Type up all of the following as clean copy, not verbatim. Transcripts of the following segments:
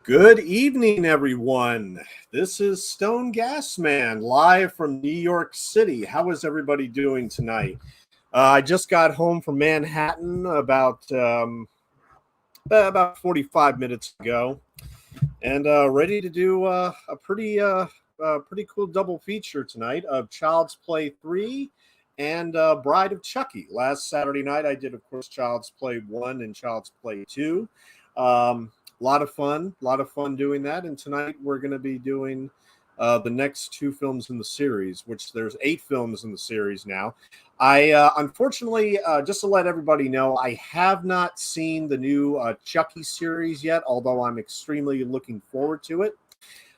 Good evening, everyone. This is Stone Gas Man live from New York City. How is everybody doing tonight? I just got home from Manhattan about 45 minutes ago, and ready to do a pretty cool double feature tonight of Child's Play 3 and Bride of Chucky. Last Saturday night, I did, of course, Child's Play 1 and Child's Play 2. A lot of fun doing that. And tonight we're going to be doing the next two films in the series, which there's 8 films in the series now. I unfortunately, just to let everybody know, I have not seen the new Chucky series yet, although I'm extremely looking forward to it.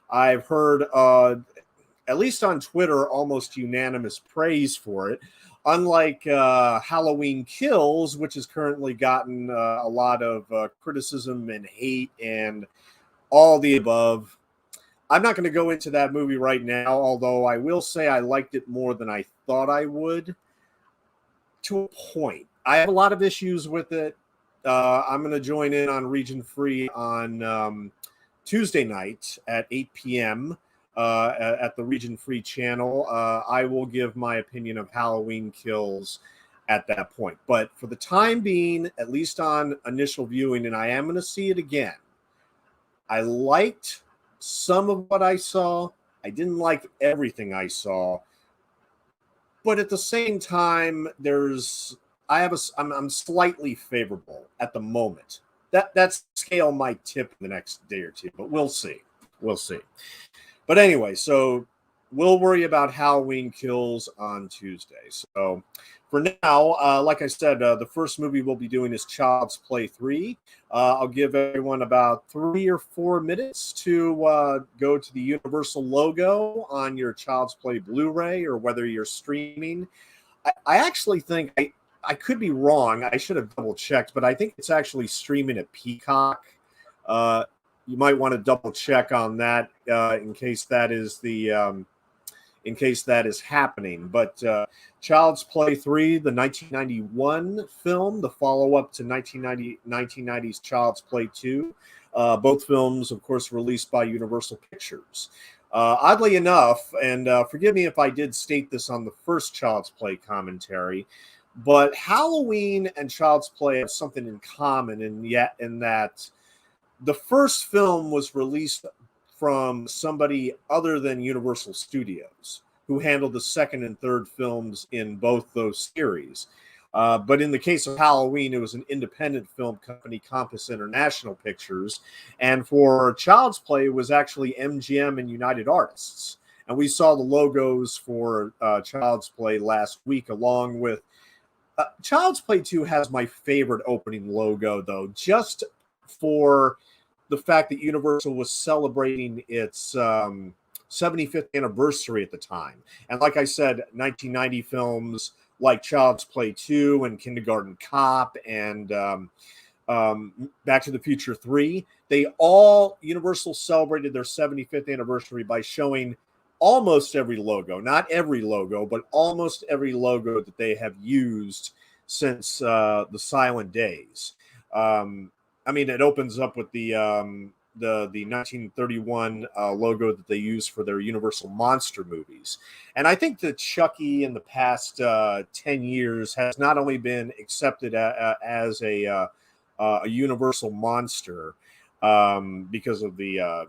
I've heard, at least on Twitter, almost unanimous praise for it. Unlike Halloween Kills, which has currently gotten a lot of criticism and hate and all the above. I'm not going to go into that movie right now, although I will say I liked it more than I thought I would, to a point. I have a lot of issues with it. I'm going to join in on Region Free on Tuesday night at 8 p.m., at the Region Free channel. I will give my opinion of Halloween Kills at that point. But for the time being, at least on initial viewing, and I am going to see it again, I liked some of what I saw. I didn't like everything I saw. But at the same time, I'm slightly favorable at the moment. That scale might tip in the next day or two, but we'll see. We'll see. But anyway, so we'll worry about Halloween Kills on Tuesday. So for now, like I said, the first movie we'll be doing is Child's Play 3. I'll give everyone about 3 or 4 minutes to go to the Universal logo on your Child's Play Blu-ray or whether you're streaming. I actually think, I could be wrong. I should have double-checked, but I think it's actually streaming at Peacock. You might want to double check on that in case that is happening. But Child's Play 3, the 1991 film, the follow-up to 1990's Child's Play 2, both films, of course, released by Universal Pictures. Oddly enough, and forgive me if I did state this on the first Child's Play commentary, but Halloween and Child's Play have something in common, in that the first film was released from somebody other than Universal Studios, who handled the second and third films in both those series. But in the case of Halloween, it was an independent film company, Compass International Pictures. And for Child's Play, it was actually MGM and United Artists. And we saw the logos for Child's Play last week, along with... Child's Play 2 has my favorite opening logo, though, just for the fact that Universal was celebrating its 75th anniversary at the time. And like I said, 1990 films like Child's Play 2 and Kindergarten Cop and Back to the Future 3, Universal celebrated their 75th anniversary by showing almost every logo, not every logo, but almost every logo that they have used since the Silent Days. I mean, it opens up with the 1931 logo that they use for their Universal monster movies. And I think that Chucky in the past 10 years has not only been accepted as a Universal monster because of the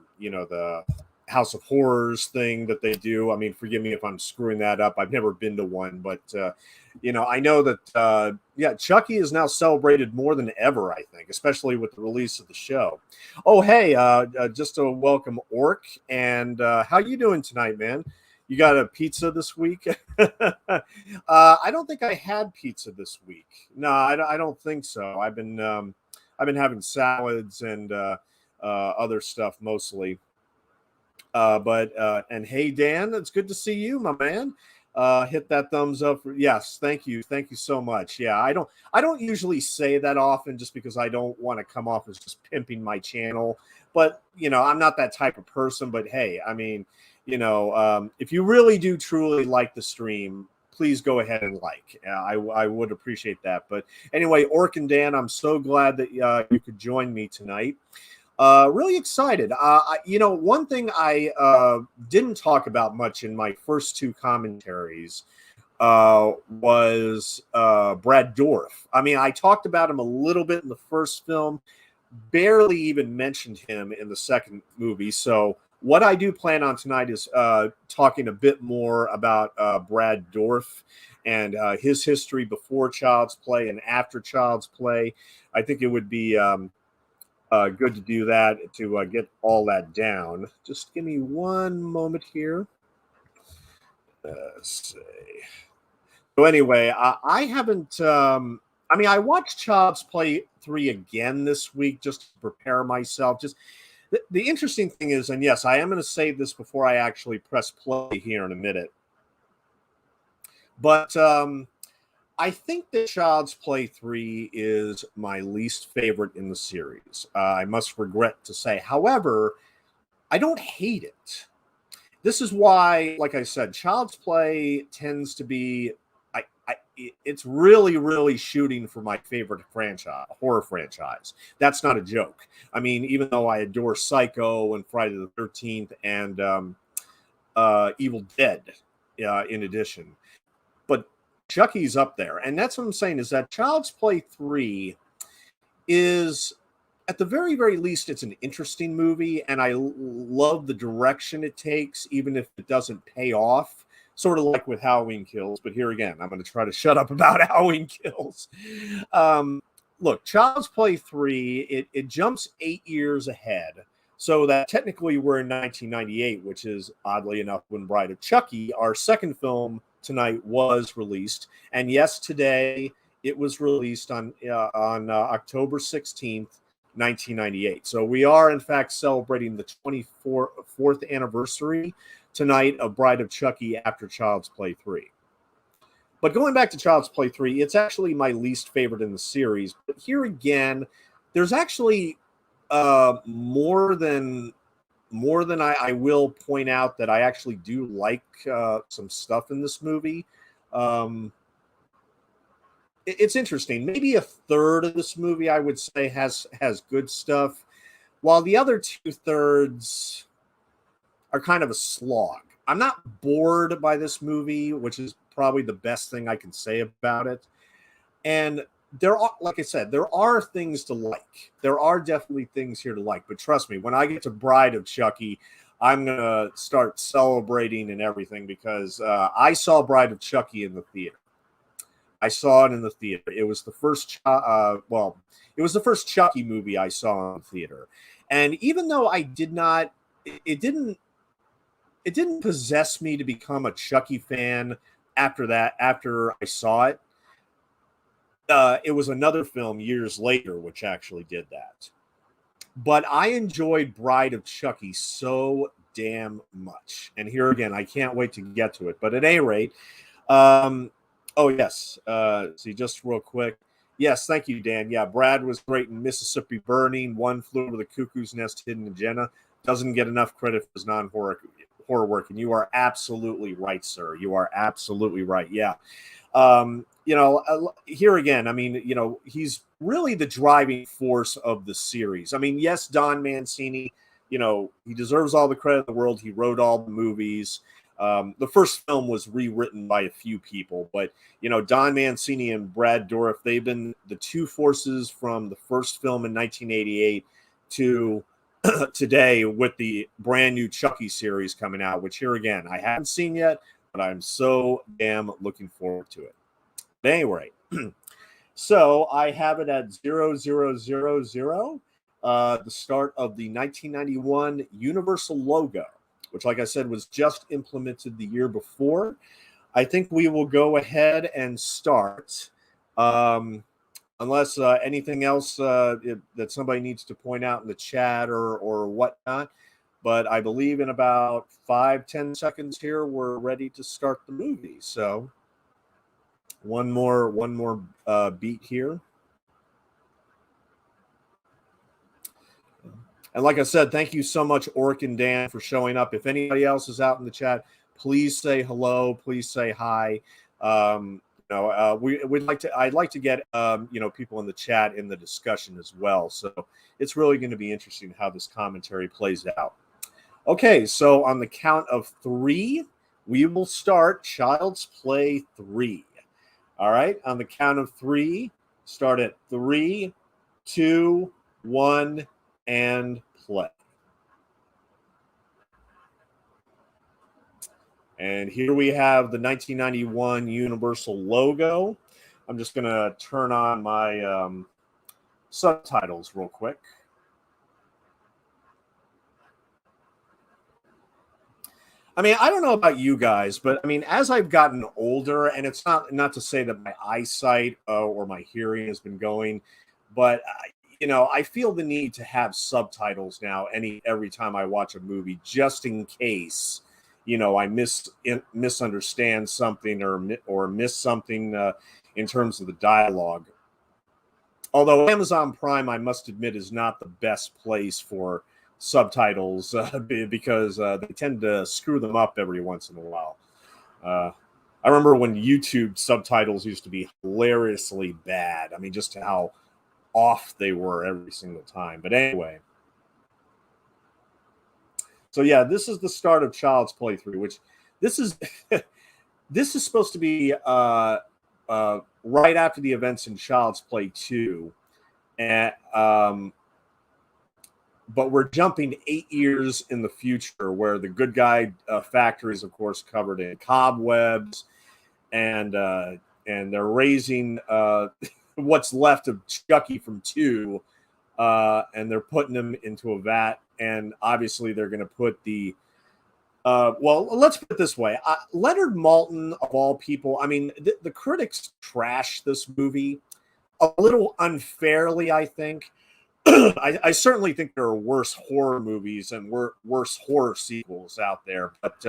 House of Horrors thing that they do. I mean, forgive me if I'm screwing that up. I've never been to one, but I know that Chucky is now celebrated more than ever, I think, especially with the release of the show. Oh, hey, just to welcome Orc, and how you doing tonight, man? You got a pizza this week? I don't think I had pizza this week. No, I don't think so. I've been having salads and other stuff mostly. And hey, Dan, it's good to see you, my man. Hit that thumbs up. Yes, thank you so much. Yeah, I don't usually say that often, just because I don't want to come off as just pimping my channel. But I'm not that type of person. But hey, I mean, if you really do truly like the stream, please go ahead and like. I would appreciate that. But anyway, Orc and Dan, I'm so glad that you could join me tonight. Really excited. One thing I didn't talk about much in my first two commentaries was Brad Dourif. I mean, I talked about him a little bit in the first film, barely even mentioned him in the second movie. So what I do plan on tonight is talking a bit more about Brad Dourif and his history before Child's Play and after Child's Play. I think it would be good to do that, to get all that down. Just give me one moment here. Let's see. So anyway, I haven't. I watched Child's Play 3 again this week just to prepare myself. Just the interesting thing is, and yes, I am going to save this before I actually press play here in a minute. But I think that Child's Play 3 is my least favorite in the series. I must regret to say. However, I don't hate it. This is why, like I said, Child's Play tends to be, it's really, really shooting for my favorite horror franchise. That's not a joke. I mean, even though I adore Psycho and Friday the 13th and Evil Dead in addition. But Chucky's up there. And that's what I'm saying, is that Child's Play 3 is, at the very, very least, it's an interesting movie, and I love the direction it takes, even if it doesn't pay off, sort of like with Halloween Kills. But here again, I'm going to try to shut up about Halloween Kills. Look, Child's Play 3, it jumps 8 years ahead, so that technically we're in 1998, which is, oddly enough, when Bride of Chucky, our second film tonight, was released. And yes, today it was released on October 16th, 1998. So we are, in fact, celebrating the 24th anniversary tonight of Bride of Chucky after Child's Play 3. But going back to Child's Play 3, it's actually my least favorite in the series. But here again, there's actually more than I will point out that I actually do like some stuff in this movie. It's interesting. Maybe a third of this movie, I would say, has good stuff, while the other 2/3 are kind of a slog. I'm not bored by this movie, which is probably the best thing I can say about it. And there are, like I said, there are things to like. There are definitely things here to like. But trust me, when I get to Bride of Chucky, I'm going to start celebrating and everything, because I saw Bride of Chucky in the theater. I saw it in the theater. It was the first, it was the first Chucky movie I saw in the theater. And even though I did not, it didn't possess me to become a Chucky fan after I saw it. It was another film years later which actually did that. But I enjoyed Bride of Chucky so damn much. And here again, I can't wait to get to it. But at any rate, oh, yes. See, just real quick. Yes, thank you, Dan. Yeah, Brad was great in Mississippi Burning, One Flew Over the Cuckoo's Nest, Hidden Agenda. Doesn't get enough credit for his non-horror work. And you are absolutely right, sir. You are absolutely right. Yeah. Here again, I mean, he's really the driving force of the series. I mean, yes, Don Mancini, he deserves all the credit in the world. He wrote all the movies. The first film was rewritten by a few people, but, Don Mancini and Brad Dourif, they've been the two forces from the first film in 1988 to today with the brand new Chucky series coming out, which here again, I haven't seen yet, but I'm so damn looking forward to it. But anyway, so I have it at 0000, the start of the 1991 Universal logo, which, like I said, was just implemented the year before. I think we will go ahead and start, unless anything else that somebody needs to point out in the chat or whatnot. But I believe in about 5-10 seconds here, we're ready to start the movie. So one more beat here. And like I said, thank you so much, Orc and Dan, for showing up. If anybody else is out in the chat, please say hello. Please say hi. I'd like to get people in the chat in the discussion as well. So it's really going to be interesting how this commentary plays out. Okay, so on the count of 3, we will start Child's Play 3. All right, on the count of 3, start at 3, 2, 1, and play. And here we have the 1991 Universal logo. I'm just going to turn on my subtitles real quick. I mean, I don't know about you guys, but I mean, as I've gotten older, and it's not to say that my eyesight or my hearing has been going, but I feel the need to have subtitles now every time I watch a movie, just in case I misunderstand something or miss something in terms of the dialogue. Although Amazon Prime, I must admit, is not the best place for subtitles because they tend to screw them up every once in a while. I remember when YouTube subtitles used to be hilariously bad. I mean, just how off they were every single time. But anyway. So yeah, this is the start of Child's Play 3, which this is this is supposed to be right after the events in Child's Play 2. And but we're jumping 8 years in the future, where the good guy factory is, of course, covered in cobwebs, and they're raising what's left of Chucky from 2, and they're putting him into a vat, and obviously they're going to put the well, let's put it this way. Leonard Maltin, of all people, I mean, the critics trash this movie a little unfairly, I think. I certainly think there are worse horror movies and worse horror sequels out there. But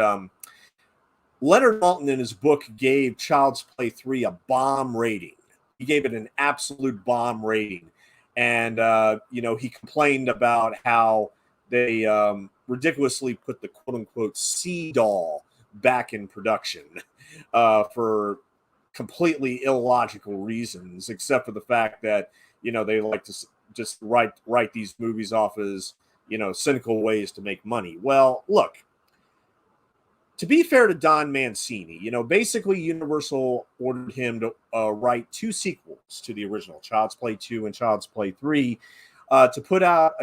Leonard Maltin, in his book, gave Child's Play 3 a bomb rating. He gave it an absolute bomb rating. And, he complained about how they ridiculously put the quote-unquote Sea Doll back in production for completely illogical reasons, except for the fact that, they like to just write these movies off as, cynical ways to make money. Well, look, to be fair to Don Mancini, basically Universal ordered him to write 2 sequels to the original, Child's Play 2 and Child's Play 3, to put out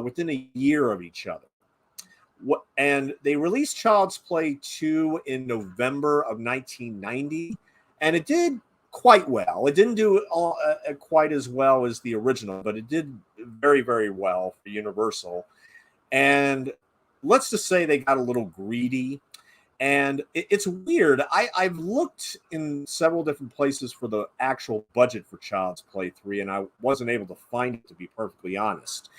within a year of each other. And they released Child's Play 2 in November of 1990, and it did quite well. It didn't do quite as well as the original, but it did very, very well for Universal. And let's just say they got a little greedy. And it's weird. I've looked in several different places for the actual budget for Child's Play 3, and I wasn't able to find it, to be perfectly honest.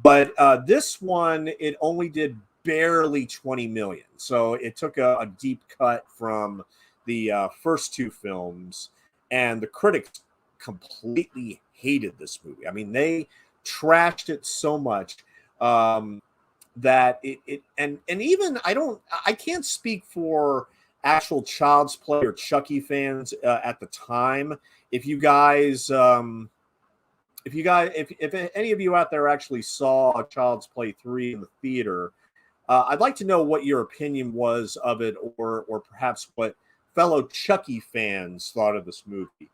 But this one, it only did barely $20 million. So it took a deep cut from the first 2 films. And the critics completely hated this movie. I mean, they trashed it so much that and even I can't speak for actual Child's Play or Chucky fans at the time. If any of you out there actually saw Child's Play 3 in the theater, I'd like to know what your opinion was of it, or perhaps what fellow Chucky fans thought of this movie.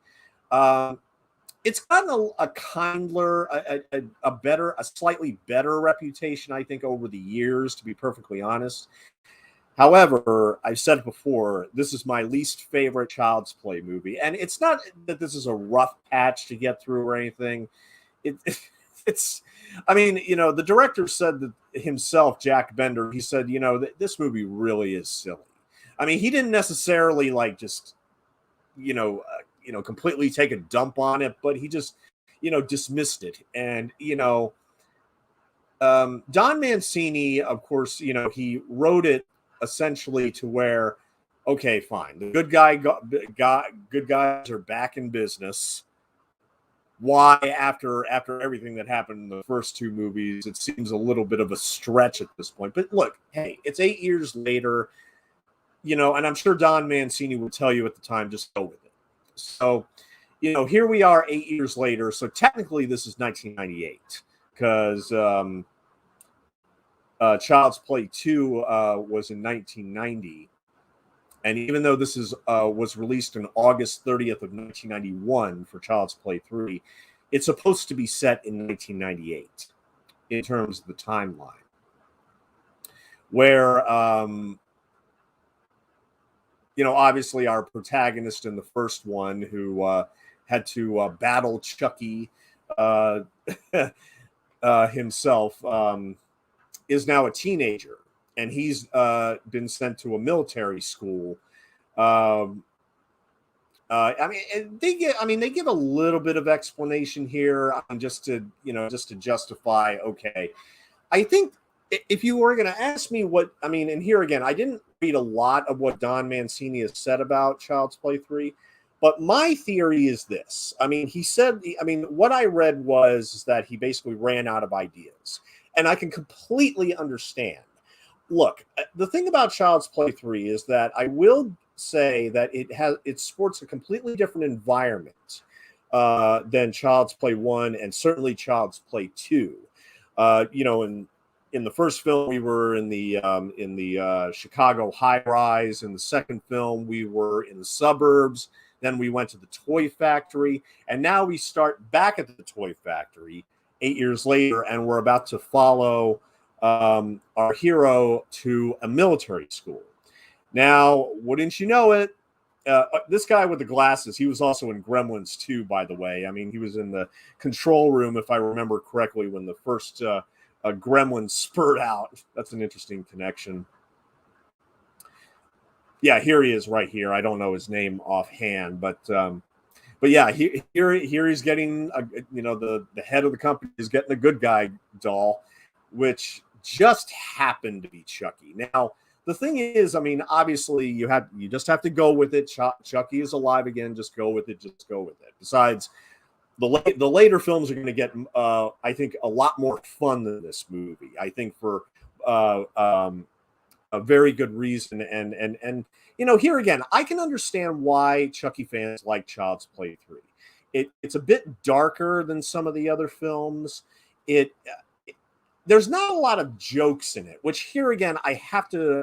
It's gotten a kindler, a slightly better reputation, I think, over the years, to be perfectly honest. However, I've said it before, this is my least favorite Child's Play movie. And it's not that this is a rough patch to get through or anything. It's, I mean, the director said that himself, Jack Bender, he said, this movie really is silly. I mean, he didn't necessarily just, completely take a dump on it, but he just, dismissed it. And, Don Mancini, of course, he wrote it essentially to where, okay, fine, the good guys are back in business. Why, after everything that happened in the first 2 movies, it seems a little bit of a stretch at this point. But look, hey, it's 8 years later. And I'm sure Don Mancini will tell you at the time, just go with it. So, here we are 8 years later. So technically, this is 1998 because Child's Play 2 was in 1990. And even though this was released on August 30th of 1991 for Child's Play 3, it's supposed to be set in 1998 in terms of the timeline. Where, obviously our protagonist in the first one who had to battle Chucky himself is now a teenager. And he's been sent to a military school. They give a little bit of explanation here, just to justify. Okay, I think if you were going to ask me and here again, I didn't read a lot of what Don Mancini has said about Child's Play 3, but my theory is this. He said, what I read was that he basically ran out of ideas, and I can completely understand. Look, the thing about Child's Play 3 is that I will say that it sports a completely different environment than Child's Play 1 and certainly Child's Play 2. In the first film, we were in the Chicago high rise. In the second film, we were in the suburbs. Then we went to the toy factory, and now we start back at the toy factory 8 years later, and we're about to follow our hero to a military school. Now, wouldn't you know it, this guy with the glasses, he was also in Gremlins 2, by the way. He was in the control room, if I remember correctly, when the first Gremlin spurred out. That's an interesting connection. Yeah, here he is right here. I don't know his name offhand, but yeah, here he's getting, the head of the company is getting a good guy doll, which just happened to be Chucky. Now, the thing is, obviously you just have to go with it. Chucky is alive again. Just go with it. Besides, the later films are going to get, I think, a lot more fun than this movie. I think for a very good reason. And here again, I can understand why Chucky fans like Child's Play 3. It's a bit darker than some of the other films. There's not a lot of jokes in it, which here again I have to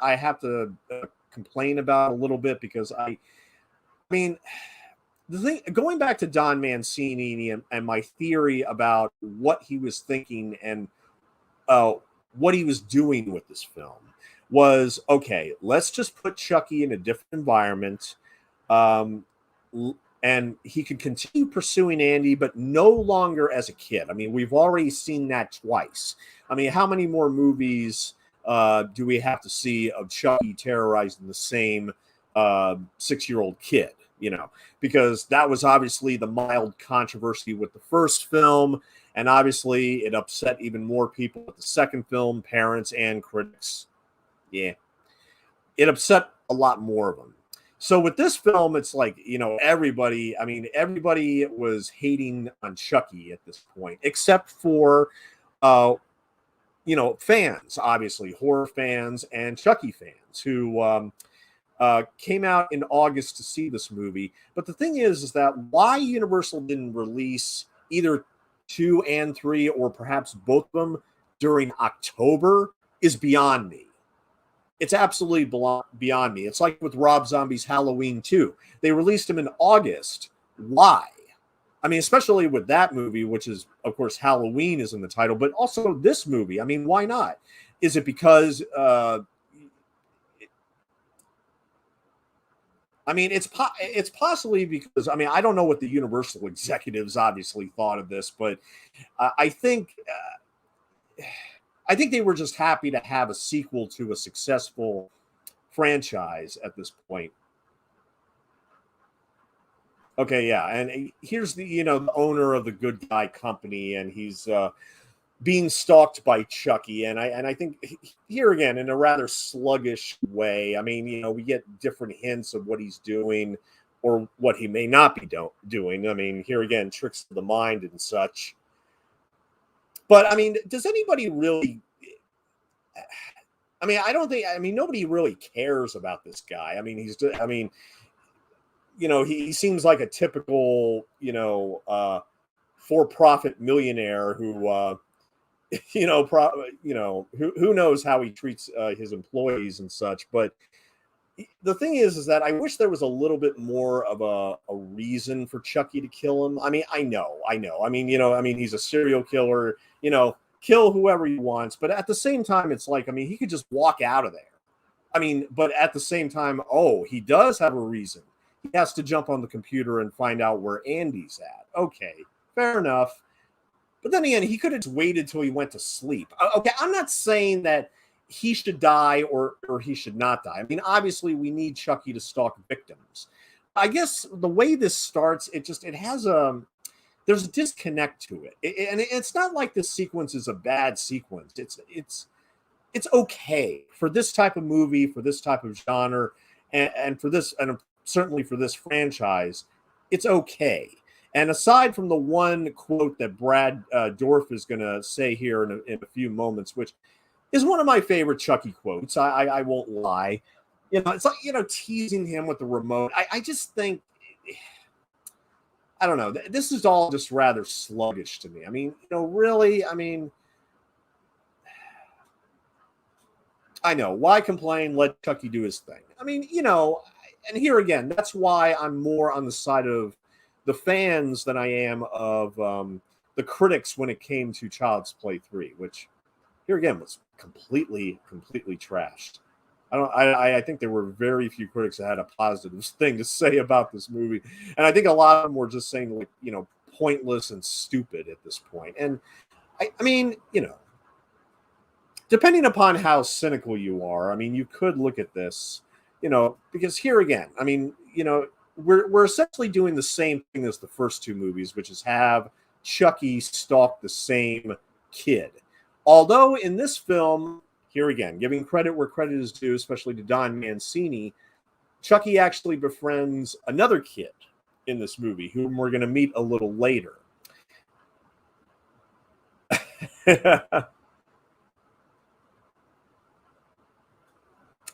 complain about a little bit, because the thing, going back to Don Mancini and my theory about what he was thinking and what he was doing with this film was, okay, let's just put Chucky in a different environment, and he could continue pursuing Andy, but no longer as a kid. We've already seen that twice. How many more movies do we have to see of Chucky terrorizing the same 6-year-old kid? Because that was obviously the mild controversy with the first film, and obviously it upset even more people with the second film, parents and critics. Yeah, it upset a lot more of them. So with this film, it's like, everybody was hating on Chucky at this point, except for, fans, obviously, horror fans and Chucky fans who came out in August to see this movie. But the thing is that why Universal didn't release either 2 and 3, or perhaps both of them, during October is beyond me. It's absolutely beyond me. It's like with Rob Zombie's Halloween 2. They released him in August. Why? Especially with that movie, which is, of course, Halloween is in the title, but also this movie. Why not? Is it because it's possibly because, I don't know what the Universal executives obviously thought of this, but I think they were just happy to have a sequel to a successful franchise at this point. Okay, yeah, and here's the the owner of the good guy company, and he's being stalked by Chucky, and I think here again in a rather sluggish way. We get different hints of what he's doing or what he may not be doing. Here again, tricks of the mind and such. But does anybody really? I don't think. Nobody really cares about this guy. He's. he seems like a typical, for-profit millionaire who, who knows how he treats his employees and such. But the thing is that I wish there was a little bit more of a reason for Chucky to kill him. I mean, I know. I mean, he's a serial killer, kill whoever he wants. But at the same time, it's like, I mean, he could just walk out of there. I mean, but at the same time, he does have a reason. He has to jump on the computer and find out where Andy's at. Okay, fair enough. But then again, he could have just waited till he went to sleep. Okay, I'm not saying that he should die or he should not die. I mean, obviously, we need Chucky to stalk victims. I guess the way this starts, it has there's a disconnect to it. And it's not like this sequence is a bad sequence. It's okay for this type of movie, for this type of genre, and for this, and certainly for this franchise, it's okay. And aside from the one quote that Brad Dorff is going to say here in a few moments, which is one of my favorite Chucky quotes, I won't lie. It's like, teasing him with the remote. I just think, I don't know. This is all just rather sluggish to me. I mean, really, I mean, I know. Why complain? Let Chucky do his thing. I mean, and here again, that's why I'm more on the side of the fans than I am of the critics when it came to Child's Play 3, which here again was completely trashed. I think there were very few critics that had a positive thing to say about this movie. And I think a lot of them were just saying, like, pointless and stupid at this point. And I mean, depending upon how cynical you are, I mean, you could look at this, because here again, I mean, we're essentially doing the same thing as the first two movies, which is have Chucky stalk the same kid. Although in this film, here again, giving credit where credit is due, especially to Don Mancini, Chucky actually befriends another kid in this movie, whom we're going to meet a little later.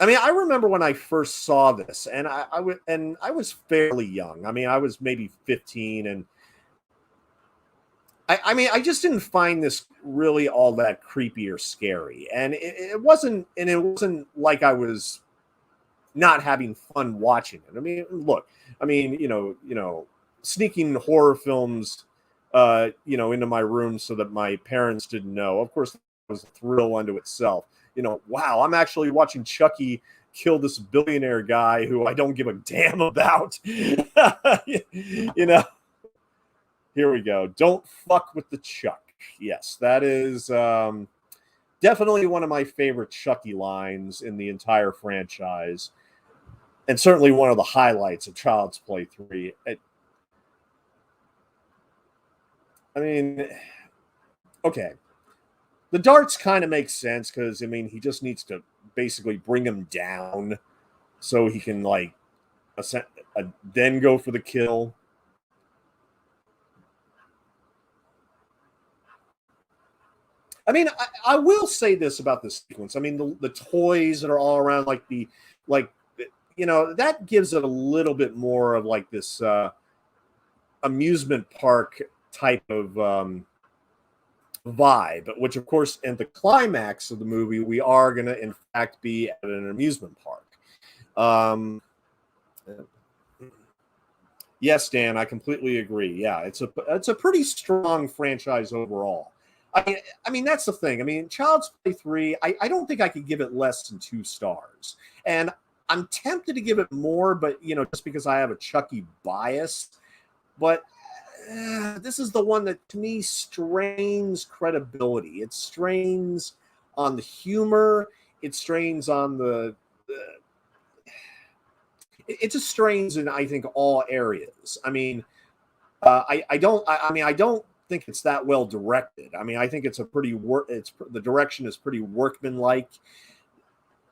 I mean, I remember when I first saw this, and I was fairly young. I mean, I was maybe 15, and I mean, I just didn't find this really all that creepy or scary, and it wasn't like I was not having fun watching it. I mean, look, I mean, sneaking horror films, into my room so that my parents didn't know. Of course, that was a thrill unto itself. Wow, I'm actually watching Chucky kill this billionaire guy who I don't give a damn about. Here we go. Don't fuck with the Chuck. Yes, that is definitely one of my favorite Chucky lines in the entire franchise, and certainly one of the highlights of Child's Play 3. I mean, okay. The darts kind of make sense because, I mean, he just needs to basically bring him down so he can, like, then go for the kill. I mean, I will say this about this sequence. I mean, the toys that are all around, that gives it a little bit more of, like, this amusement park type of vibe, which of course in the climax of the movie we are going to in fact be at an amusement park. Yes, Dan, I completely agree. Yeah, it's a pretty strong franchise overall. I mean that's the thing. I mean, Child's Play 3, I don't think I could give it less than 2 stars, and I'm tempted to give it more, but just because I have a Chucky bias. But this is the one that to me strains credibility. It strains on the humor. It strains on it just strains in, I think, all areas. I mean, I don't think it's that well directed. I mean, I think it's the direction is pretty workmanlike.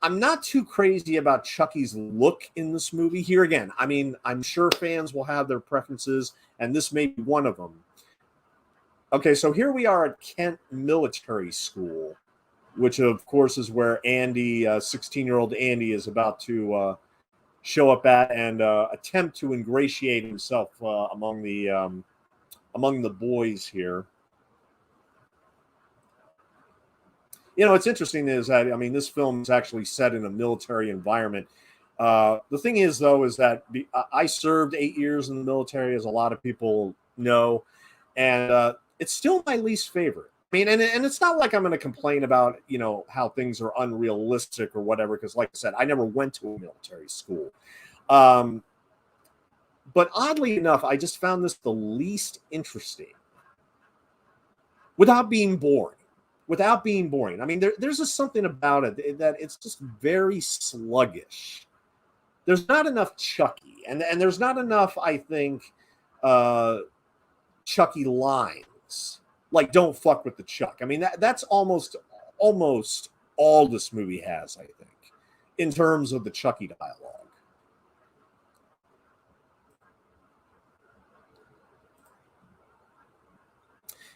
I'm not too crazy about Chucky's look in this movie. Here again, I mean, I'm sure fans will have their preferences, and this may be one of them. Okay, so here we are at Kent Military School, which of course is where Andy, 16-year-old Andy, is about to show up at and attempt to ingratiate himself among the boys here. You know, what's interesting is that, I mean, this film is actually set in a military environment. The thing is, though, is that I served 8 years in the military, as a lot of people know, and it's still my least favorite. I mean, and it's not like I'm going to complain about, you know, how things are unrealistic or whatever, because like I said, I never went to a military school. But oddly enough, I just found this the least interesting without being boring. Without being boring. I mean, there's just something about it that it's just very sluggish. There's not enough Chucky, and there's not enough, I think, Chucky lines. Like, don't fuck with the Chuck. I mean, that's almost all this movie has, I think, in terms of the Chucky dialogue.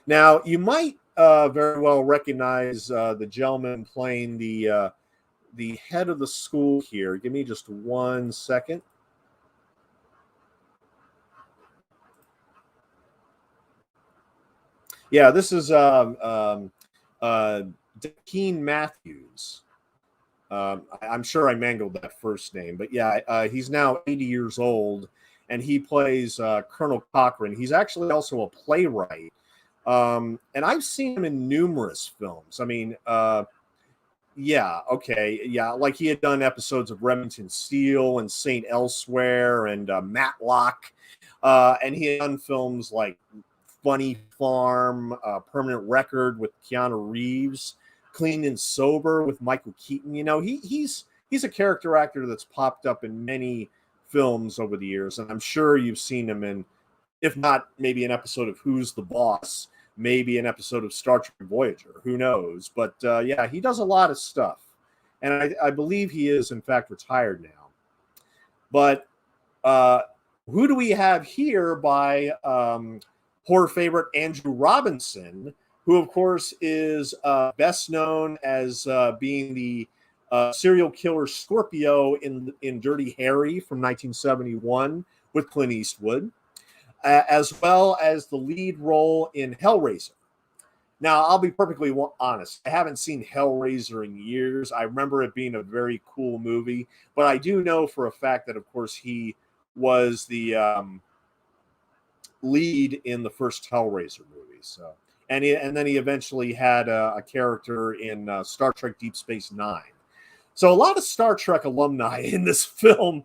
Now, you might very well recognize the gentleman playing the head of the school here. Give me just 1 second. Yeah, this is Keen Matthews. I'm sure I mangled that first name, but yeah, he's now 80 years old, and he plays Colonel Cochran. He's actually also a playwright. And I've seen him in numerous films. I mean, yeah, okay, yeah, like he had done episodes of Remington Steele and Saint Elsewhere and Matlock, and he had done films like Funny Farm, Permanent Record with Keanu Reeves, Clean and Sober with Michael Keaton. You know, he's a character actor that's popped up in many films over the years, and I'm sure you've seen him in, if not maybe an episode of Who's the Boss, maybe an episode of Star Trek Voyager, who knows? But yeah, he does a lot of stuff. And I believe he is, in fact, retired now. But who do we have here by horror favorite Andrew Robinson, who, of course, is best known as being the serial killer Scorpio in Dirty Harry from 1971 with Clint Eastwood, as well as the lead role in Hellraiser. Now, I'll be perfectly honest. I haven't seen Hellraiser in years. I remember it being a very cool movie, but I do know for a fact that, of course, he was the lead in the first Hellraiser movie. So, and then he eventually had a character in Star Trek Deep Space Nine. So a lot of Star Trek alumni in this film,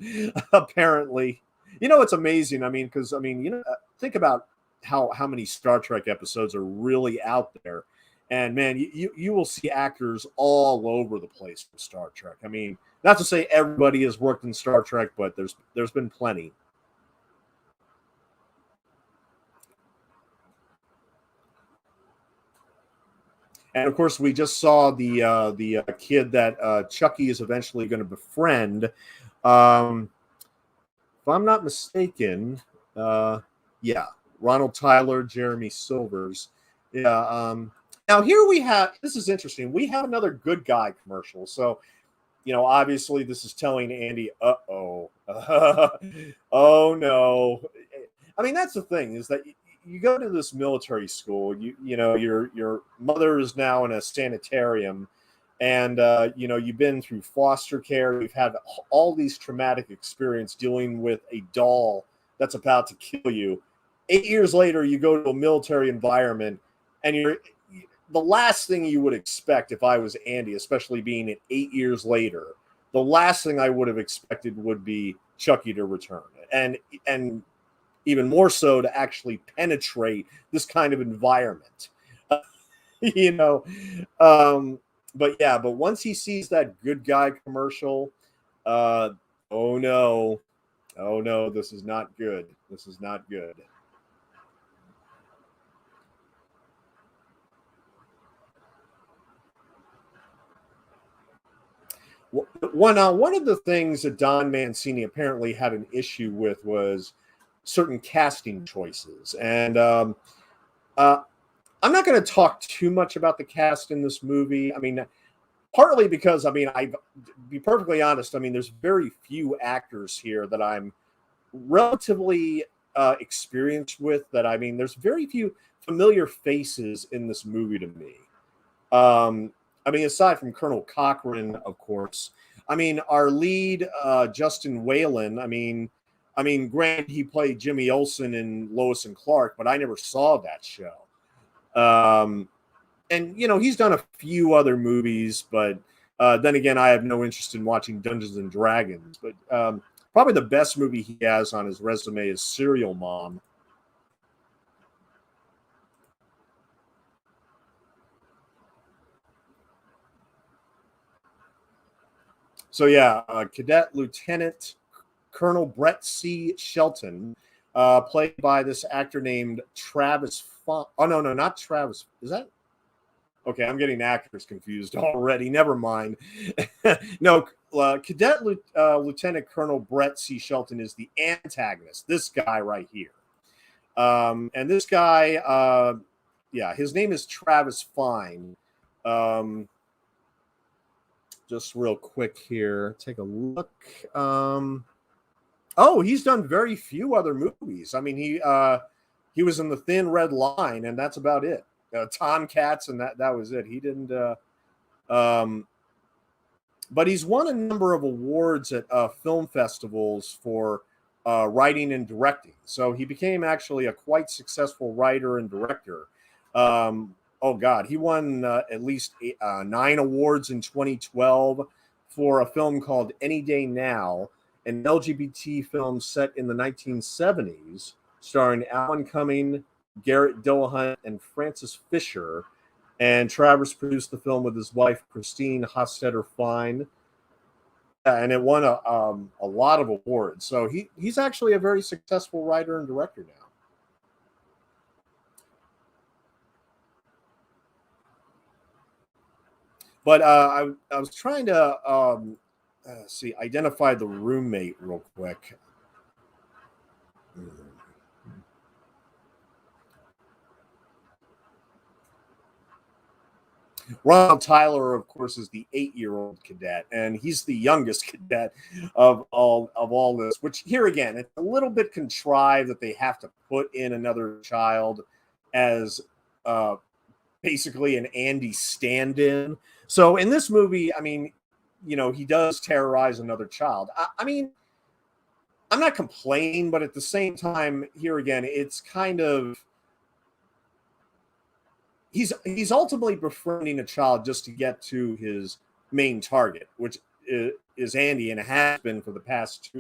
apparently. You know, it's amazing. I mean, because, I mean, you know, think about how many Star Trek episodes are really out there. And, man, you will see actors all over the place for Star Trek. I mean, not to say everybody has worked in Star Trek, but there's been plenty. And, of course, we just saw the kid that Chucky is eventually going to befriend. If I'm not mistaken, yeah, Ronald Tyler, Jeremy Silvers. Yeah. Now here we have, this is interesting. We have another good guy commercial. So, you know, obviously this is telling Andy, oh no. I mean, that's the thing, is that you go to this military school, you know, your mother is now in a sanitarium, and you know, you've been through foster care, you've had all these traumatic experience dealing with a doll that's about to kill you. 8 years later, you go to a military environment, and the last thing you would expect, if I was Andy, especially being it 8 years later, the last thing I would have expected would be Chucky to return, and even more so to actually penetrate this kind of environment. You know, but yeah, but once he sees that good guy commercial, oh no, this is not good. This is not good. One of the things that Don Mancini apparently had an issue with was certain casting choices, and I'm not going to talk too much about the cast in this movie. I mean, partly because, I mean, I be perfectly honest, I mean, there's very few actors here that I'm relatively experienced with. That, I mean, there's very few familiar faces in this movie to me. I mean, aside from Colonel Cochran, of course. I mean, our lead, Justin Whalen. Granted, he played Jimmy Olsen in Lois and Clark, but I never saw that show. And you know, he's done a few other movies, but then again, I have no interest in watching Dungeons and Dragons. But probably the best movie he has on his resume is Serial Mom. So yeah, Cadet Lieutenant Colonel Brett C. Shelton, played by this actor named Travis. Oh no, not Travis. Is that? Okay, I'm getting actors confused already. Never mind. No, Lieutenant Colonel Brett C. Shelton is the antagonist. This guy right here. And this guy, yeah, his name is Travis Fine. Just real quick here, take a look. Oh, he's done very few other movies. I mean, he was in The Thin Red Line, and that's about it. Tomcats, and that was it. He didn't. But he's won a number of awards at film festivals for writing and directing. So he became actually a quite successful writer and director. Oh God, he won at least 9 awards in 2012 for a film called Any Day Now, an LGBT film set in the 1970s, starring Alan Cumming, Garrett Dillahunt, and Francis Fisher. And Travers produced the film with his wife, Christine Hostetter Fine. And it won a lot of awards. So he's actually a very successful writer and director now. But I was trying to identify the roommate real quick. Ron Tyler, of course, is the 8-year-old cadet, and he's the youngest cadet of all this. Which, here again, it's a little bit contrived that they have to put in another child as basically an Andy stand-in. So in this movie, I mean, you know, he does terrorize another child. I mean, I'm not complaining, but at the same time, here again, it's kind of he's ultimately befriending a child just to get to his main target, which is Andy, and has been for the past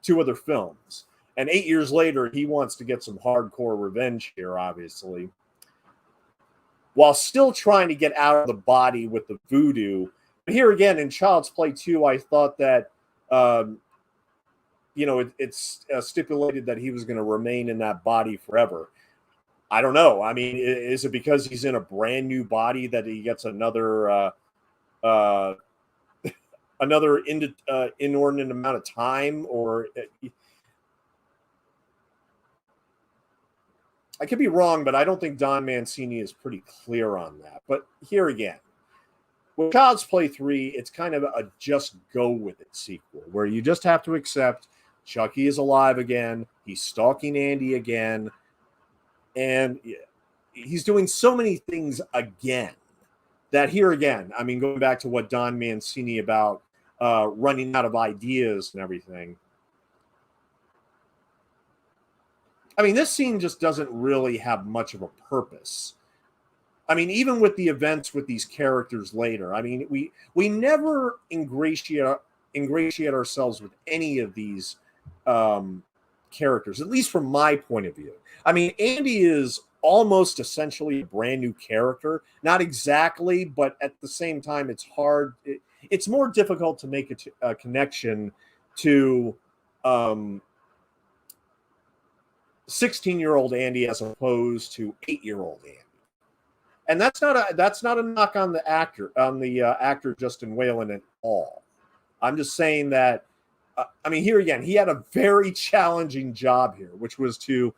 two other films. And 8 years later, he wants to get some hardcore revenge here, obviously, while still trying to get out of the body with the voodoo. But here again, in Child's Play 2, I thought that, you know, it's stipulated that he was going to remain in that body forever. I don't know. I mean, is it because he's in a brand new body that he gets another inordinate amount of time? Or I could be wrong, but I don't think Don Mancini is pretty clear on that. But here again, with Child's Play 3, it's kind of a just go with it sequel, where you just have to accept Chucky is alive again. He's stalking Andy again. And he's doing so many things again that here again, I mean, going back to what Don Mancini about running out of ideas and everything. I mean, this scene just doesn't really have much of a purpose. I mean, even with the events with these characters later, I mean, we never ingratiate ourselves with any of these characters, at least from my point of view. I mean, Andy is almost essentially a brand new character. Not exactly, but at the same time, it's hard. It's more difficult to make a connection to 16-year-old Andy as opposed to 8-year-old Andy. And that's not a knock on the actor Justin Whalen at all. I'm just saying that. I mean, here again, he had a very challenging job here, which was to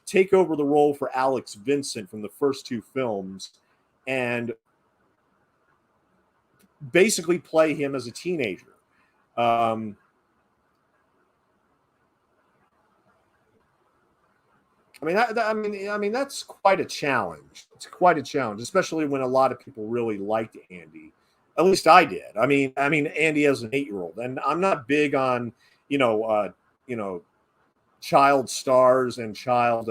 take over the role for Alex Vincent from the first 2 films. And basically play him as a teenager. I mean, that's quite a challenge. It's quite a challenge, especially when a lot of people really liked Andy. At least I did. I mean, Andy as an 8-year-old, and I'm not big on, you know, uh, you know, child stars and child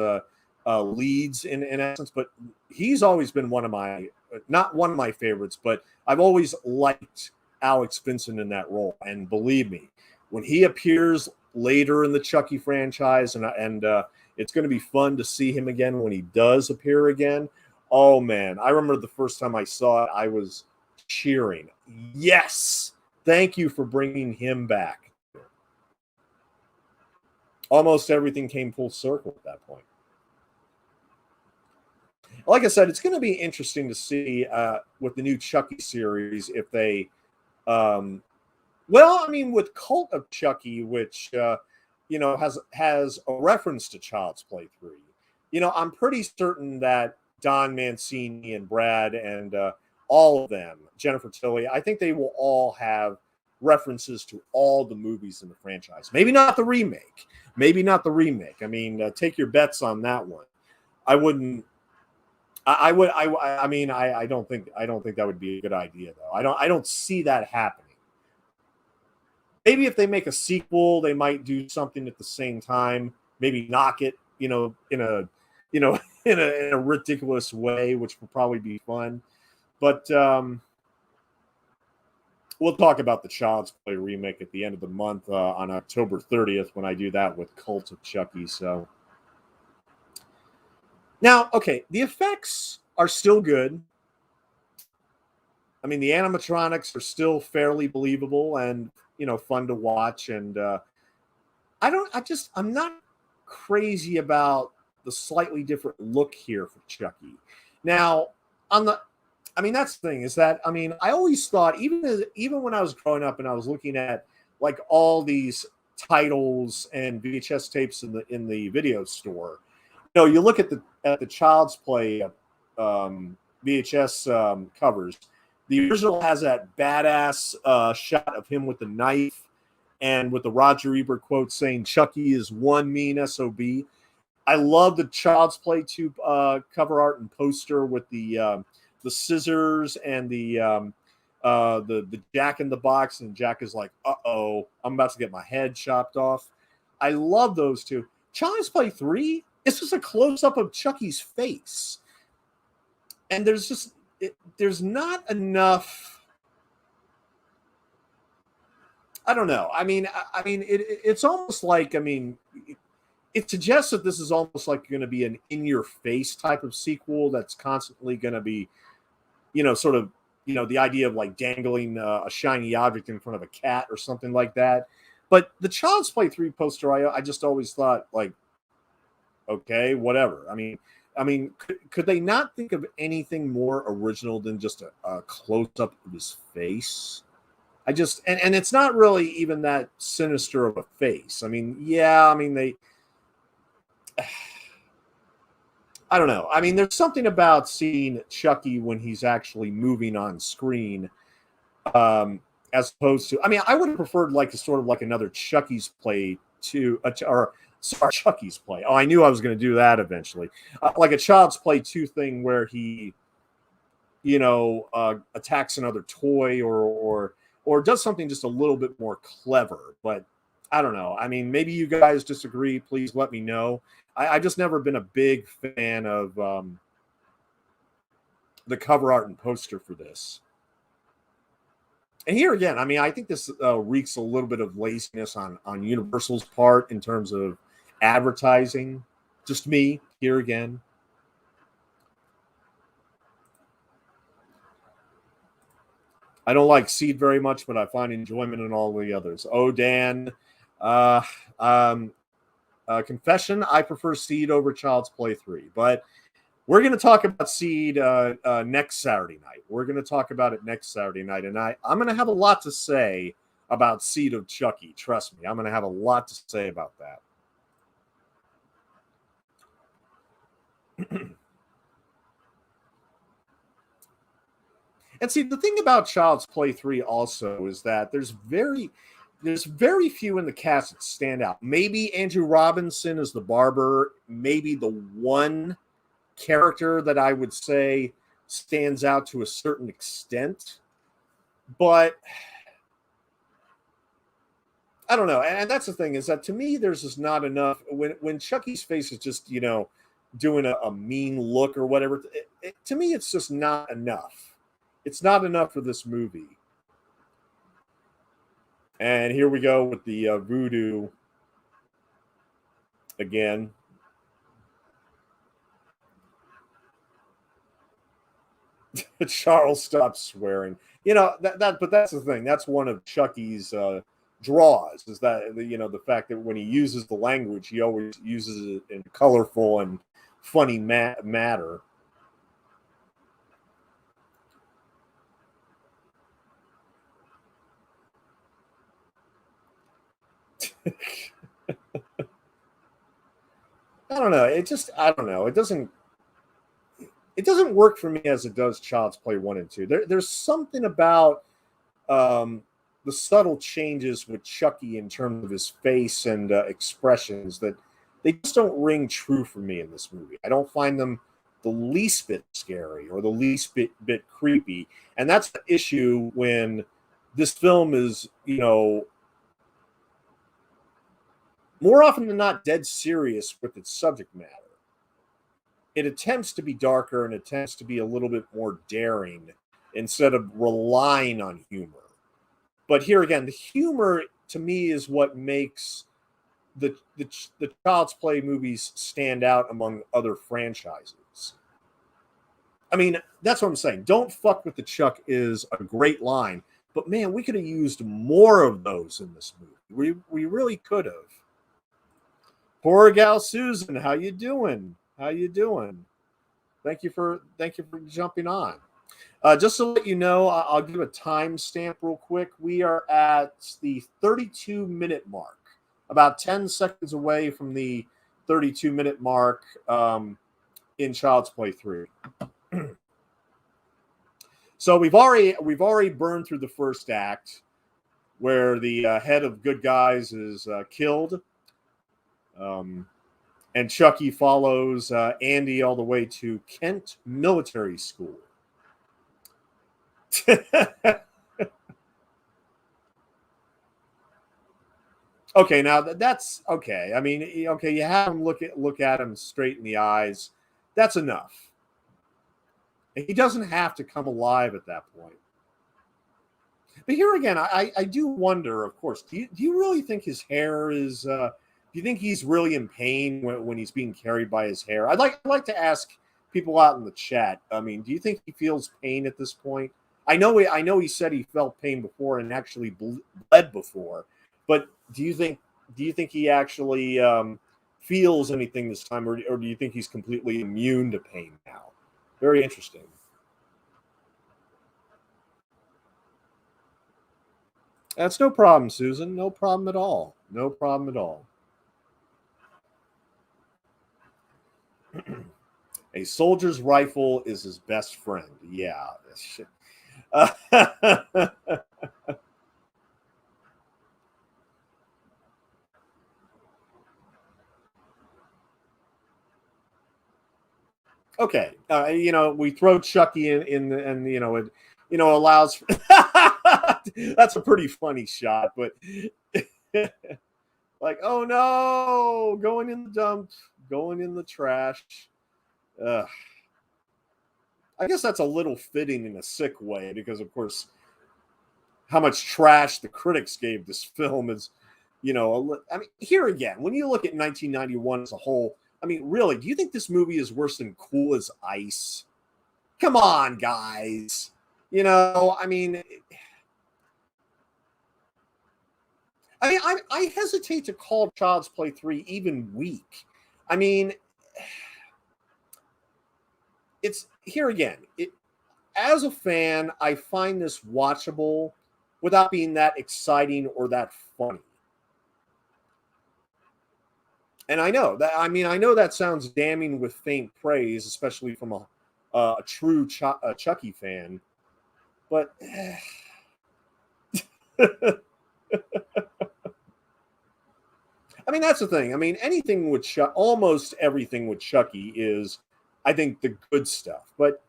leads in essence, but he's always been one of my, not one of my favorites, but I've always liked Alex Vincent in that role. And believe me, when he appears later in the Chucky franchise, and it's going to be fun to see him again when he does appear again. Oh man, I remember the first time I saw it, I was cheering. Yes, thank you for bringing him back. Almost everything came full circle at that point. Like I said, it's going to be interesting to see with the new Chucky series if they, um, well, I mean, with Cult of Chucky, which has a reference to Child's Play 3. I'm pretty certain that Don Mancini and Brad and all of them, Jennifer Tilly, I think they will all have references to all the movies in the franchise. Maybe not the remake. Maybe not the remake. I mean, take your bets on that one. I wouldn't. I would. I mean, I don't think. I don't think that would be a good idea, though. I don't see that happening. Maybe if they make a sequel, they might do something at the same time. Maybe knock it, in a, in a ridiculous way, which will probably be fun. But we'll talk about the Child's Play remake at the end of the month on October 30th when I do that with Cult of Chucky. So now, okay, the effects are still good. I mean, the animatronics are still fairly believable and fun to watch. And I'm not crazy about the slightly different look here for Chucky. Now, that's the thing is that I always thought even when I was growing up and I was looking at like all these titles and VHS tapes in the video store, you look at the Child's Play VHS covers. The original has that badass shot of him with the knife and with the Roger Ebert quote saying Chucky is one mean SOB. I love the Child's Play 2 cover art and poster with the scissors and the Jack in the Box, and Jack is like, uh-oh, I'm about to get my head chopped off. I love those two. Child's Play 3 is just a close-up of Chucky's face. And there's not enough. I don't know. It's almost like, it suggests that this is almost like going to be an in-your-face type of sequel that's constantly going to be, sort of, the idea of like dangling a shiny object in front of a cat or something like that. But the Child's Play 3 poster, I just always thought like, okay, whatever. Could they not think of anything more original than just a close-up of his face? And it's not really even that sinister of a face. They I don't know. There's something about seeing Chucky when he's actually moving on screen, as opposed to. I would have preferred like a sort of like another Chucky's Play Chucky's Play. Oh, I knew I was going to do that eventually, like a Child's Play 2 thing where he, attacks another toy or does something just a little bit more clever. But I don't know. Maybe you guys disagree. Please let me know. I've just never been a big fan of the cover art and poster for this. And here again, I think this reeks a little bit of laziness on Universal's part in terms of advertising. Just me here again. I don't like Seed very much, but I find enjoyment in all the others. Oh, Dan. Confession, I prefer Seed over Child's Play 3. But we're going to talk about Seed next Saturday night. We're going to talk about it next Saturday night. And I'm going to have a lot to say about Seed of Chucky. Trust me, I'm going to have a lot to say about that. And see, the thing about Child's Play 3 also is that there's very few in the cast that stand out. Maybe Andrew Robinson is the barber, maybe the one character that I would say stands out to a certain extent. But I don't know. And that's the thing, is that to me, there's just not enough. When Chucky's face is just, doing a mean look or whatever, to me, it's just not enough. It's not enough for this movie. And here we go with the voodoo again. Charles stopped swearing. But that's the thing. That's one of Chucky's draws, is that the fact that when he uses the language, he always uses it in colorful and funny matter. I don't know. I don't know. It doesn't work for me as it does Child's Play 1 and 2. There's something about the subtle changes with Chucky in terms of his face and expressions that they just don't ring true for me in this movie. I don't find them the least bit scary or the least bit creepy. And that's the issue when this film is, more often than not, dead serious with its subject matter. It attempts to be darker and attempts to be a little bit more daring instead of relying on humor. But here again, the humor to me is what makes the Child's Play movies stand out among other franchises. I mean, that's what I'm saying. Don't fuck with the Chuck is a great line, but man, we could have used more of those in this movie. We really could have. Poor gal Susan, how you doing? How you doing? Thank you for jumping on. Just to let you know, I'll give a timestamp real quick. We are at the 32-minute mark, about 10 seconds away from the 32-minute mark in Child's Play 3. So we've already burned through the first act, where the head of good guys is killed. And Chucky follows Andy all the way to Kent Military School. Okay, now that's okay. I mean, okay, you have him look at him straight in the eyes. That's enough. He doesn't have to come alive at that point. But here again, I do wonder, of course, do you really think his hair is... do you think he's really in pain when he's being carried by his hair? I'd like to ask people out in the chat. I mean, do you think he feels pain at this point? I know he said he felt pain before and actually bled before, but do you think he actually feels anything this time, or do you think he's completely immune to pain now? Very interesting. That's no problem, Susan. No problem at all. No problem at all. A soldier's rifle is his best friend. Yeah. Okay. We throw Chucky in and it allows for... That's a pretty funny shot, but like, oh no, going in the dump, going in the trash. I guess that's a little fitting in a sick way, because of course how much trash the critics gave this film is, I mean, here again, when you look at 1991 as a whole, I mean, really, do you think this movie is worse than Cool as Ice? Come on, guys. I mean, I hesitate to call Child's Play 3 even weak. I mean, it's here again. As a fan, I find this watchable without being that exciting or that funny. And I know that sounds damning with faint praise, especially from a true Chucky fan. But I mean, that's the thing. I mean, anything with almost everything with Chucky is, I think, the good stuff. But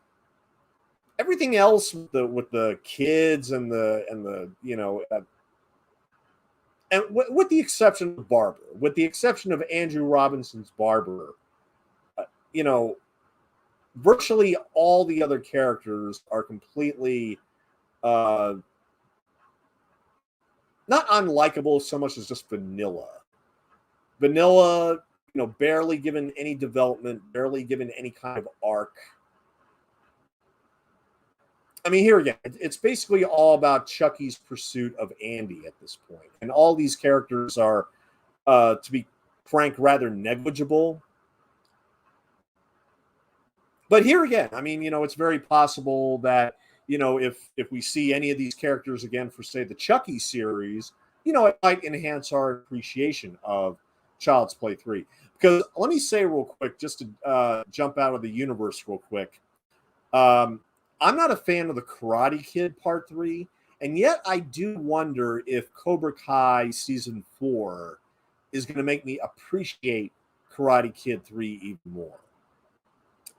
everything else with the kids and the and with the exception of Barber, with the exception of Andrew Robinson's Barber, uh, you know, virtually all the other characters are completely uh, not unlikable so much as just vanilla. Vanilla, barely given any development, barely given any kind of arc. I mean, here again, it's basically all about Chucky's pursuit of Andy at this point, and all these characters are, to be frank, rather negligible. But here again, I mean, it's very possible that if we see any of these characters again for say the Chucky series, it might enhance our appreciation of Child's Play 3. Because let me say real quick, just to jump out of the universe real quick. I'm not a fan of the Karate Kid Part 3, and yet I do wonder if Cobra Kai Season 4 is going to make me appreciate Karate Kid 3 even more.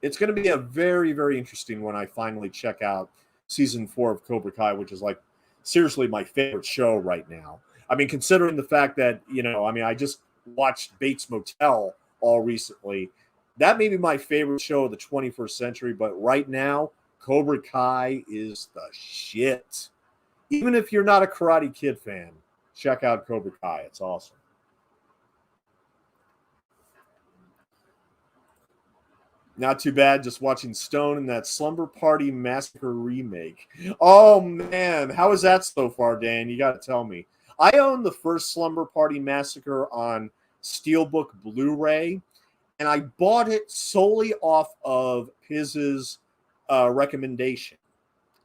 It's going to be a very, very interesting when I finally check out Season 4 of Cobra Kai, which is like seriously my favorite show right now. I mean, considering the fact that, I just watched Bates Motel all recently. That may be my favorite show of the 21st century, but right now, Cobra Kai is the shit. Even if you're not a Karate Kid fan, check out Cobra Kai. It's awesome. Not too bad, just watching Stone in that Slumber Party Massacre remake. Oh, man. How is that so far, Dan? You got to tell me. I own the first Slumber Party Massacre on Steelbook Blu-ray, and I bought it solely off of his recommendation.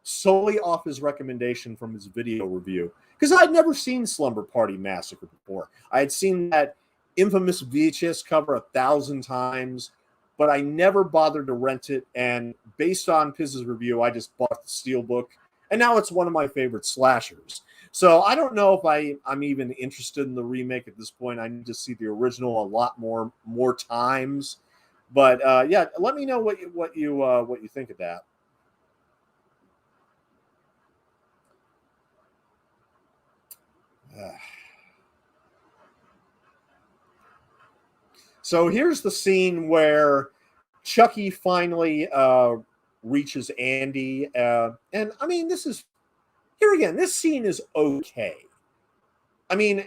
Solely off his recommendation from his video review. Because I'd never seen Slumber Party Massacre before. I had seen that infamous VHS cover 1,000 times, but I never bothered to rent it. And based on Piz's review, I just bought the Steelbook. And now it's one of my favorite slashers. So I don't know if I'm even interested in the remake at this point. I need to see the original a lot more times. But yeah, let me know what you think of that. So here's the scene where Chucky finally reaches Andy. And I mean, here again, this scene is okay. I mean,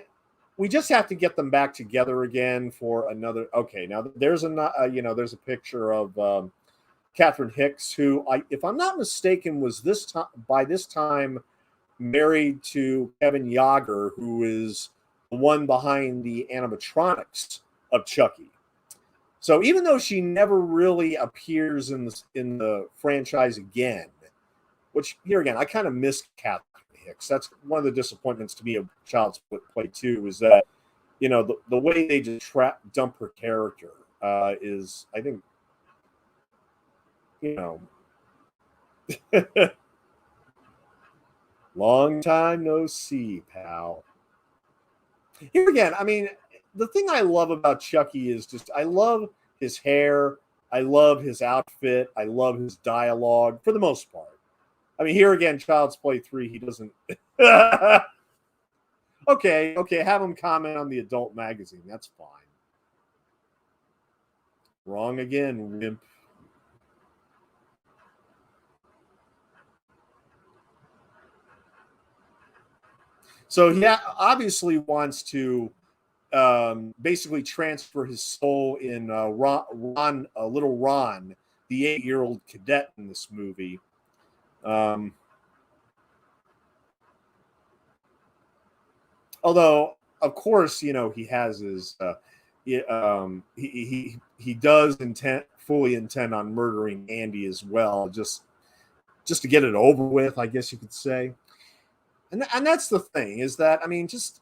we just have to get them back together again for another. Okay, now there's there's a picture of Catherine Hicks, who, if I'm not mistaken, was by this time married to Kevin Yager, who is the one behind the animatronics of Chucky. So even though she never really appears in the franchise again, which here again I kind of missed Catherine Hicks. That's one of the disappointments to me of Child's Play 2 is that the way they just dump her character is, I think, long time no see, pal. Here again, I mean, the thing I love about Chucky is just I love his hair, I love his outfit, I love his dialogue for the most part. I mean, here again, Child's Play 3, he doesn't. Okay, have him comment on the adult magazine. That's fine. Wrong again, wimp. So he obviously wants to basically transfer his soul in little Ron, the 8-year-old cadet in this movie. Although, of course, he has his he does fully intend on murdering Andy as well, just to get it over with, I guess you could say. And that's the thing, is that, I mean, just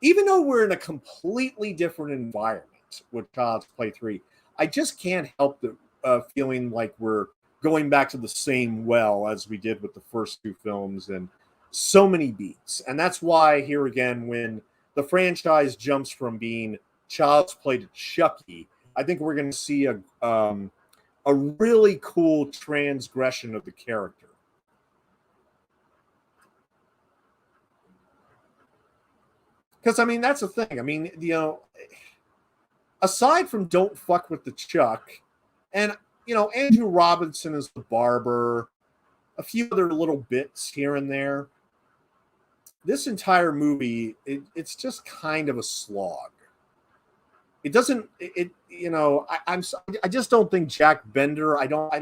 even though we're in a completely different environment with Child's Play 3, I just can't help the feeling like we're going back to the same well as we did with the first two films, and so many beats. And that's why here again, when the franchise jumps from being Child's Play to Chucky, I think we're going to see a really cool transgression of the character. Because, I mean, that's the thing. I mean, you know, aside from Don't Fuck with the Chuck, and, you know, Andrew Robinson is the barber, a few other little bits here and there, this entire movie, it's just kind of a slog. It doesn't, you know, I just don't think Jack Bender, I don't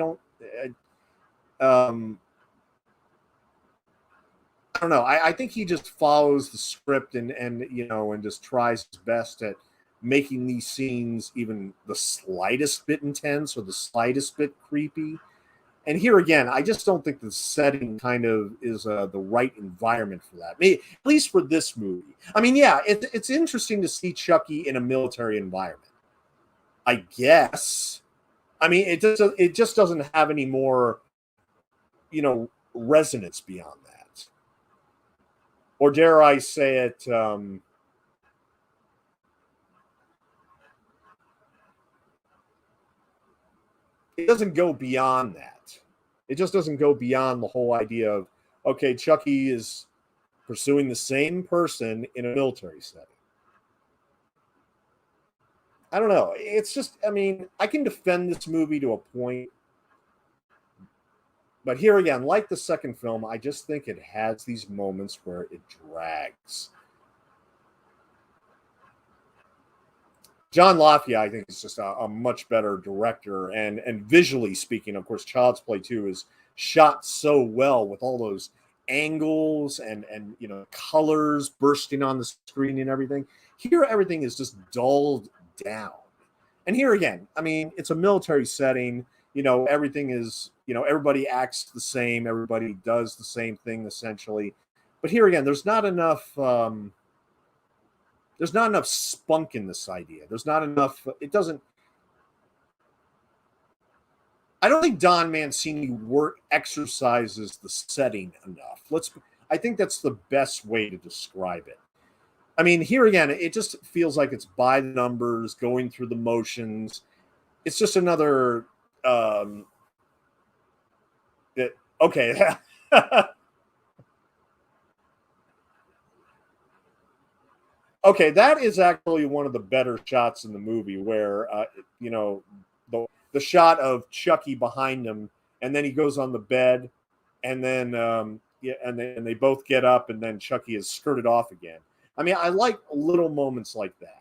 know. I think he just follows the script and you know, and just tries his best at making these scenes even the slightest bit intense or the slightest bit creepy. And here again, I just don't think the setting kind of is the right environment for that. Maybe, at least for this movie. I mean, yeah, it's interesting to see Chucky in a military environment, I guess. I mean, it just doesn't have any more, you know, resonance beyond that. Or dare I say it, it doesn't go beyond that. It just doesn't go beyond the whole idea of, okay, Chucky is pursuing the same person in a military setting. I don't know. It's just, I mean, I can defend this movie to a point. But here again, like the second film, I just think it has these moments where it drags. John Lafia, I think, is just a much better director. And visually speaking, of course, Child's Play 2 is shot so well with all those angles and you know, colors bursting on the screen and everything. Here, everything is just dulled down. And here again, I mean, it's a military setting. You know, everything is, you know, everybody acts the same. Everybody does the same thing, essentially. But here again, there's not enough spunk in this idea. There's not enough. It doesn't. I don't think Don Mancini exercises the setting enough. I think that's the best way to describe it. I mean, here again, it just feels like it's by the numbers, going through the motions. It's just another. Okay. Okay, that is actually one of the better shots in the movie, where you know, the shot of Chucky behind him, and then he goes on the bed, and then yeah, and they both get up, and then Chucky is skirted off again. I mean, I like little moments like that.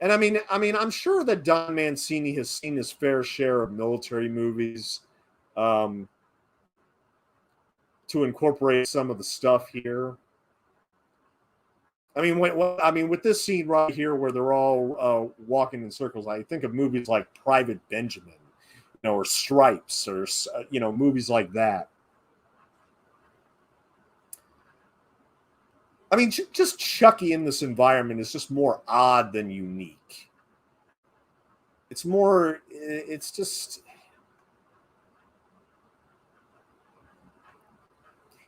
And I'm sure that Don Mancini has seen his fair share of military movies, um, to incorporate some of the stuff here. I mean, with this scene right here where they're all walking in circles, I think of movies like Private Benjamin, you know, or Stripes, or you know, movies like that. I mean, just Chucky in this environment is just more odd than unique. It's more. It's just.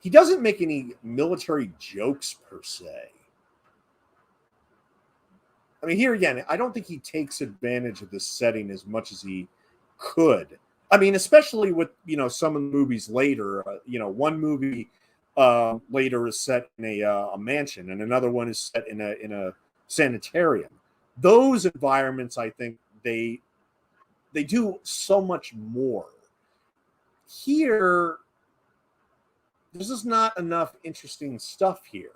He doesn't make any military jokes per se. I mean, here again, I don't think he takes advantage of this setting as much as he could. I mean, especially with, you know, some of the movies later. You know, one movie later is set in a mansion, and another one is set in a sanitarium. Those environments, I think, they do so much more. Here, there's just not enough interesting stuff here.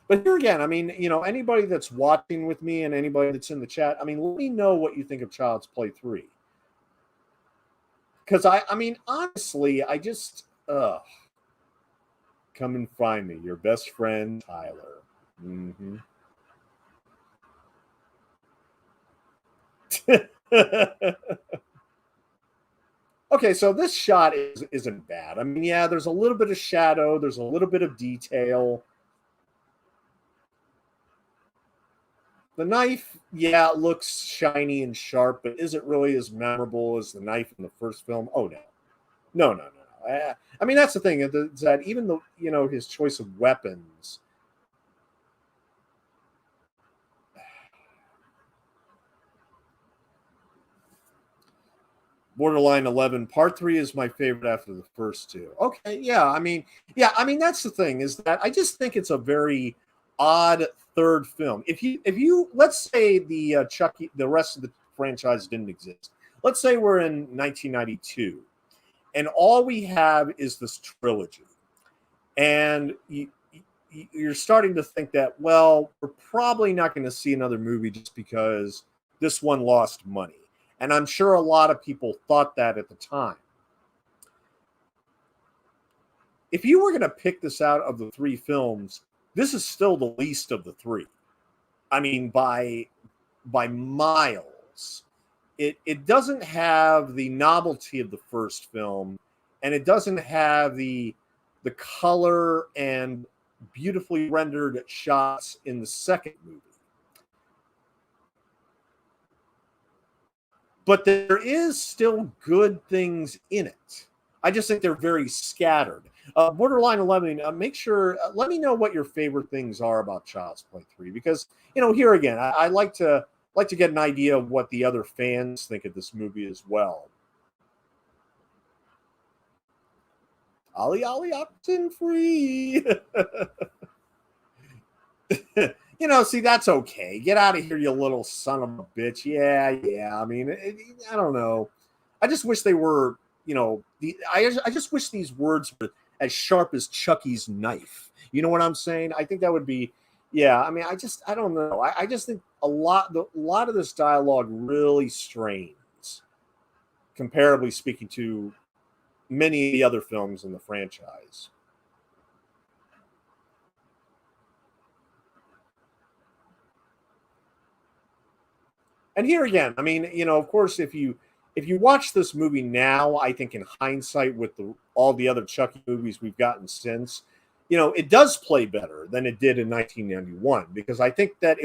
But here again, I mean, you know, anybody that's watching with me and anybody that's in the chat, I mean, let me know what you think of Child's Play 3. Because I mean, honestly, I just, come and find me, your best friend, Tyler. Mm-hmm. Okay, so this shot isn't bad. I mean, yeah, there's a little bit of shadow, there's a little bit of detail. The knife, yeah, it looks shiny and sharp, but is it really as memorable as the knife in the first film? Oh no, no. I mean, that's the thing is that even the his choice of weapons. Borderline 11 Part 3 is my favorite after the first two. Okay, I mean that's the thing is that I just think it's a very odd third film. If you let's say the Chucky, the rest of the franchise didn't exist. Let's say we're in 1992 and all we have is this trilogy. And you're starting to think that, well, we're probably not going to see another movie just because this one lost money. And I'm sure a lot of people thought that at the time. If you were going to pick this out of the three films, this is still the least of the three. I mean, by miles. It doesn't have the novelty of the first film, and it doesn't have the color and beautifully rendered shots in the second movie. But there is still good things in it. I just think they're very scattered. Borderline 11, make sure, let me know what your favorite things are about Child's Play 3, because, here again, I like to get an idea of what the other fans think of this movie as well. Ollie Ollie opt-in free. See, that's okay. Get out of here, you little son of a bitch. Yeah. I mean, I don't know. I just wish they were, I just wish these words were as sharp as Chucky's knife. You know what I'm saying? I think that would be, yeah. I mean, I don't know. I just think a lot of this dialogue really strains, comparably speaking to many of the other films in the franchise. And here again, I mean, of course, if you watch this movie now, I think in hindsight with all the other Chucky movies we've gotten since, it does play better than it did in 1991 because I think that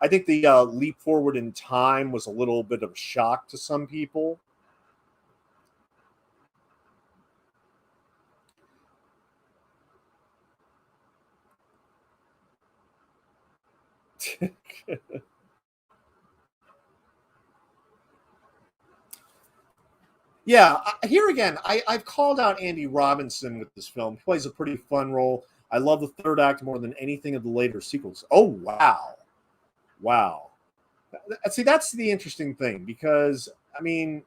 I think the leap forward in time was a little bit of a shock to some people. Yeah, here again, I've called out Andy Robinson with this film. He plays a pretty fun role. I love the third act more than anything of the later sequels. Oh, wow. Wow. See, that's the interesting thing because, I mean,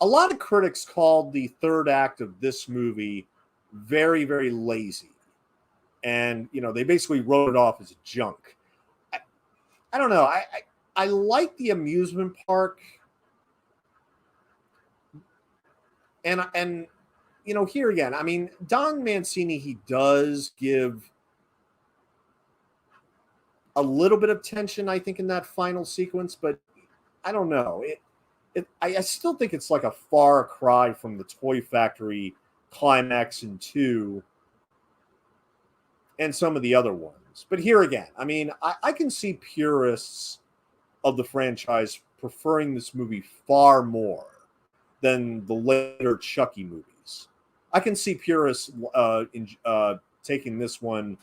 a lot of critics called the third act of this movie very, very lazy. And, they basically wrote it off as junk. I don't know. I like the amusement park. And here again, I mean, Don Mancini, he does give a little bit of tension, I think, in that final sequence, but I don't know. I still think it's like a far cry from the Toy Factory climax in 2 and some of the other ones. But here again, I mean, I can see purists of the franchise preferring this movie far more than the later Chucky movies. I can see purists taking this one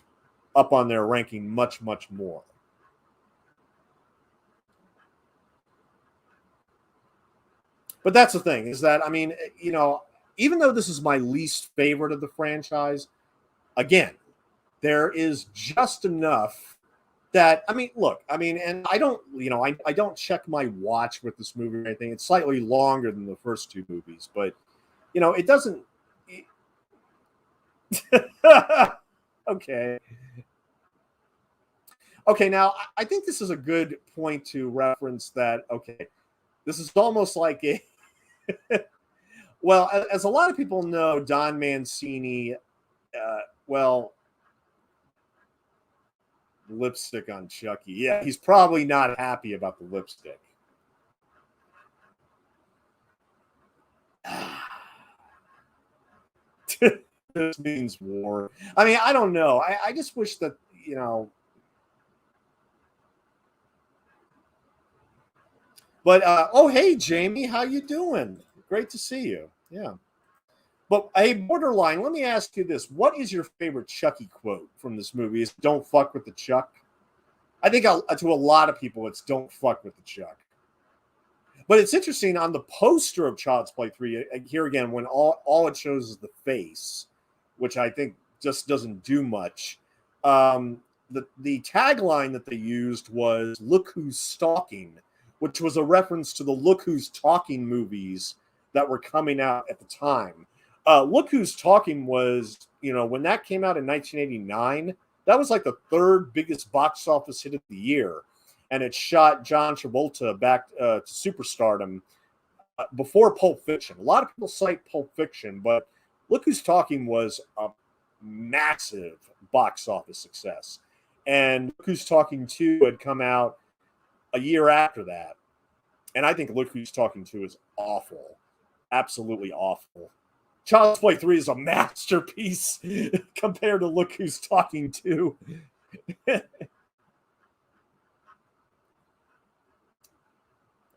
up on their ranking much, much more. But that's the thing is that, I mean, even though this is my least favorite of the franchise, again, there is just enough that, I mean, look, I mean, and I don't, I don't check my watch with this movie or anything. It's slightly longer than the first two movies, but, it doesn't. Okay. Okay, now I think this is a good point to reference that. Okay, this is almost like a. Well, as a lot of people know, Don Mancini, well, lipstick on Chucky. Yeah, he's probably not happy about the lipstick. This means war. I mean, I don't know. I just wish that, you know. But oh, hey, Jamie, how you doing? Great to see you. Yeah. But hey, Borderline, let me ask you this: what is your favorite Chucky quote from this movie? Is "Don't fuck with the Chuck"? I think to a lot of people, it's "Don't fuck with the Chuck." But it's interesting on the poster of Child's Play 3. Here again, when all it shows is the face, which I think just doesn't do much. The tagline that they used was "Look who's stalking," which was a reference to the "Look Who's Talking" movies that were coming out at the time. Look Who's Talking was, you know, when that came out in 1989, that was like the third biggest box office hit of the year. And it shot John Travolta back to superstardom before Pulp Fiction. A lot of people cite Pulp Fiction, but Look Who's Talking was a massive box office success. And Look Who's Talking 2 had come out a year after that. And I think Look Who's Talking 2 is awful. Absolutely awful. Child's Play 3 is a masterpiece compared to Look Who's Talking 2.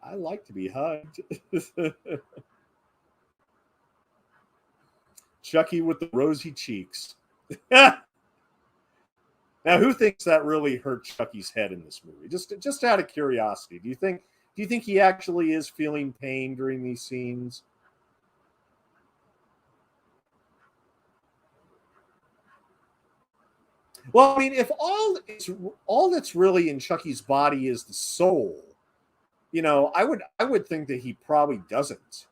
I like to be hugged. Chucky with the rosy cheeks. Now, who thinks that really hurt Chucky's head in this movie? Just out of curiosity, do you think he actually is feeling pain during these scenes? Well, I mean, if all that's really in Chucky's body is the soul, you know, I would think that he probably doesn't.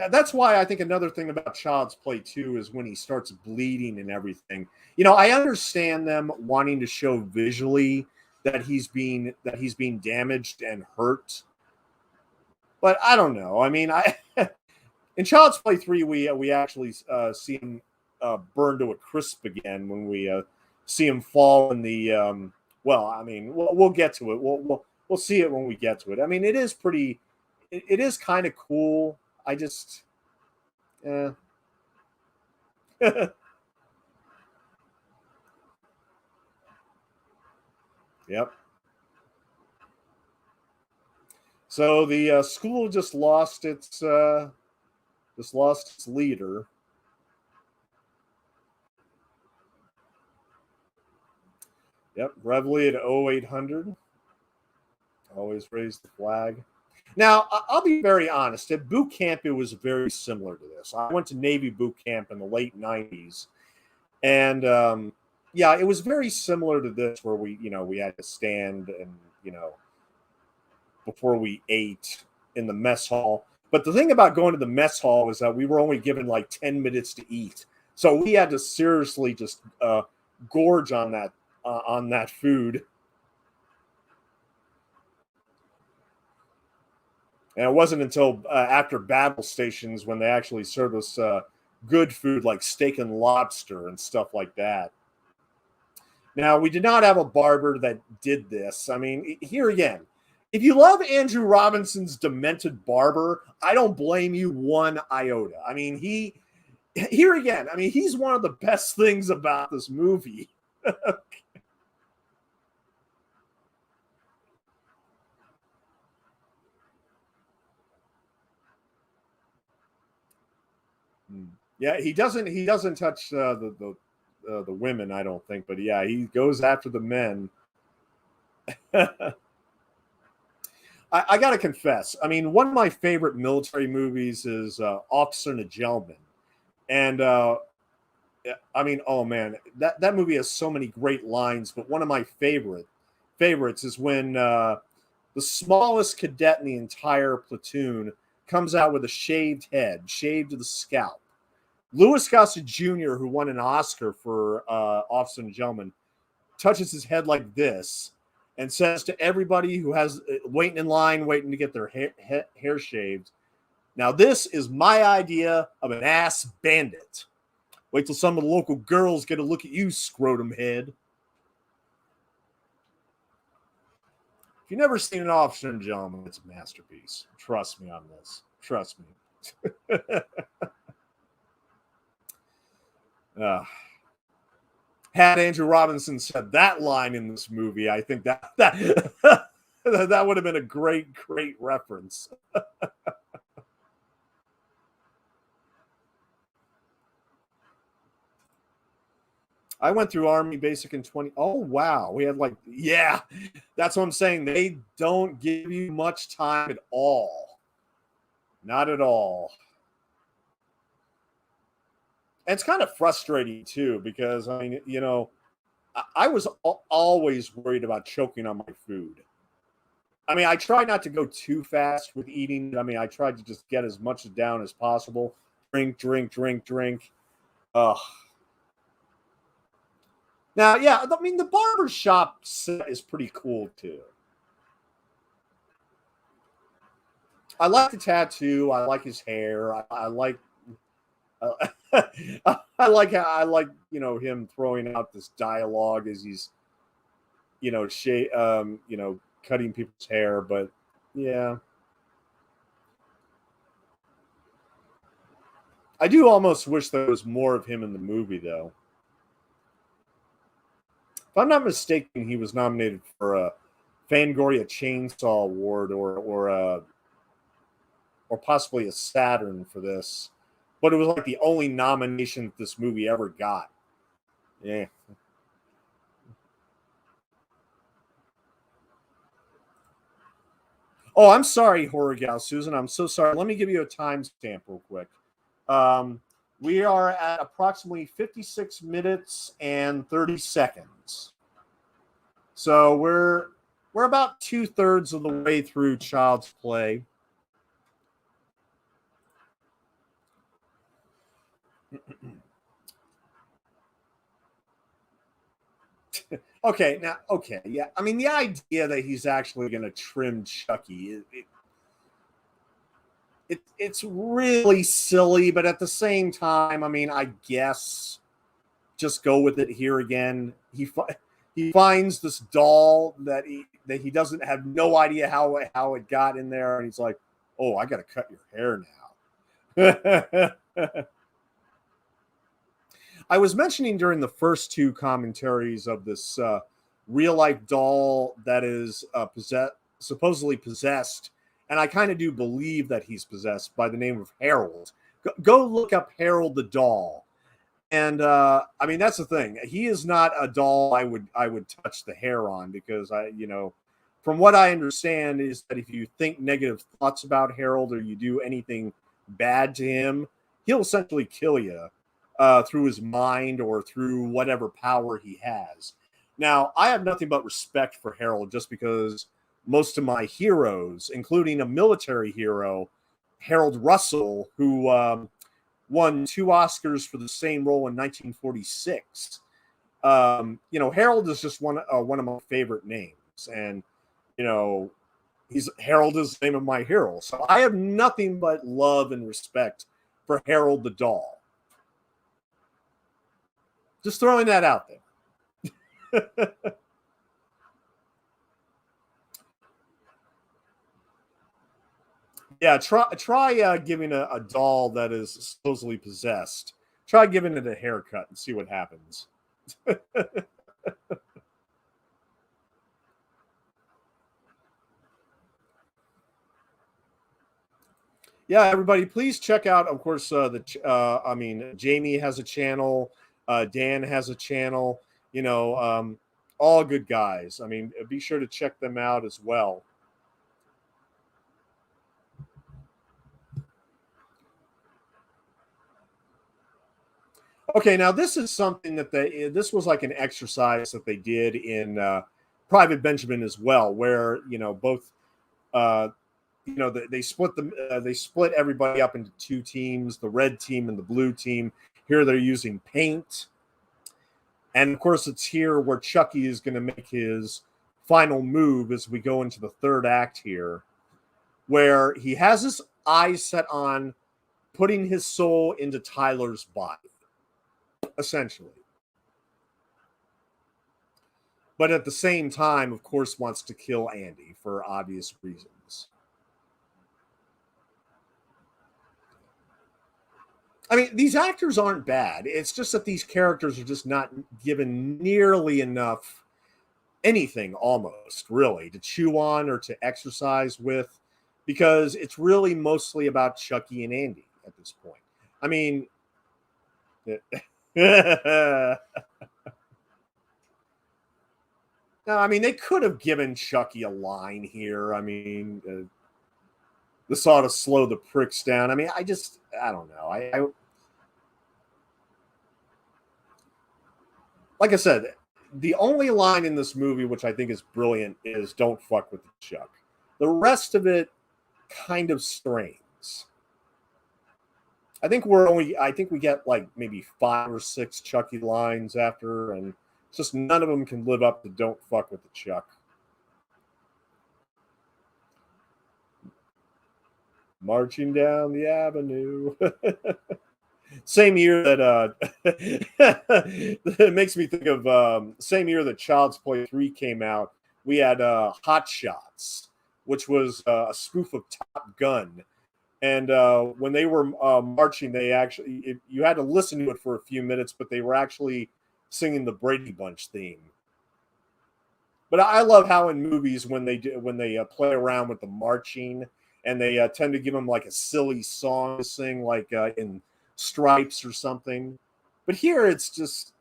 That's why I think another thing about Child's Play 2 is when he starts bleeding and everything. You know, I understand them wanting to show visually that he's being damaged and hurt, but I don't know. I mean, I in Child's Play 3 we actually see him burn to a crisp again when we see him fall in the well, I mean, we'll get to it. We'll see it when we get to it. I mean, it is pretty. It is kind of cool. I just, yep. So the school just lost its leader. Yep, Reveille at 0800. Always raise the flag. Now, I'll be very honest. At boot camp, it was very similar to this. I went to Navy boot camp in the late 90s. And, yeah, it was very similar to this where we had to stand and, before we ate in the mess hall. But the thing about going to the mess hall is that we were only given like 10 minutes to eat. So we had to seriously just gorge on that food. And it wasn't until after battle stations when they actually served us good food like steak and lobster and stuff like that. Now, we did not have a barber that did this. I mean, here again, if you love Andrew Robinson's demented barber, I don't blame you one iota. I mean, here again, I mean, he's one of the best things about this movie. Yeah, he doesn't touch the women, I don't think, but yeah, he goes after the men. I got to confess, I mean, one of my favorite military movies is Officer and a Gentleman, and I mean, oh man, that movie has so many great lines. But one of my favorites is when the smallest cadet in the entire platoon comes out with a shaved head, shaved to the scalp. Louis Gossett Jr., who won an Oscar for Officer and Gentleman, touches his head like this and says to everybody who has waiting in line, waiting to get their hair shaved, "Now this is my idea of an ass bandit. Wait till some of the local girls get a look at you, scrotum head." If you've never seen an Officer and Gentleman, it's a masterpiece. Trust me on this. Trust me. Had Andrew Robinson said that line in this movie, I think that that would have been a great reference. I went through Army Basic in 20. Oh, wow. We had yeah, that's what I'm saying. They don't give you much time at all. Not at all. And it's kind of frustrating, too, because, I mean, you know, I was always worried about choking on my food. I mean, I try not to go too fast with eating. I mean, I tried to just get as much down as possible. Drink. Ugh. Now, yeah, I mean, the barber shop set is pretty cool, too. I like the tattoo. I like his hair. I like I like you know, him throwing out this dialogue as he's you know cutting people's hair, but yeah. I do almost wish there was more of him in the movie, though. If I'm not mistaken, he was nominated for a Fangoria Chainsaw Award or possibly a Saturn for this, but it was like the only nomination this movie ever got. Yeah. Oh, I'm sorry, Horror Gal Susan. I'm so sorry. Let me give you a timestamp real quick. We are at approximately 56 minutes and 30 seconds. So we're about 2/3 of the way through Child's Play. Okay, yeah. I mean, the idea that he's actually going to trim Chucky, it's really silly, but at the same time, I mean, I guess just go with it here again. He finds this doll that he doesn't have no idea how it got in there, and he's like, "Oh, I got to cut your hair now." I was mentioning during the first two commentaries of this real life doll that is supposedly possessed, and I kind of do believe that he's possessed, by the name of Harold. Go look up Harold the doll, and I mean, that's the thing. He is not a doll I would touch the hair on, because from what I understand is that if you think negative thoughts about Harold or you do anything bad to him, he'll essentially kill you. Through his mind or through whatever power he has. Now, I have nothing but respect for Harold, just because most of my heroes, including a military hero, Harold Russell, who won 2 Oscars for the same role in 1946. Harold is just one of my favorite names, and Harold is the name of my hero. So I have nothing but love and respect for Harold the doll. Just throwing that out there. Yeah, try giving a doll that is supposedly possessed. Try giving it a haircut and see what happens. Yeah, everybody, please check out. Of course, Jamie has a channel. Dan has a channel. All good guys. I mean, be sure to check them out as well. Okay, now this is something that this was like an exercise that they did in Private Benjamin as well, where both they split everybody up into 2 teams, the red team and the blue team. Here they're using paint. And of course, it's here where Chucky is going to make his final move as we go into the 3rd act here, where he has his eyes set on putting his soul into Tyler's body, essentially. But at the same time, of course, wants to kill Andy for obvious reasons. I mean, these actors aren't bad. It's just that these characters are just not given nearly enough anything, almost, really, to chew on or to exercise with, because it's really mostly about Chucky and Andy at this point. I mean, no, I mean, they could have given Chucky a line here. I mean, this ought to slow the pricks down. I mean, I don't know. I like I said, the only line in this movie which I think is brilliant is "Don't fuck with the Chuck." The rest of it kind of strains. I think we get like maybe 5 or 6 Chucky lines after, and just none of them can live up to "Don't fuck with the Chuck." Marching down the avenue. Same year that it makes me think of same year that Child's Play 3 came out, we had Hot Shots, which was a spoof of Top Gun. And when they were marching, they actually you had to listen to it for a few minutes, but they were actually singing the Brady Bunch theme. But I love how in movies when they play around with the marching, and they tend to give them like a silly song to sing, like in Stripes or something. But here it's just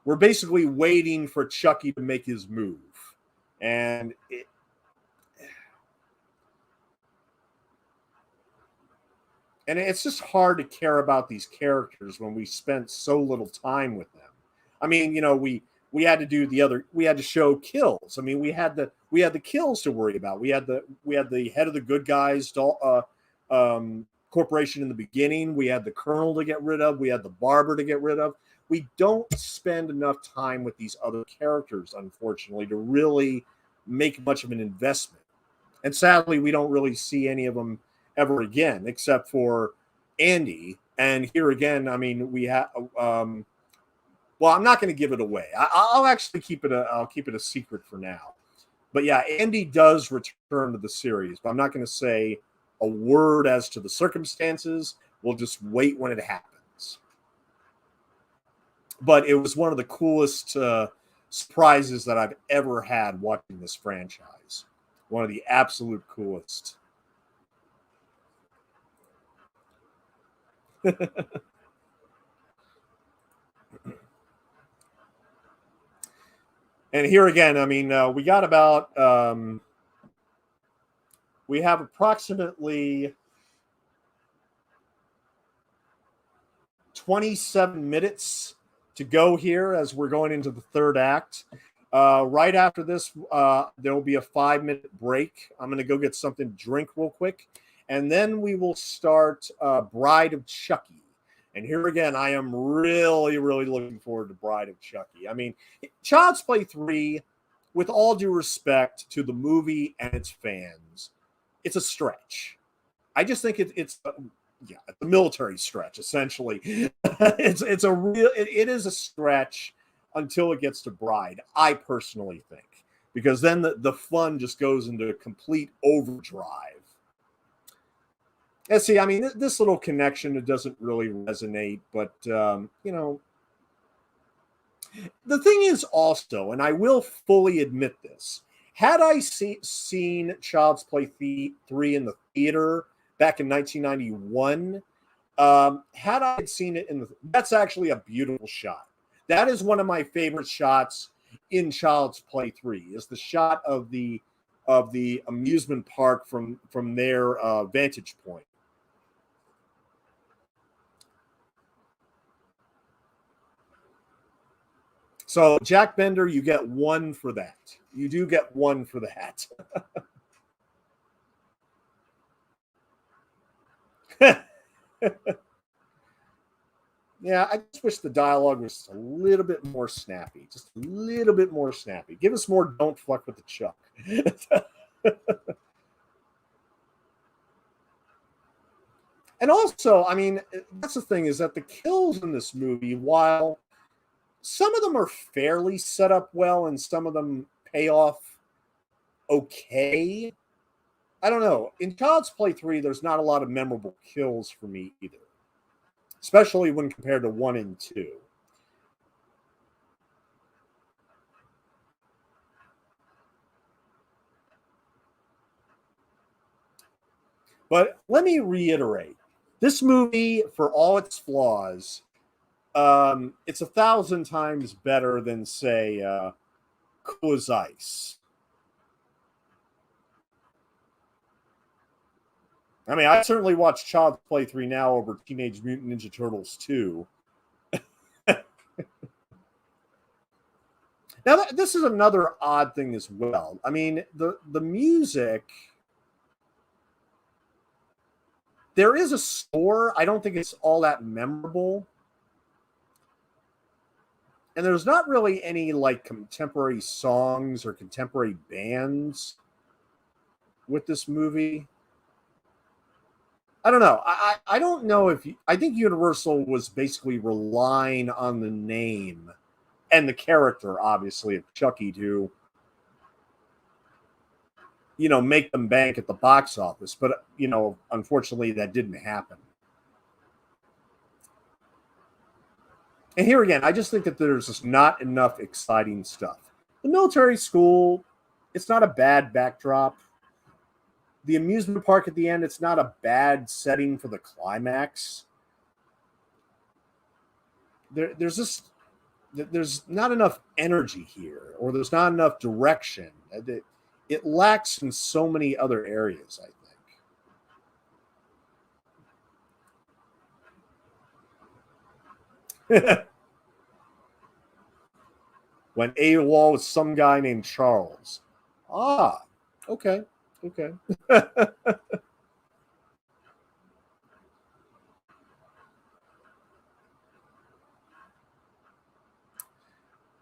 we're basically waiting for Chucky to make his move, and it's just hard to care about these characters when we spent so little time with them. I mean, we had to do we had to show kills. I mean, we had the kills to worry about. We had the head of the good guys corporation in the beginning. We had the colonel to get rid of. We had the barber to get rid of. We don't spend enough time with these other characters, unfortunately, to really make much of an investment. And sadly, we don't really see any of them ever again, except for Andy. And here again, I mean, we have. Well, I'm not going to give it away. I'll actually keep it a secret for now. But yeah, Andy does return to the series, but I'm not going to say a word as to the circumstances. We'll just wait when it happens. But it was one of the coolest surprises that I've ever had watching this franchise. One of the absolute coolest. And here again, I mean, we got about we have approximately 27 minutes to go here as we're going into the third act. Right after this, there will be a 5-minute break. I'm going to go get something to drink real quick, and then we will start Bride of Chucky. And here again, I am really, really looking forward to Bride of Chucky. I mean, Child's Play 3, with all due respect to the movie and its fans, it's a stretch. I just think it's a military stretch, essentially. It is a stretch until it gets to Bride, I personally think. Because then the fun just goes into complete overdrive. And see, I mean, this little connection, it doesn't really resonate, but, the thing is also, and I will fully admit this, had I seen Child's Play 3 in the theater back in 1991, had I seen it that's actually a beautiful shot. That is one of my favorite shots in Child's Play 3, is the shot of the amusement park from their vantage point. So, Jack Bender, you get 1 for that. You do get 1 for that. Yeah, I just wish the dialogue was a little bit more snappy. Just a little bit more snappy. Give us more "Don't fuck with the Chuck." And also, I mean, that's the thing, is that the kills in this movie, while some of them are fairly set up well and some of them pay off okay. I don't know. In Child's Play 3, there's not a lot of memorable kills for me either, especially when compared to 1 and 2. But let me reiterate, this movie, for all its flaws, it's 1,000 times better than, say, Cool as Ice. I mean, I certainly watch Child's Play 3 now over Teenage Mutant Ninja Turtles 2. Now, this is another odd thing as well. I mean, the music, there is a score. I don't think it's all that memorable. And there's not really any like contemporary songs or contemporary bands with this movie. I don't know. I don't know if I think Universal was basically relying on the name and the character, obviously, of Chucky to, make them bank at the box office. But, unfortunately, that didn't happen. And here again, I just think that there's just not enough exciting stuff. The military school, it's not a bad backdrop. The amusement park at the end, it's not a bad setting for the climax. There's not enough energy here, or there's not enough direction. It lacks in so many other areas, I think. When AWOL was some guy named Charles. Ah, okay.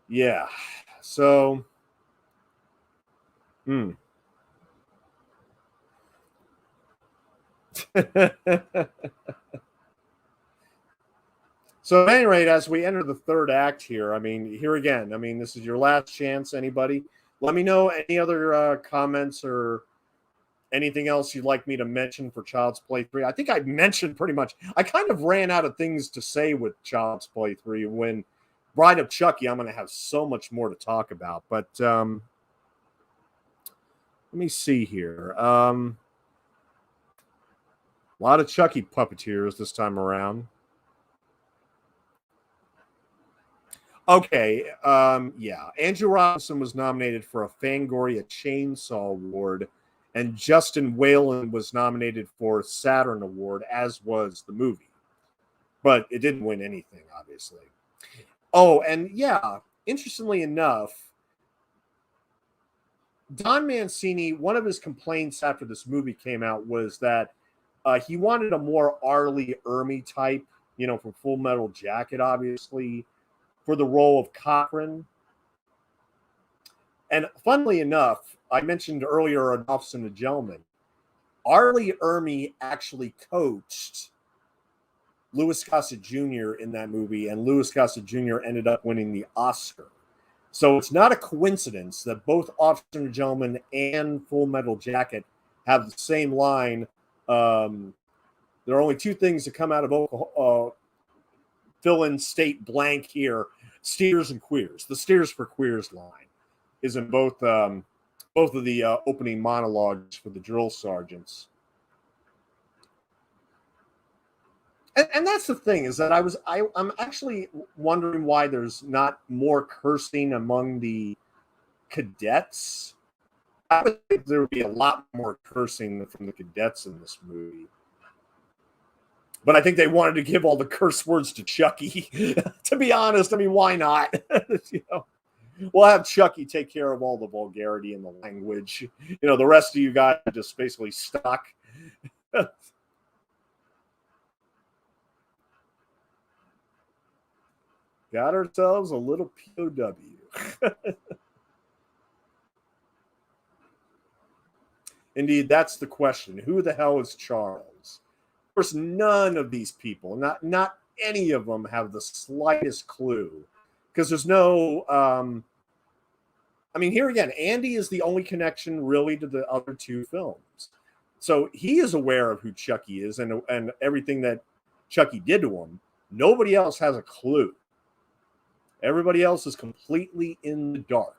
Yeah. So, So at any rate, as we enter the third act here, I mean, here again, I mean, this is your last chance. Anybody, let me know any other comments or anything else you'd like me to mention for Child's Play 3. I think I mentioned pretty much. I kind of ran out of things to say with Child's Play 3. When Bride of Chucky, I'm going to have so much more to talk about. But let me see here. A lot of Chucky puppeteers this time around. Okay, yeah. Andrew Robinson was nominated for a Fangoria Chainsaw Award, and Justin Whalen was nominated for a Saturn Award, as was the movie. But it didn't win anything, obviously. Oh, and yeah, interestingly enough, Don Mancini, one of his complaints after this movie came out was that he wanted a more R. Lee Ermey type, from Full Metal Jacket, obviously, for the role of Cochran. And funnily enough, I mentioned earlier on Officer and a Gentleman, R. Lee Ermey actually coached Louis Gossett Jr. in that movie, and Louis Gossett Jr. ended up winning the Oscar. So it's not a coincidence that both Officer and a Gentleman and Full Metal Jacket have the same line. There are only two things that come out of Oklahoma. Fill in state blank here. Steers and queers. The steers for queers line is in both of the opening monologues for the drill sergeants. And that's the thing, is that I'm actually wondering why there's not more cursing among the cadets. I would think there would be a lot more cursing from the cadets in this movie. But I think they wanted to give all the curse words to Chucky. To be honest, I mean, why not? We'll have Chucky take care of all the vulgarity and the language. The rest of you guys are just basically stuck. Got ourselves a little POW. Indeed, that's the question. Who the hell is Charles? Of course, none of these people, not any of them, have the slightest clue, because there's no I mean, here again, Andy is the only connection really to the other two films. So he is aware of who Chucky is and everything that Chucky did to him. Nobody else has a clue. Everybody else is completely in the dark.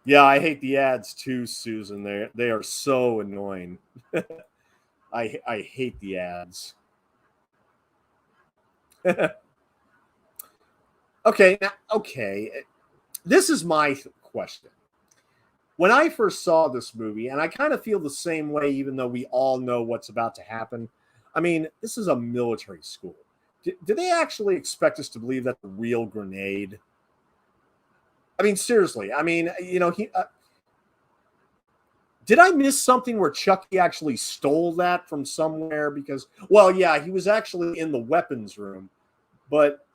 Yeah, I hate the ads too, Susan. They are so annoying. I hate the ads. Okay, this is my question. When I first saw this movie, and I kind of feel the same way, even though we all know what's about to happen. I mean, this is a military school. Do they actually expect us to believe that's a real grenade? I mean, seriously. I mean, did I miss something where Chucky actually stole that from somewhere? Because, well, yeah, he was actually in the weapons room, but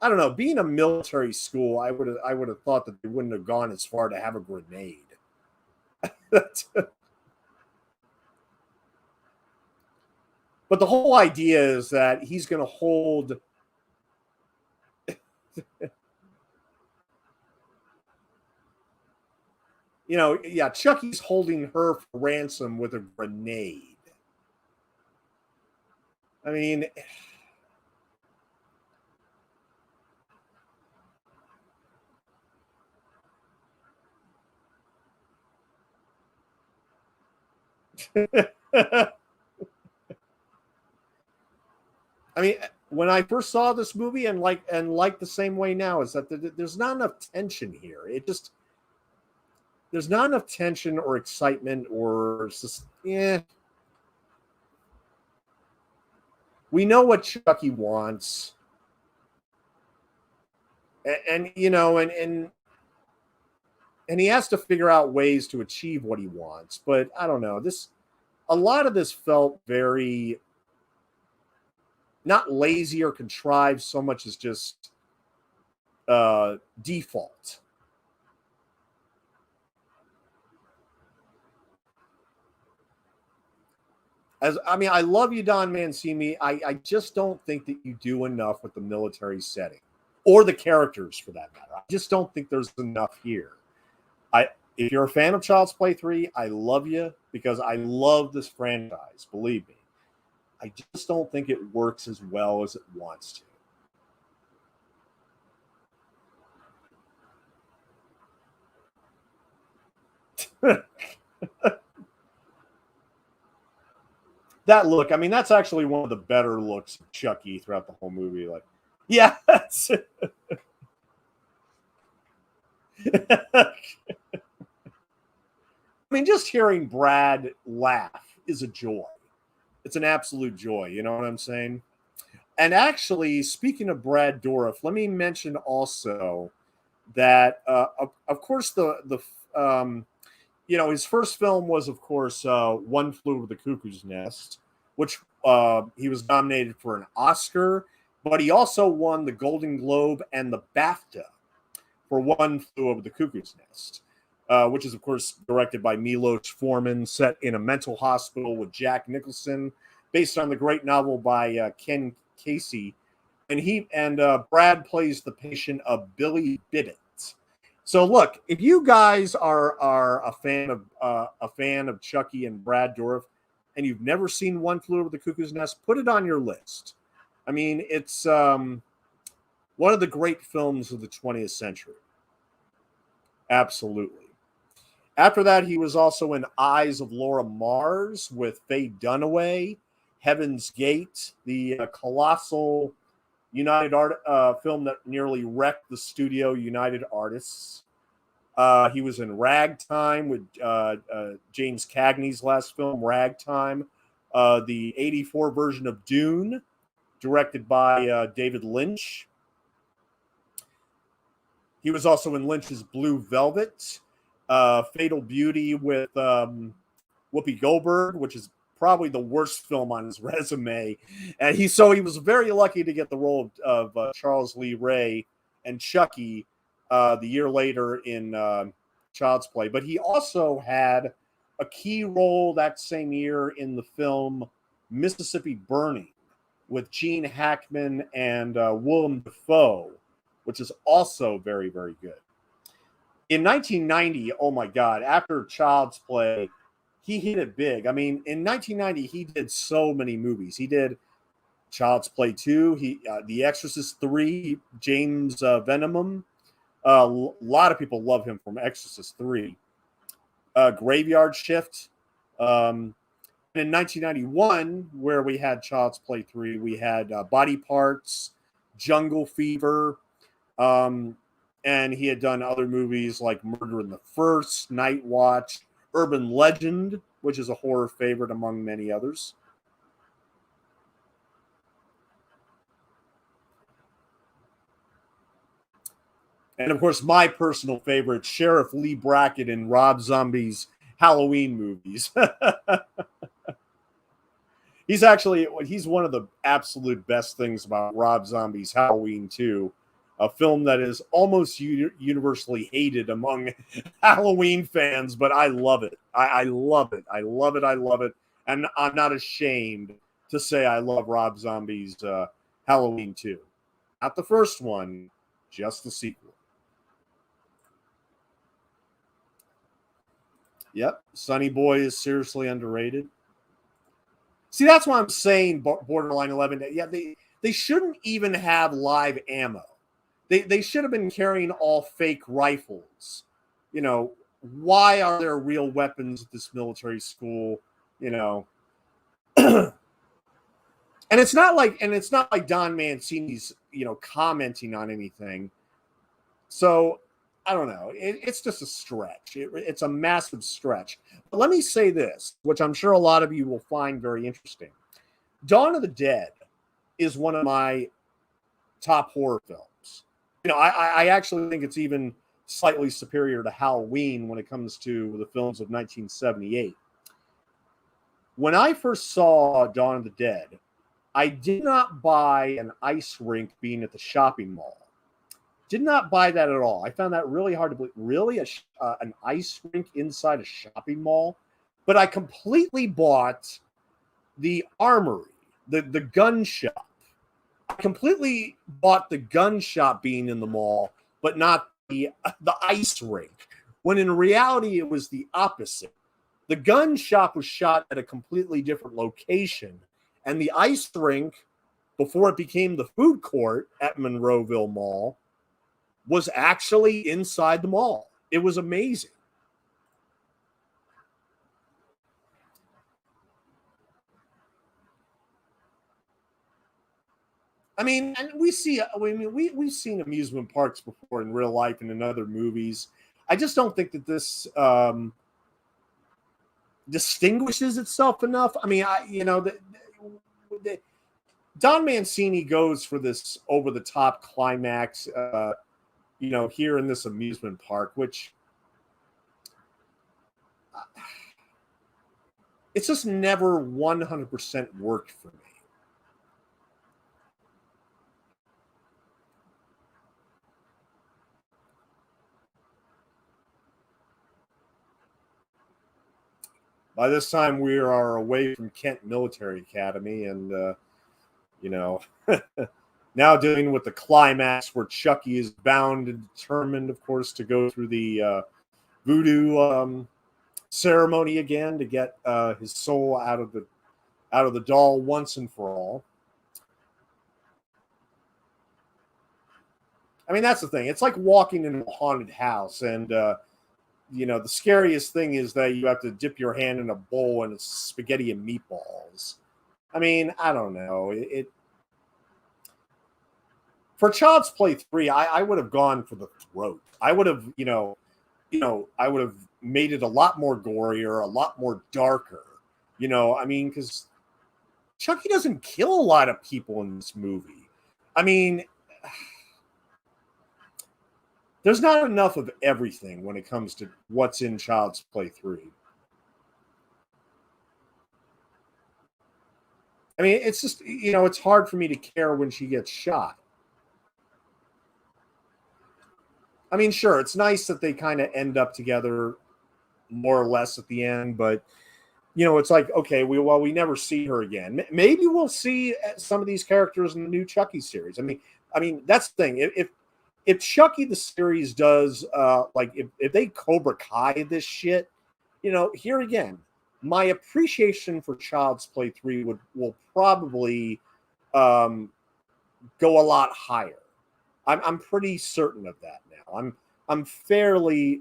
I don't know. Being a military school, I would have thought that they wouldn't have gone as far to have a grenade. But the whole idea is that he's going to hold. Yeah, Chucky's holding her for ransom with a grenade. I mean, I mean, when I first saw this movie and like the same way now is that there's not enough tension here. There's not enough tension or excitement or just we know what Chucky wants, and he has to figure out ways to achieve what he wants. But I don't know. A lot of this felt very not lazy or contrived so much as just default. I love you, Don Mancini. I just don't think that you do enough with the military setting or the characters for that matter. I just don't think there's enough here. If you're a fan of Child's Play 3, I love you because I love this franchise. Believe me. I just don't think it works as well as it wants to. That look, I mean, that's actually one of the better looks of Chucky throughout the whole movie. Like, yeah, that's I mean, just hearing Brad laugh is a joy. It's an absolute joy. You know what I'm saying? And actually, speaking of Brad Dourif, let me mention also that, of course, his first film was, of course, One Flew Over the Cuckoo's Nest, which he was nominated for an Oscar, but he also won the Golden Globe and the BAFTA for One Flew Over the Cuckoo's Nest, which is, of course, directed by Milos Forman, set in a mental hospital with Jack Nicholson, based on the great novel by Ken Casey. And Brad plays the patient of Billy Bibbit. So look, if you guys are a fan of Chucky and Brad Dourif, and you've never seen One Flew Over the Cuckoo's Nest, put it on your list. I mean, it's one of the great films of the 20th century. Absolutely. After that, he was also in Eyes of Laura Mars with Faye Dunaway, Heaven's Gate, the colossal United film that nearly wrecked the studio United Artists. He was in Ragtime with James Cagney's last film, Ragtime. The 1984 version of Dune, directed by David Lynch. He was also in Lynch's Blue Velvet, Fatal Beauty with Whoopi Goldberg, which is probably the worst film on his resume. And he was very lucky to get the role of Charles Lee Ray and Chucky the year later in Child's Play. But he also had a key role that same year in the film Mississippi Burning, with Gene Hackman and Willem Dafoe, which is also very, very good. In 1990, oh my God, after Child's Play, he hit it big. I mean, in 1990, he did so many movies. He did Child's Play 2, The Exorcist 3, James Venom. A lot of people love him from Exorcist 3. Graveyard Shift. In 1991, where we had Child's Play 3, we had Body Parts, Jungle Fever, and he had done other movies like Murder in the First, Night Watch, Urban Legend, which is a horror favorite among many others. And of course, my personal favorite, Sheriff Lee Brackett in Rob Zombie's Halloween movies. He's one of the absolute best things about Rob Zombie's Halloween 2, a film that is almost universally hated among Halloween fans, but I love it. I love it. I love it. I love it. And I'm not ashamed to say I love Rob Zombie's Halloween 2. Not the first one, just the sequel. Yep, Sonny Boy is seriously underrated. See, that's why I'm saying Borderline 11. Yeah, they shouldn't even have live ammo. They should have been carrying all fake rifles. You know, why are there real weapons at this military school? You know, and it's not like Don Mancini's, commenting on anything. So I don't know. It's just a stretch. It's a massive stretch. But let me say this, which I'm sure a lot of you will find very interesting. Dawn of the Dead is one of my top horror films. I actually think it's even slightly superior to Halloween when it comes to the films of 1978. When I first saw Dawn of the Dead, I did not buy an ice rink being at the shopping mall. Did not buy that at all. I found that really hard to believe. Really, an ice rink inside a shopping mall? But I completely bought the armory, the gun shop. I completely bought the gun shop being in the mall, but not the ice rink. When in reality, it was the opposite. The gun shop was shot at a completely different location, and the ice rink, before it became the food court at Monroeville Mall, was actually inside the mall. It was amazing. I mean, and we've seen amusement parks before in real life and in other movies. I just don't think that this distinguishes itself enough. I mean, Don Mancini goes for this over the top climax. Here in this amusement park, which it's just never 100% worked for me. By this time, we are away from Kent Military Academy, and now dealing with the climax where Chucky is bound and determined, of course, to go through the voodoo ceremony again to get his soul out of the doll once and for all. I mean, that's the thing. It's like walking into a haunted house, and the scariest thing is that you have to dip your hand in a bowl and it's spaghetti and meatballs. I mean, I don't know. For Child's Play 3, I would have gone for the throat. I would have, I would have made it a lot more gorier, a lot more darker. I mean, because Chucky doesn't kill a lot of people in this movie. I mean, there's not enough of everything when it comes to what's in Child's Play 3. I mean, it's just, it's hard for me to care when she gets shot. I mean, sure, it's nice that they kind of end up together more or less at the end, but, it's like, okay, we never see her again. Maybe we'll see some of these characters in the new Chucky series. I mean that's the thing. If Chucky the series does like if they Cobra Kai this shit, here again, my appreciation for Child's Play 3 will probably go a lot higher. I'm pretty certain of that now. I'm fairly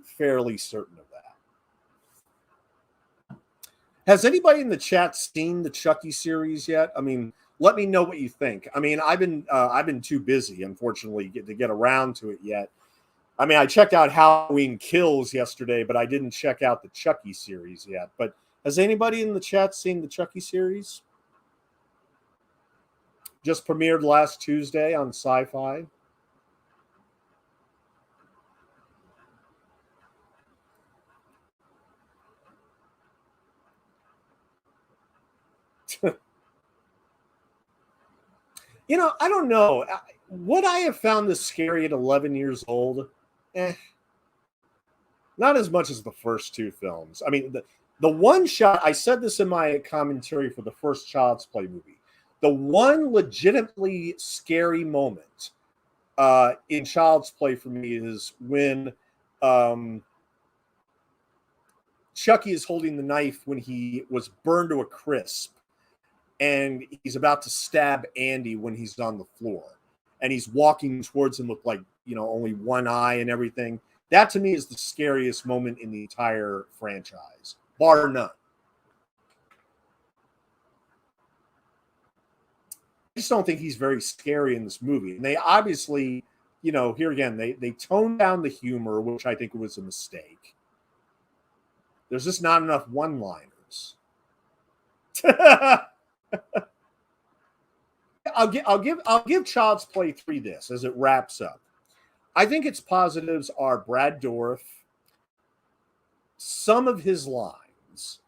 certain of that. Has anybody in the chat seen the Chucky series yet? I mean, let me know what you think. I mean, I've been too busy, unfortunately, to get around to it yet. I mean, I checked out Halloween Kills yesterday, but I didn't check out the Chucky series yet. But has anybody in the chat seen the Chucky series? Just premiered last Tuesday on Sci-Fi. I don't know. Would I have found this scary at 11 years old? Not as much as the first two films. I mean, the one shot, I said this in my commentary for the first Child's Play movie. The one legitimately scary moment in Child's Play for me is when Chucky is holding the knife when he was burned to a crisp. And he's about to stab Andy when he's on the floor. And he's walking towards him with only one eye and everything. That to me is the scariest moment in the entire franchise, bar none. I just don't think he's very scary in this movie. And they obviously, here again, they toned down the humor, which I think was a mistake. There's just not enough one-liners. I'll give Child's Play 3 this as it wraps up. I think its positives are Brad Dourif, some of his lines,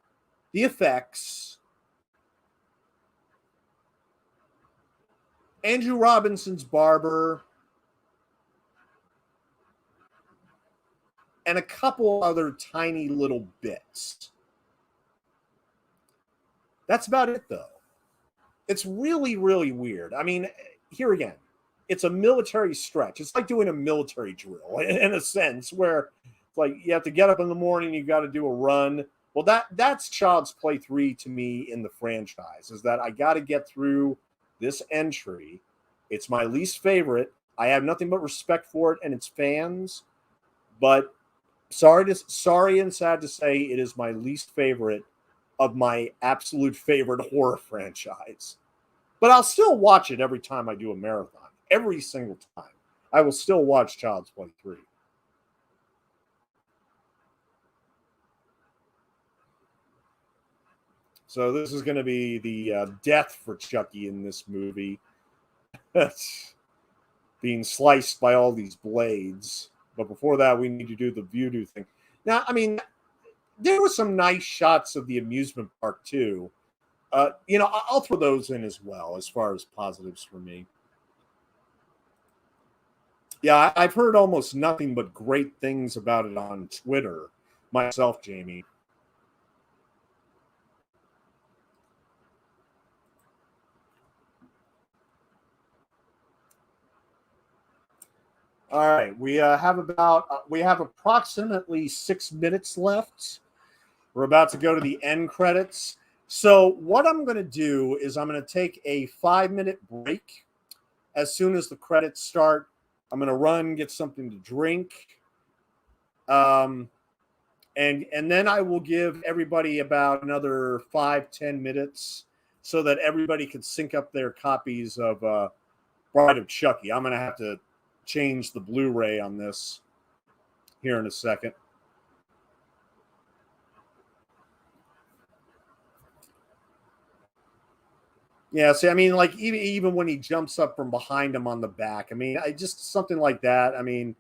the effects, Andrew Robinson's barber, and a couple other tiny little bits. That's about it, though. It's really, really weird. I mean, here again, it's a military stretch. It's like doing a military drill in a sense where it's like you have to get up in the morning, you got to do a run. Well, that's Child's Play 3 to me in the franchise, is that I got to get through this entry. It's my least favorite. I have nothing but respect for it and its fans, but sorry and sad to say, it is my least favorite of my absolute favorite horror franchise. But I'll still watch it every time I do a marathon. Every single time. I will still watch Child's Play 3. So this is going to be the death for Chucky in this movie. Being sliced by all these blades. But before that, we need to do the voodoo thing. Now, I mean, there were some nice shots of the amusement park, too. I'll throw those in as well, as far as positives for me. Yeah, I've heard almost nothing but great things about it on Twitter myself, Jamie. All right, we have approximately 6 minutes left. We're about to go to the end credits. So what I'm going to do is I'm going to take a 5-minute break. As soon as the credits start, I'm going to run, get something to drink. And then I will give everybody about another 5-10 minutes so that everybody can sync up their copies of Bride of Chucky. I'm going to have to change the Blu-ray on this here in a second. Yeah, see, I mean, like, even when he jumps up from behind him on the back, I mean, just something like that. I mean,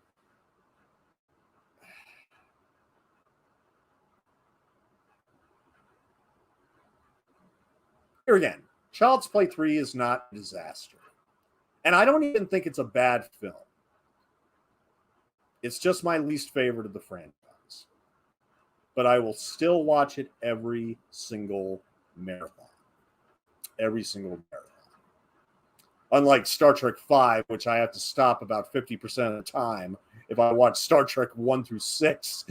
here again, Child's Play 3 is not a disaster. And I don't even think it's a bad film. It's just my least favorite of the franchise. but I will still watch it every single marathon. Every single marathon. Unlike Star Trek V, which I have to stop about 50% of the time if I watch Star Trek 1 through 6.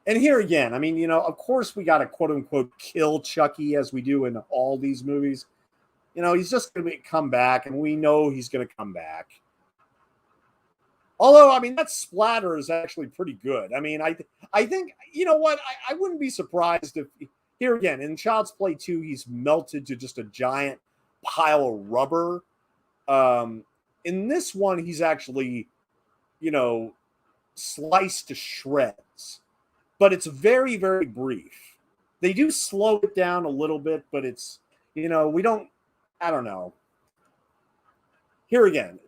And here again, I mean, you know, of course we got to quote unquote kill Chucky as we do in all these movies. You know, he's just going to come back, and we know he's going to come back. Although, I mean, that splatter is actually pretty good. I mean, I think, you know what? I wouldn't be surprised if, here again, in Child's Play 2, he's melted to just a giant pile of rubber. In this one, he's actually, you know, sliced to shreds. But it's very, very brief. They do slow it down a little bit, but it's, you know, I don't know. Here again,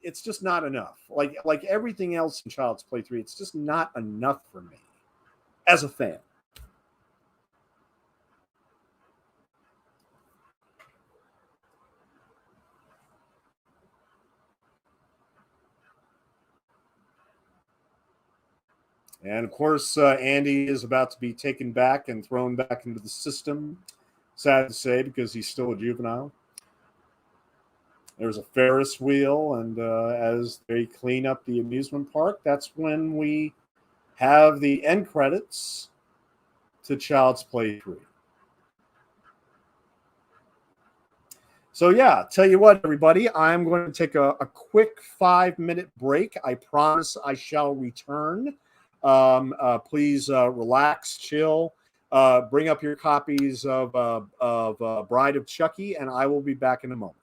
it's just not enough. Like everything else in Child's Play 3, it's just not enough for me as a fan. And of course, Andy is about to be taken back and thrown back into the system. Sad to say, because he's still a juvenile. There's a Ferris wheel, and as they clean up the amusement park, that's when we have the end credits to Child's Play 3. So yeah, tell you what, everybody, I'm going to take a quick 5-minute break. I promise I shall return. Please relax, chill, bring up your copies of Bride of Chucky, and I will be back in a moment.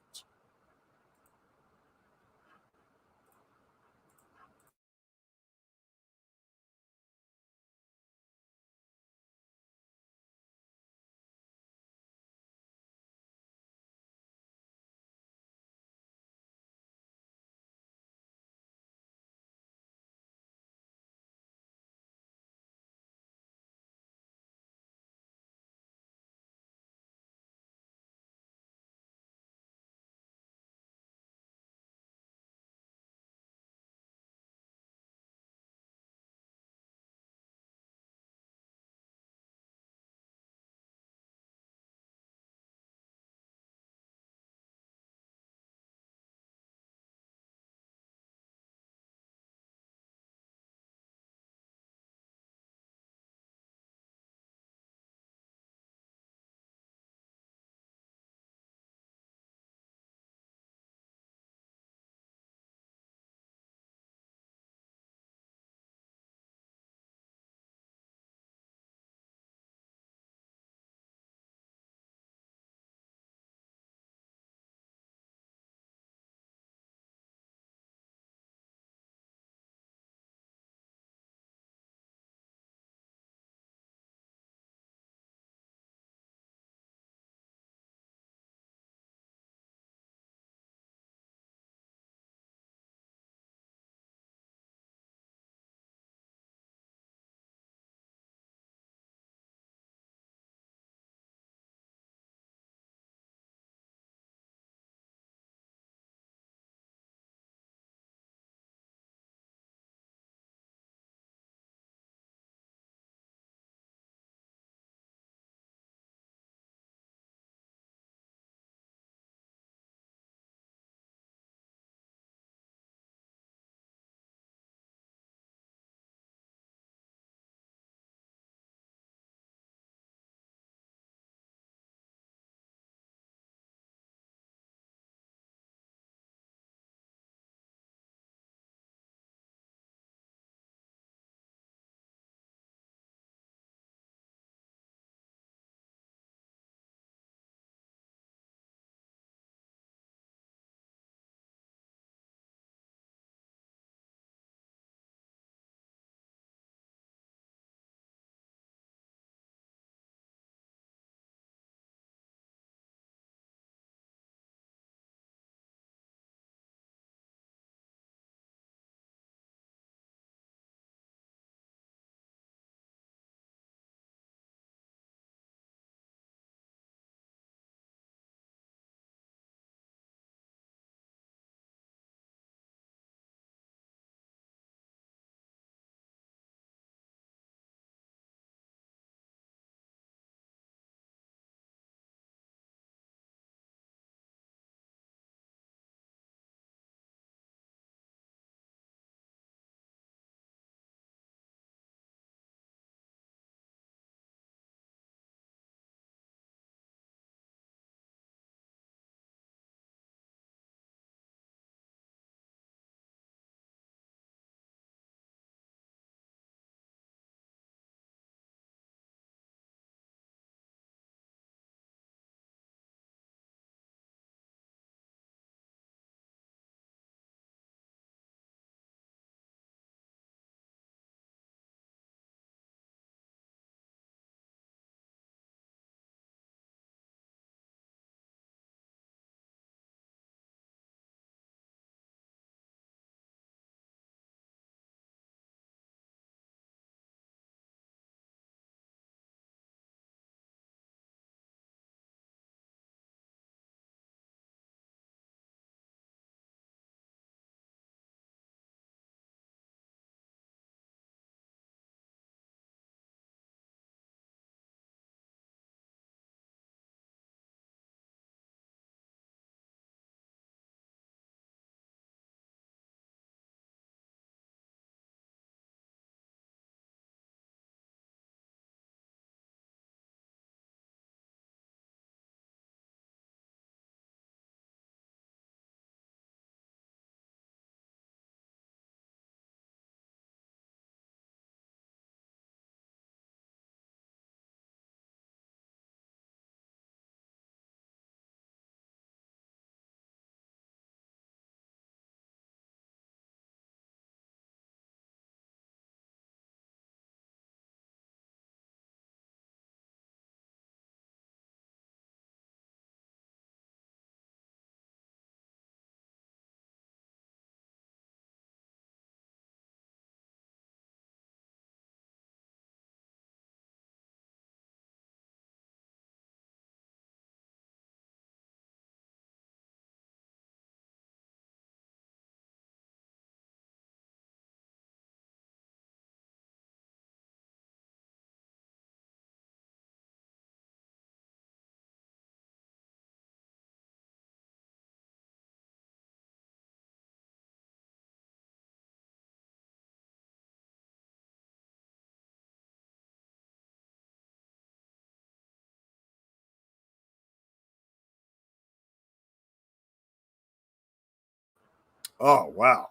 Oh, wow.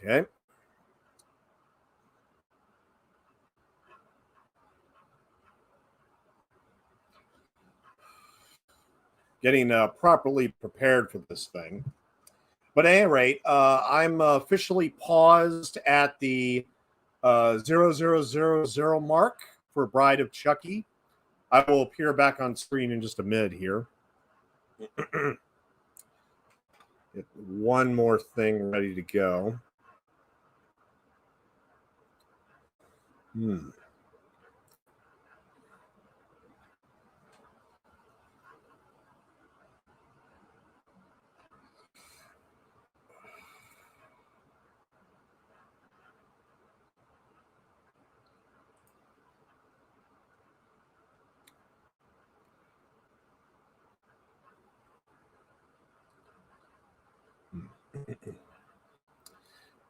Okay. Getting properly prepared for this thing. But at any rate, I'm officially paused at the 0000 mark for Bride of Chucky. I will appear back on screen in just a minute here. Get one more thing ready to go.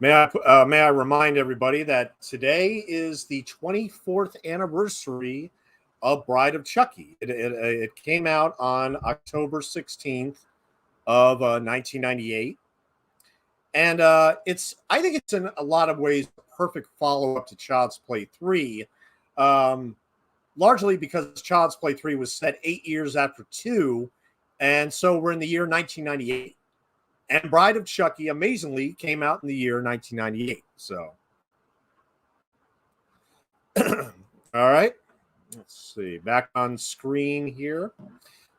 May I remind everybody that today is the 24th anniversary of Bride of Chucky. It came out on October 16th of 1998. And I think it's in a lot of ways a perfect follow-up to Child's Play 3, largely because Child's Play 3 was set 8 years after 2, and so we're in the year 1998. And Bride of Chucky, amazingly, came out in the year 1998. So, all right. Let's see. Back on screen here.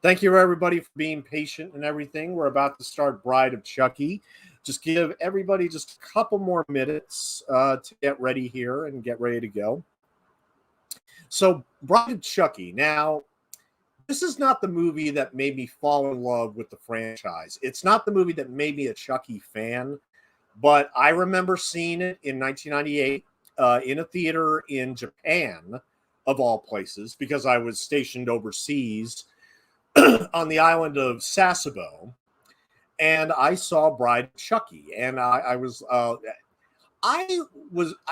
Thank you, everybody, for being patient and everything. We're about to start Bride of Chucky. Just give everybody just a couple more minutes to get ready here and get ready to go. So, Bride of Chucky. Now, this is not the movie that made me fall in love with the franchise. It's not the movie that made me a Chucky fan, but I remember seeing it in 1998 in a theater in Japan, of all places, because I was stationed overseas on the island of Sasebo, and I saw Bride of Chucky, and I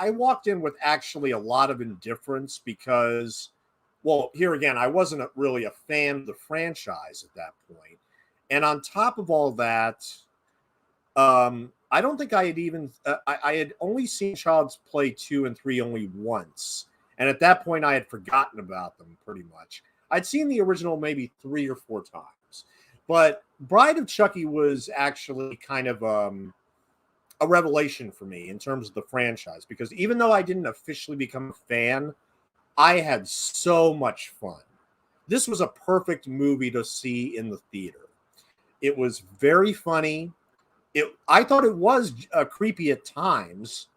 walked in with actually a lot of indifference because, well, here again, I wasn't really a fan of the franchise at that point. And on top of all that, I don't think I had even, I had only seen Child's Play 2 and 3 only once. And at that point, I had forgotten about them pretty much. I'd seen the original maybe 3 or 4 times. But Bride of Chucky was actually kind of a revelation for me in terms of the franchise. Because even though I didn't officially become a fan, I had so much fun. This was a perfect movie to see in the theater. It was very funny. I thought it was creepy at times,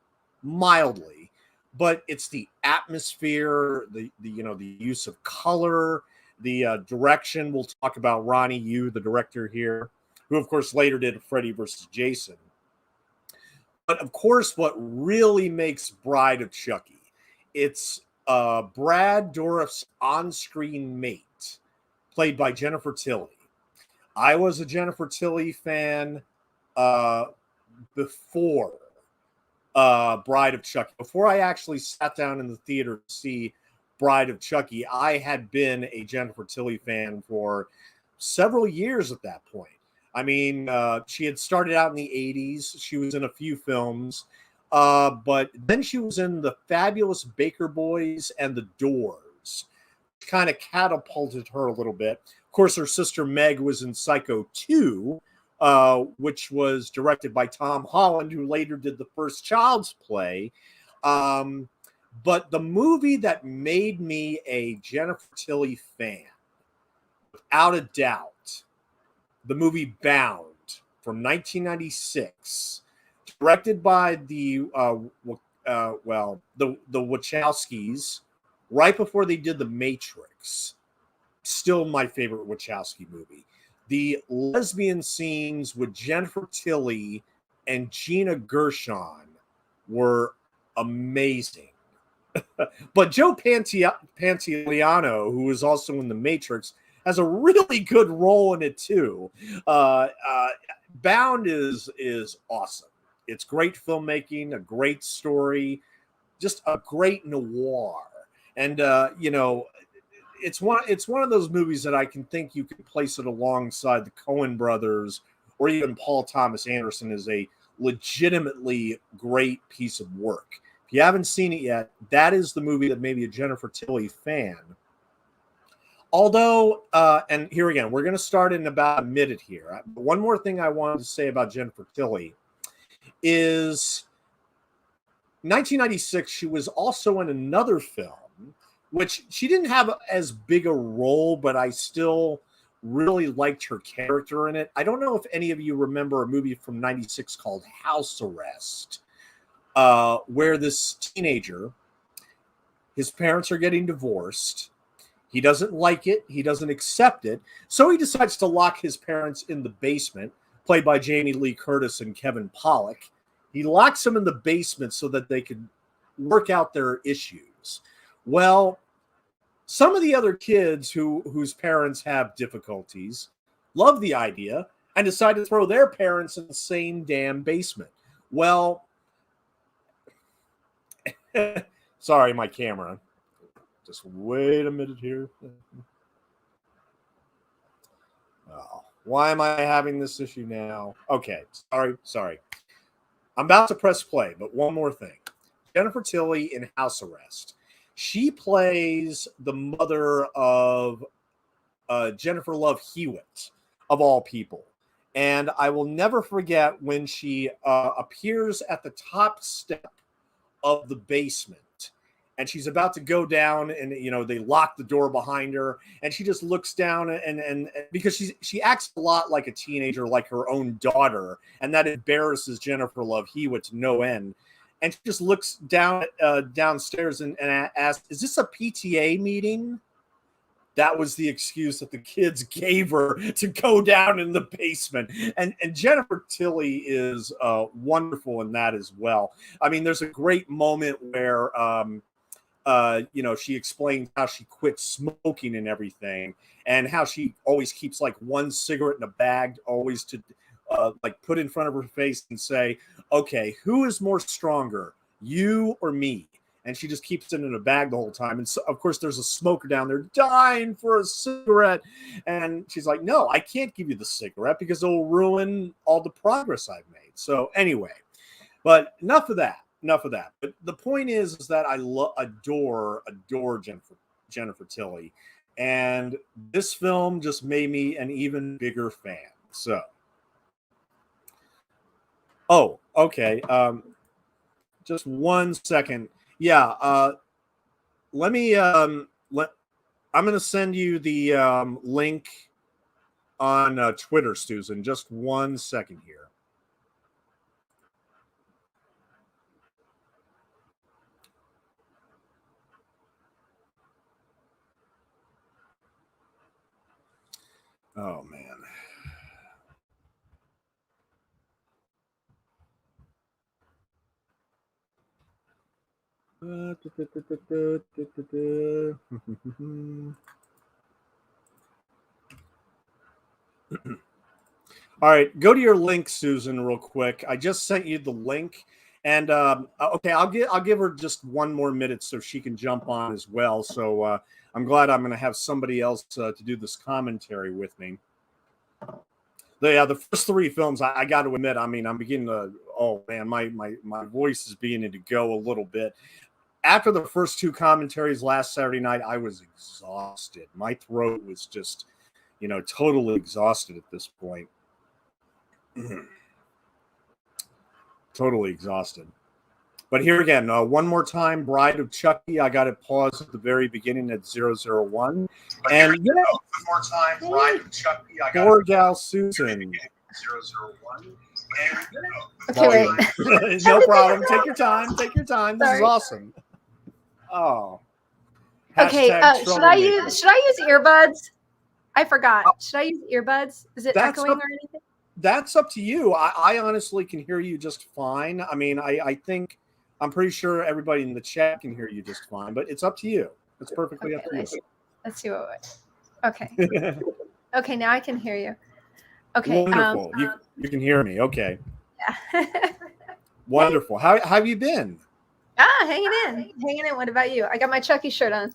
mildly, but it's the atmosphere, the use of color, the direction. We'll talk about Ronny Yu, the director here, who of course later did Freddy vs. Jason. But of course, what really makes Bride of Chucky, it's Brad Dourif's on-screen mate, played by Jennifer Tilly. I was a Jennifer Tilly fan before Bride of Chucky. Before I actually sat down in the theater to see Bride of Chucky, I had been a Jennifer Tilly fan for several years at that point. I mean, she had started out in the 80s. She was in a few films. But then she was in The Fabulous Baker Boys and The Doors. Kind of catapulted her a little bit. Of course, her sister Meg was in Psycho 2, which was directed by Tom Holland, who later did the first Child's Play. But the movie that made me a Jennifer Tilly fan, without a doubt, the movie Bound from 1996, directed by the Wachowskis, right before they did The Matrix. Still my favorite Wachowski movie. The lesbian scenes with Jennifer Tilly and Gina Gershon were amazing. But Joe Pantoliano, who was also in The Matrix, has a really good role in it too. Bound is awesome. It's great filmmaking, a great story, just a great noir. And it's one of those movies that I can think you can place it alongside the Coen brothers or even Paul Thomas Anderson is a legitimately great piece of work. If you haven't seen it yet, that is the movie that maybe a Jennifer Tilly fan. Although, and here again, we're going to start in about a minute here. One more thing I wanted to say about Jennifer Tilly is 1996, she was also in another film, which she didn't have as big a role, but I still really liked her character in it. I don't know if any of you remember a movie from 96 called House Arrest, where this teenager, his parents are getting divorced. He doesn't like it. He doesn't accept it. So he decides to lock his parents in the basement, played by Jamie Lee Curtis and Kevin Pollak. He locks them in the basement so that they could work out their issues. Well, some of the other kids whose parents have difficulties love the idea and decide to throw their parents in the same damn basement. Well, sorry, my camera. Just wait a minute here. Oh, why am I having this issue now? Okay, sorry. I'm about to press play, but one more thing. Jennifer Tilly in House Arrest. She plays the mother of Jennifer Love Hewitt, of all people. And I will never forget when she appears at the top step of the basement. And she's about to go down, and they lock the door behind her, and she just looks down and because she acts a lot like a teenager, like her own daughter, and that embarrasses Jennifer Love Hewitt to no end. And she just looks downstairs and asks, "Is this a PTA meeting?" That was the excuse that the kids gave her to go down in the basement. And Jennifer Tilly is wonderful in that as well. I mean, there's a great moment where she explains how she quit smoking and everything, and how she always keeps like one cigarette in a bag, always to like put in front of her face and say, "Okay, who is more stronger, you or me?" And she just keeps it in a bag the whole time. And so, of course, there's a smoker down there dying for a cigarette, and she's like, "No, I can't give you the cigarette because it will ruin all the progress I've made." So anyway, but enough of that. But the point is that I adore Jennifer Tilly, and this film just made me an even bigger fan. So, okay. Just 1 second. Yeah. Let me. I'm going to send you the link on Twitter, Susan. Just 1 second here. Oh, man. All right, go to your link, Susan, real quick. I just sent you the link, and okay, I'll give her just 1 more minute so she can jump on as well. So I'm glad I'm going to have somebody else to do this commentary with me. The first 3 films, I got to admit, I mean, I'm beginning to, oh man, my voice is beginning to go a little bit. After the first 2 commentaries last Saturday night, I was exhausted. My throat was just, totally exhausted at this point. Totally exhausted. But here again, one more time, Bride of Chucky. I got it paused at the very beginning at 001. But and one more time, Bride of Chucky. I got it. Gal Susan. 001. Okay, wait. No problem. Take your time. This is awesome. Oh. Okay. Should I use earbuds? I forgot. Should I use earbuds? Is it echoing or anything? That's up to you. I honestly can hear you just fine. I mean, I'm pretty sure everybody in the chat can hear you just fine, but it's up to you. It's perfectly up to you. Let's see what. Okay. Okay, now I can hear you. Okay. Wonderful. You can hear me. Okay. Yeah. Wonderful. How have you been? Hanging in. What about you? I got my Chucky shirt on.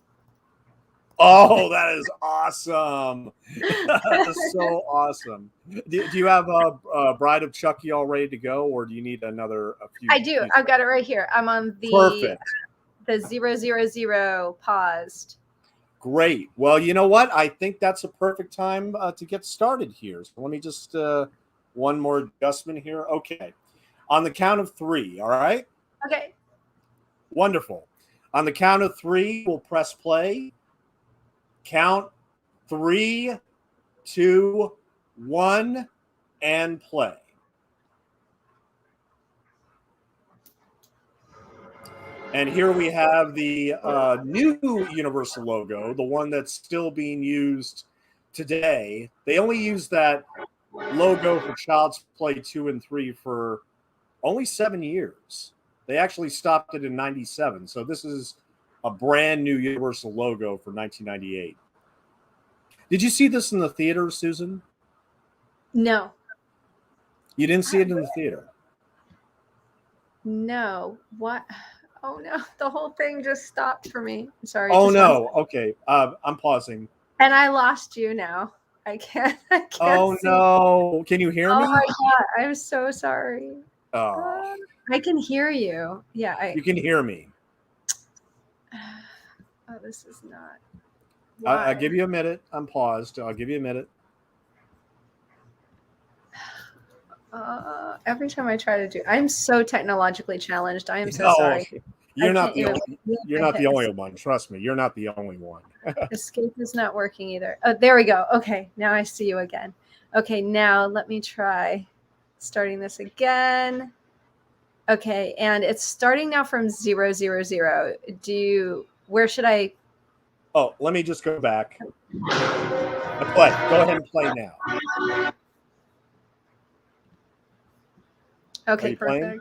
Oh, that is awesome. That is so awesome. Do you have a Bride of Chucky all ready to go, or do you need a few? I do. I've got it right here. I'm on the 000 paused. Great. Well, you know what? I think that's a perfect time to get started here. So let me just one more adjustment here. Okay. On the count of 3, all right? Okay. Wonderful. On the count of 3, we'll press play. Count 3, 2, 1, and play. And here we have the new Universal logo, the one that's still being used today. They only use that logo for Child's Play 2 and 3 for only 7 years. They actually stopped it in 97. So this is a brand new Universal logo for 1998. Did you see this in the theater, Susan? No. You didn't see it in the theater? No. What? Oh no, the whole thing just stopped for me. I'm sorry. Oh no. Okay. I'm pausing. And I lost you now. I can't Oh see. No. Can you hear me? Oh my God. I'm so sorry. Oh. I can hear you. Yeah. You can hear me. Oh, this is not. I'll give you a minute. I'm paused. I'll give you a minute. Every time I try to do, I'm so technologically challenged. I am so sorry. You're not the only one. Trust me, you're not the only one. Escape is not working either. Oh, there we go. Okay, now I see you again. Okay, now let me try starting this again. Okay, and it's starting now from 000. Where should I? Oh, let me just go back. Play. Go ahead and play now. Okay, perfect. Playing?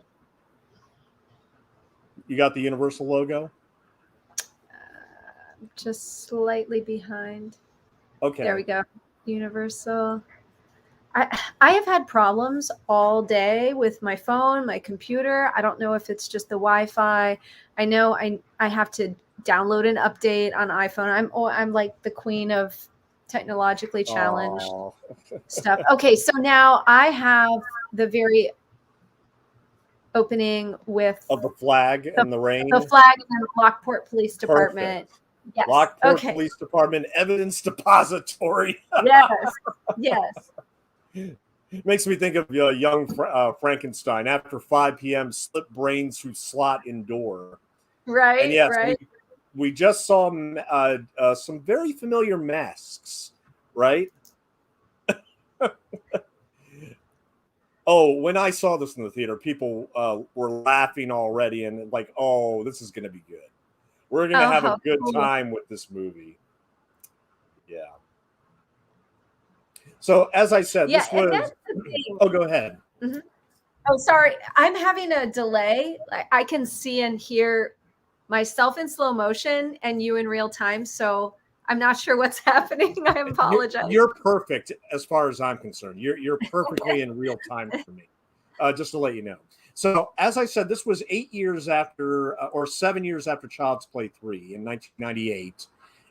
You got the Universal logo? Just slightly behind. Okay. There we go. Universal. I have had problems all day with my phone, my computer. I don't know if it's just the Wi-Fi. I know I have to download an update on iPhone. I'm like the queen of technologically challenged stuff. Okay, so now I have the very opening with of the flag and the rain. The flag and the Lockport Police Department. Perfect. Yes. Lockport Police Department Evidence Depository. Yes. Makes me think of young Frankenstein. After 5 p.m., slip brains through slot in door. Right. And yes, right. We just saw some very familiar masks, right? Oh, when I saw this in the theater, people were laughing already and like, oh, this is going to be good. We're going to have a good time with this movie. Yeah. So, as I said, this was... Oh, go ahead. Mm-hmm. Oh, sorry. I'm having a delay. I can see and hear myself in slow motion and you in real time. So I'm not sure what's happening. I apologize. You're perfect as far as I'm concerned. You're perfectly in real time for me. Just to let you know. So as I said, this was 8 years after, or 7 years after Child's Play 3 in 1998.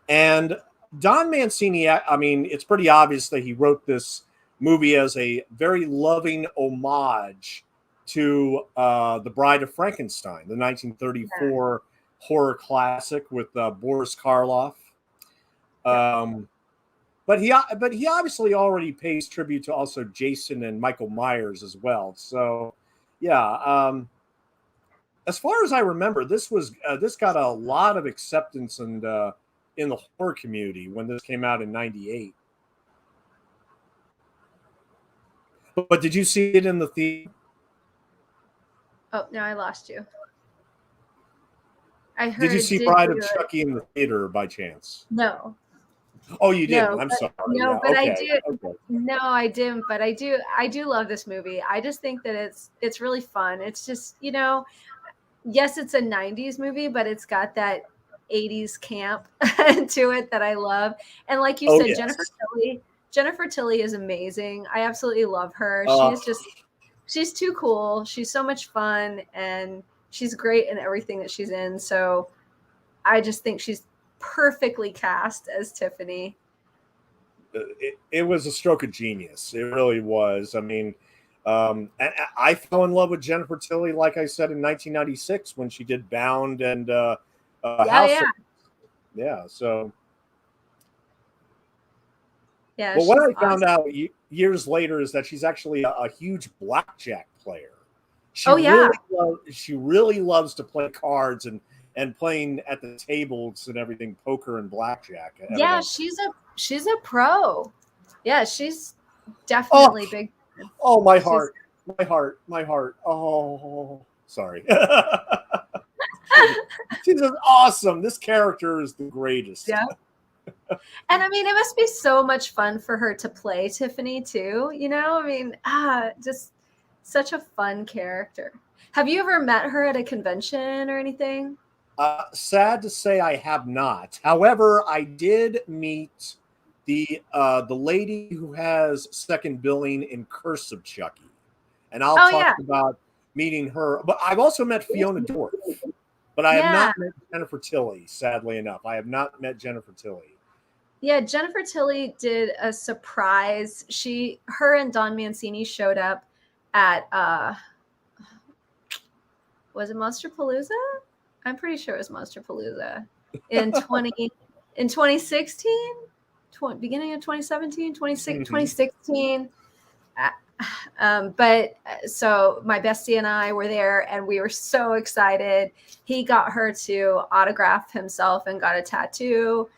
And Don Mancini, I mean, it's pretty obvious that he wrote this movie as a very loving homage to The Bride of Frankenstein, the 1934 horror classic with Boris Karloff. But he obviously already pays tribute to also Jason and Michael Myers as well. So, yeah. As far as I remember, this got a lot of acceptance and in the horror community when this came out in '98. But did you see it in the theater? Oh, now I lost you. I heard. Did you see Bride of Chucky in the theater by chance? No. Oh, you didn't. No, I'm sorry. No, yeah, but okay. I did. Okay. No, I didn't. But I do love this movie. I just think that it's really fun. It's just, yes, it's a 90s movie, but it's got that 80s camp to it that I love. And like you said, yes. Jennifer Tilly is amazing. I absolutely love her. She's too cool. She's so much fun and she's great in everything that she's in. So I just think she's perfectly cast as Tiffany. It was a stroke of genius. It really was. I mean, and I fell in love with Jennifer Tilly, like I said, in 1996 when she did Bound and House. Yeah. Yeah. So, Yeah, but what she's I found awesome. out years later is that she's actually a huge blackjack player. Oh yeah. She really loves to play cards and playing at the tables and everything, poker and blackjack. Yeah, Evidently. she's a pro. Yeah, she's Oh, definitely big. oh, my She's heart, my heart. Oh, sorry. She's just awesome. This character is the greatest. yeah. And I mean, it must be so much fun for her to play Tiffany too. You know, I mean, just such a fun character. Have you ever met her at a convention or anything? Sad to say, I have not. However, I did meet the lady who has second billing in Curse of Chucky, and I'll Oh talk yeah, about meeting her. But I've also met Fiona Dorff, but I have yeah, not met Jennifer Tilly. Sadly enough, I have not met Jennifer Tilly. yeah. Jennifer Tilly did a surprise. Her and Don Mancini showed up at was it Monsterpalooza? I'm pretty sure it was Monsterpalooza in 2016, beginning of 2017, 2016. But so my bestie and I were there and we were so excited. He got her to autograph himself and got a tattoo.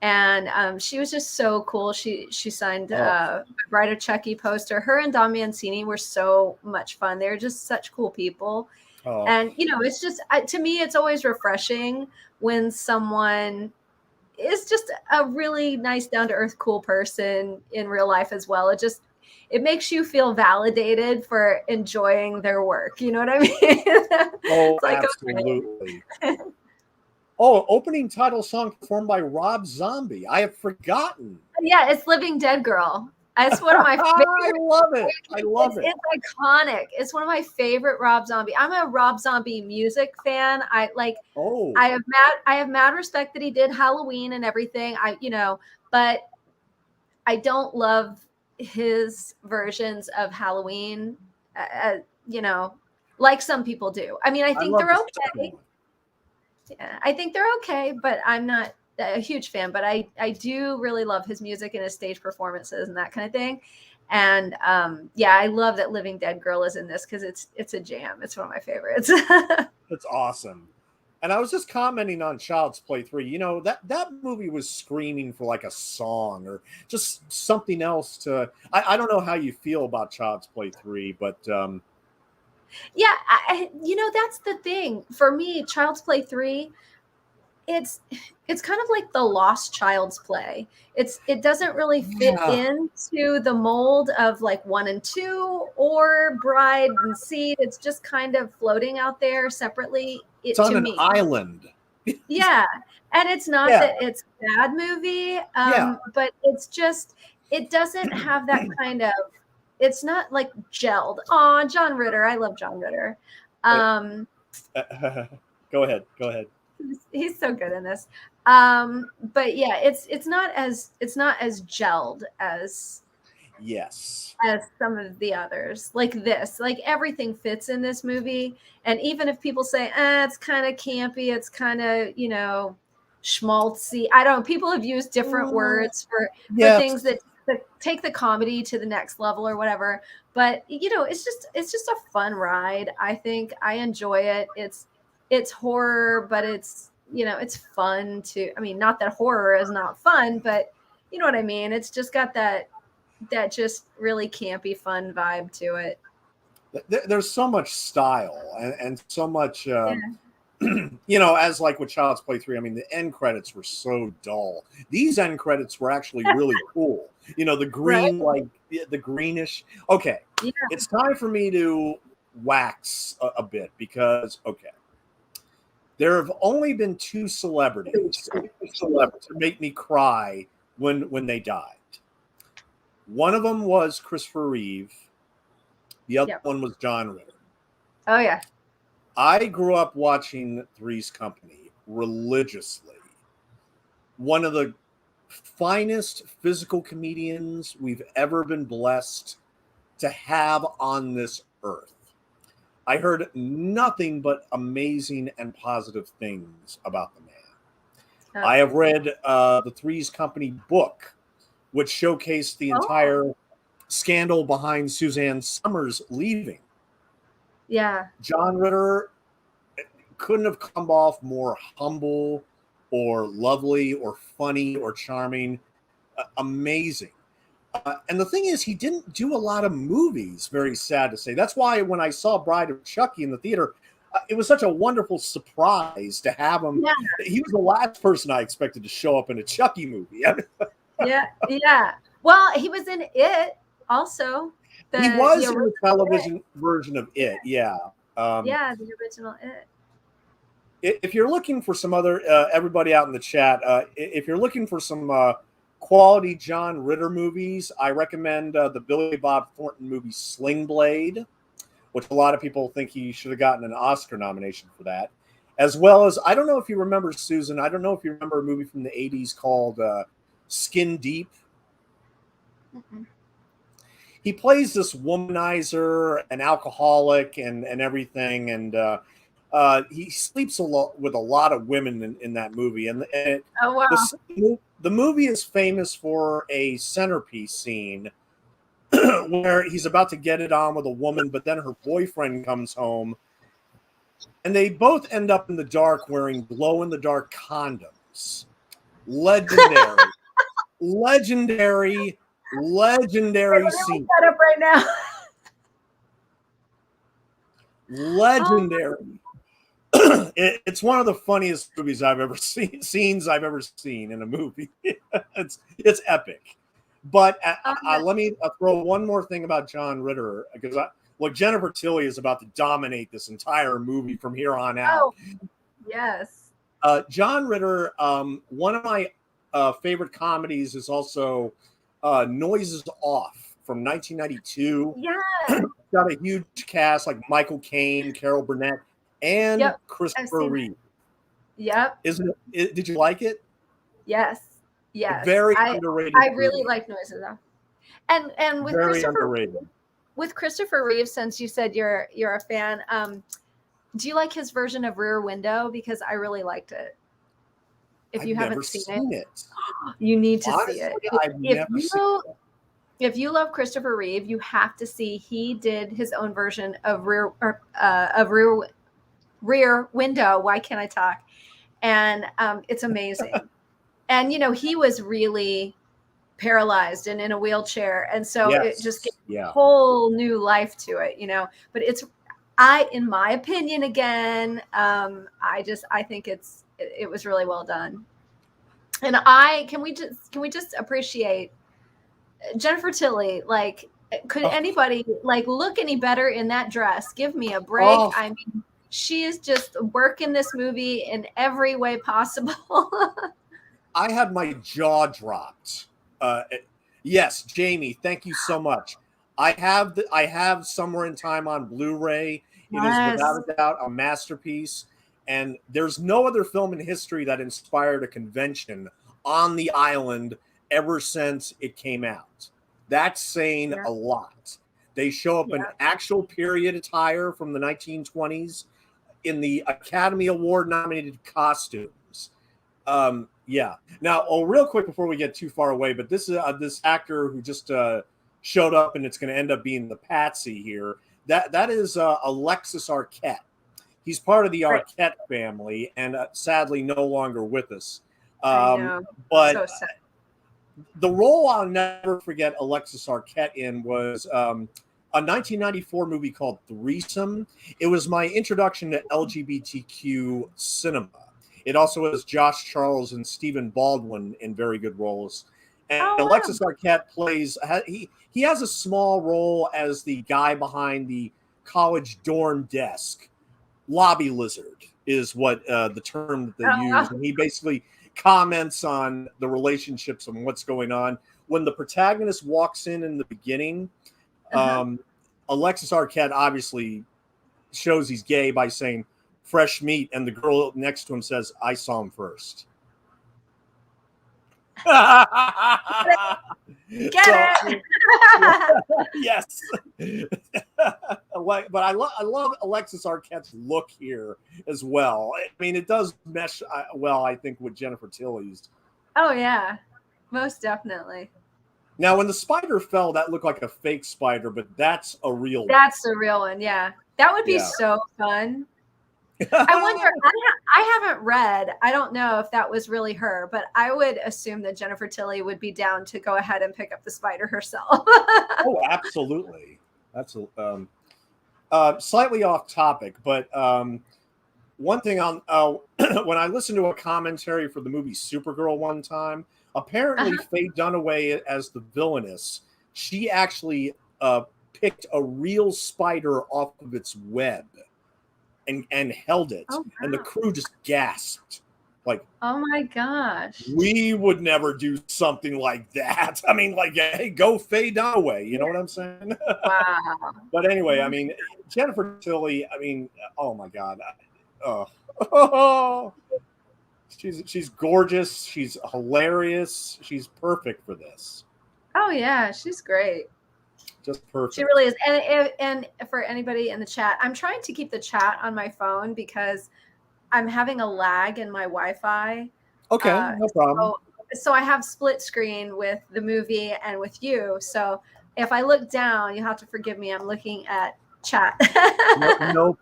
And she was just so cool. She signed Bride of Chucky poster. Her and Don Mancini were so much fun. They're just such cool people. Oh, And it's just to me, it's always refreshing when someone is just a really nice, down to earth, cool person in real life as well. It makes you feel validated for enjoying their work. You know what I mean? oh, It's like, absolutely. okay. Oh, opening title song performed by Rob Zombie. I have forgotten. Yeah, it's Living Dead Girl. It's one of my favorite. I love it. I love it. It's iconic. It's one of my favorite Rob Zombie. I'm a Rob Zombie music fan. Oh, I have mad respect that he did Halloween and everything. But I don't love his versions of Halloween. Like some people do. I mean, I think love they're the second okay. one. Yeah, I think they're okay, but I'm not a huge fan. But I do really love his music and his stage performances and that kind of thing. And yeah, I love that Living Dead Girl is in this because it's a jam. It's one of my favorites. That's awesome. And I was just commenting on Child's Play 3. You know, that movie was screaming for like a song or just something else to. I don't know how you feel about Child's Play 3, but Yeah, that's the thing for me. Child's Play 3, it's kind of like the Lost Child's Play. It doesn't really fit yeah, into the mold of like 1 and 2 or Bride and Seed. It's just kind of floating out there separately. it's To on an me, island. yeah. And it's not Yeah, that it's a bad movie, yeah. but it's just it doesn't have that kind of. It's not like gelled. Oh, John Ritter. I love John Ritter. Um, Go ahead. Go ahead. he's so good in this. But yeah, it's not as gelled Yes. as some of the others. Like this, like everything fits in this movie. And even if people say, it's kind of campy, it's kind of schmaltzy. I don't know. People have used different words for Yes. things that take the comedy to the next level or whatever. But it's just a fun ride. I think I enjoy it. It's horror, but it's fun too. I mean, not that horror is not fun, but you know what I mean. It's just got that just really campy, fun vibe to it. There's so much style and so much. Yeah. As like with Child's Play 3, I mean, the end credits were so dull. These end credits were actually really cool. The green, Right? the greenish. Okay, Yeah. it's time for me to wax a bit because, okay, there have only been two celebrities to make me cry when they died. One of them was Christopher Reeve. The other Yep. one was John Ritter. Oh yeah. I grew up watching Three's Company religiously. one of the finest physical comedians we've ever been blessed to have on this earth. I heard nothing but amazing and positive things about the man. Oh. I have read the Three's Company book, which showcased the entire scandal behind Suzanne Summers leaving. Yeah. John Ritter couldn't have come off more humble or lovely or funny or charming. Amazing. And the thing is, he didn't do a lot of movies, very sad to say. That's why when I saw Bride of Chucky in the theater, it was such a wonderful surprise to have him. Yeah. He was the last person I expected to show up in a Chucky movie. Yeah. Well, he was in It also. He was in the television version of It, yeah. Yeah, the original It. If you're looking for some other, everybody out in the chat, if you're looking for some quality John Ritter movies, I recommend the Billy Bob Thornton movie Slingblade, which a lot of people think he should have gotten an Oscar nomination for that. As well as, I don't know if you remember, Susan, I don't know if you remember a movie from the 80s called Skin Deep. Mm-mm. He plays this womanizer, an alcoholic, and everything, and he sleeps a lot with a lot of women in that movie. And Oh, wow. The movie is famous for a centerpiece scene where he's about to get it on with a woman, but then her boyfriend comes home, and they both end up in the dark wearing glow-in-the-dark condoms. Legendary. legendary scene. That up right now. Legendary. It's one of the funniest movies I've ever scenes I've ever seen in a movie. It's epic. But let me throw one more thing about John Ritter, because Jennifer Tilly is about to dominate this entire movie from here on out. Oh, yes. John Ritter, one of my favorite comedies is also Noises Off from 1992. Yeah. Got a huge cast like Michael Caine, Carol Burnett, and Christopher Reeve. Yep. Did you like it? Yes. Very underrated. I really like Noises Off. And with Christopher Reeve, since you said you're a fan, do you like his version of Rear Window? Because I really liked it. If you haven't seen it, you need to see it. If you love Christopher Reeve, you have to see. He did his own version of Rear Window. Why can't I talk? And it's amazing. And he was really paralyzed and in a wheelchair, and so it just gave a whole new life to it. But in my opinion, again, I think it was really well done. And can we just appreciate Jennifer Tilly? Like, could anybody look any better in that dress? Give me a break. I mean, she is just working this movie in every way possible. I had my jaw dropped. Yes, Jamie, thank you so much. I have Somewhere in Time on Blu-ray. It is without a doubt a masterpiece. And there's no other film in history that inspired a convention on the island ever since it came out. That's saying a lot. They show up in actual period attire from the 1920s in the Academy Award nominated costumes. Now, real quick before we get too far away, but this is this actor who just showed up, and it's going to end up being the patsy here. That is Alexis Arquette. He's part of the Arquette family, and sadly no longer with us. But so sad. The role I'll never forget Alexis Arquette in was a 1994 movie called Threesome. It was my introduction to LGBTQ cinema. It also has Josh Charles and Stephen Baldwin in very good roles. And Alexis Arquette plays, he has a small role as the guy behind the college dorm desk. Lobby lizard is what the term that they use. And he basically comments on the relationships and what's going on. When the protagonist walks in the beginning, Alexis Arquette obviously shows he's gay by saying, "Fresh meat," and the girl next to him says, "I saw him first." Get So, it? yes. But I love Alexis Arquette's look here as well. I mean, it does mesh well, I think, with Jennifer Tilly's. Oh yeah, most definitely. Now, when the spider fell, that looked like a fake spider, but that's a real one. That's the real one. Yeah, that would be so fun. I wonder. I haven't read. I don't know if that was really her, but I would assume that Jennifer Tilly would be down to go ahead and pick up the spider herself. Oh, absolutely. That's slightly off topic, but one thing on when I listened to a commentary for the movie Supergirl one time, apparently Faye Dunaway as the villainess, she actually picked a real spider off of its web and held it, and the crew just gasped. Like, oh my gosh, we would never do something like that. I mean, like, hey, go Faye Dunaway. You know what I'm saying? wow. But anyway, I mean, Jennifer Tilly. I mean, oh my God, oh, she's gorgeous. She's hilarious. She's perfect for this. Oh yeah, she's great. Just perfect. She really is. And for anybody in the chat, I'm trying to keep the chat on my phone because I'm having a lag in my Wi-Fi. Okay, no problem. So I have split screen with the movie and with you. So if I look down, you have to forgive me. I'm looking at chat. No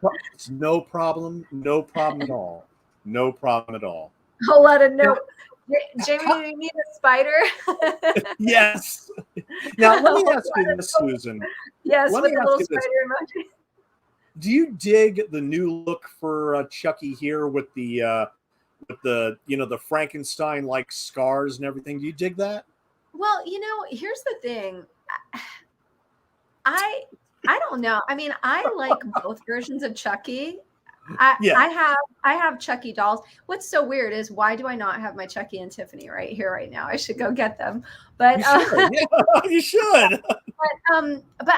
problem. No problem at all. No problem at all. I'll let it know. Jamie, do you need a spider? Yes. Now, let me ask you this, Susan. Yes, with the little spider emoji. Do you dig the new look for Chucky here with the the Frankenstein like scars and everything? Do you dig that? Well, here's the thing. I don't know. I mean, I like both versions of Chucky. I have Chucky dolls. What's so weird is why do I not have my Chucky and Tiffany right here right now? I should go get them. But you should. But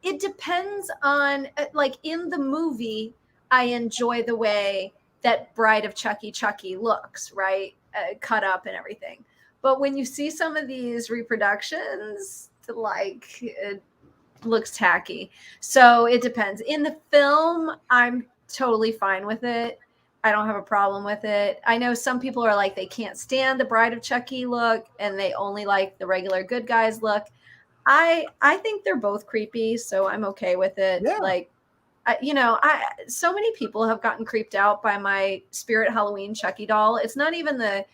it depends on like in the movie, I enjoy the way that Bride of Chucky looks, right? Cut up and everything. But when you see some of these reproductions, like it looks tacky. So it depends. In the film, I'm totally fine with it. I don't have a problem with it. I know some people are like, they can't stand the Bride of Chucky look and they only like the regular good guys look. I think they're both creepy, so I'm okay with it. Yeah. Like, so many people have gotten creeped out by my Spirit Halloween Chucky doll. It's not even the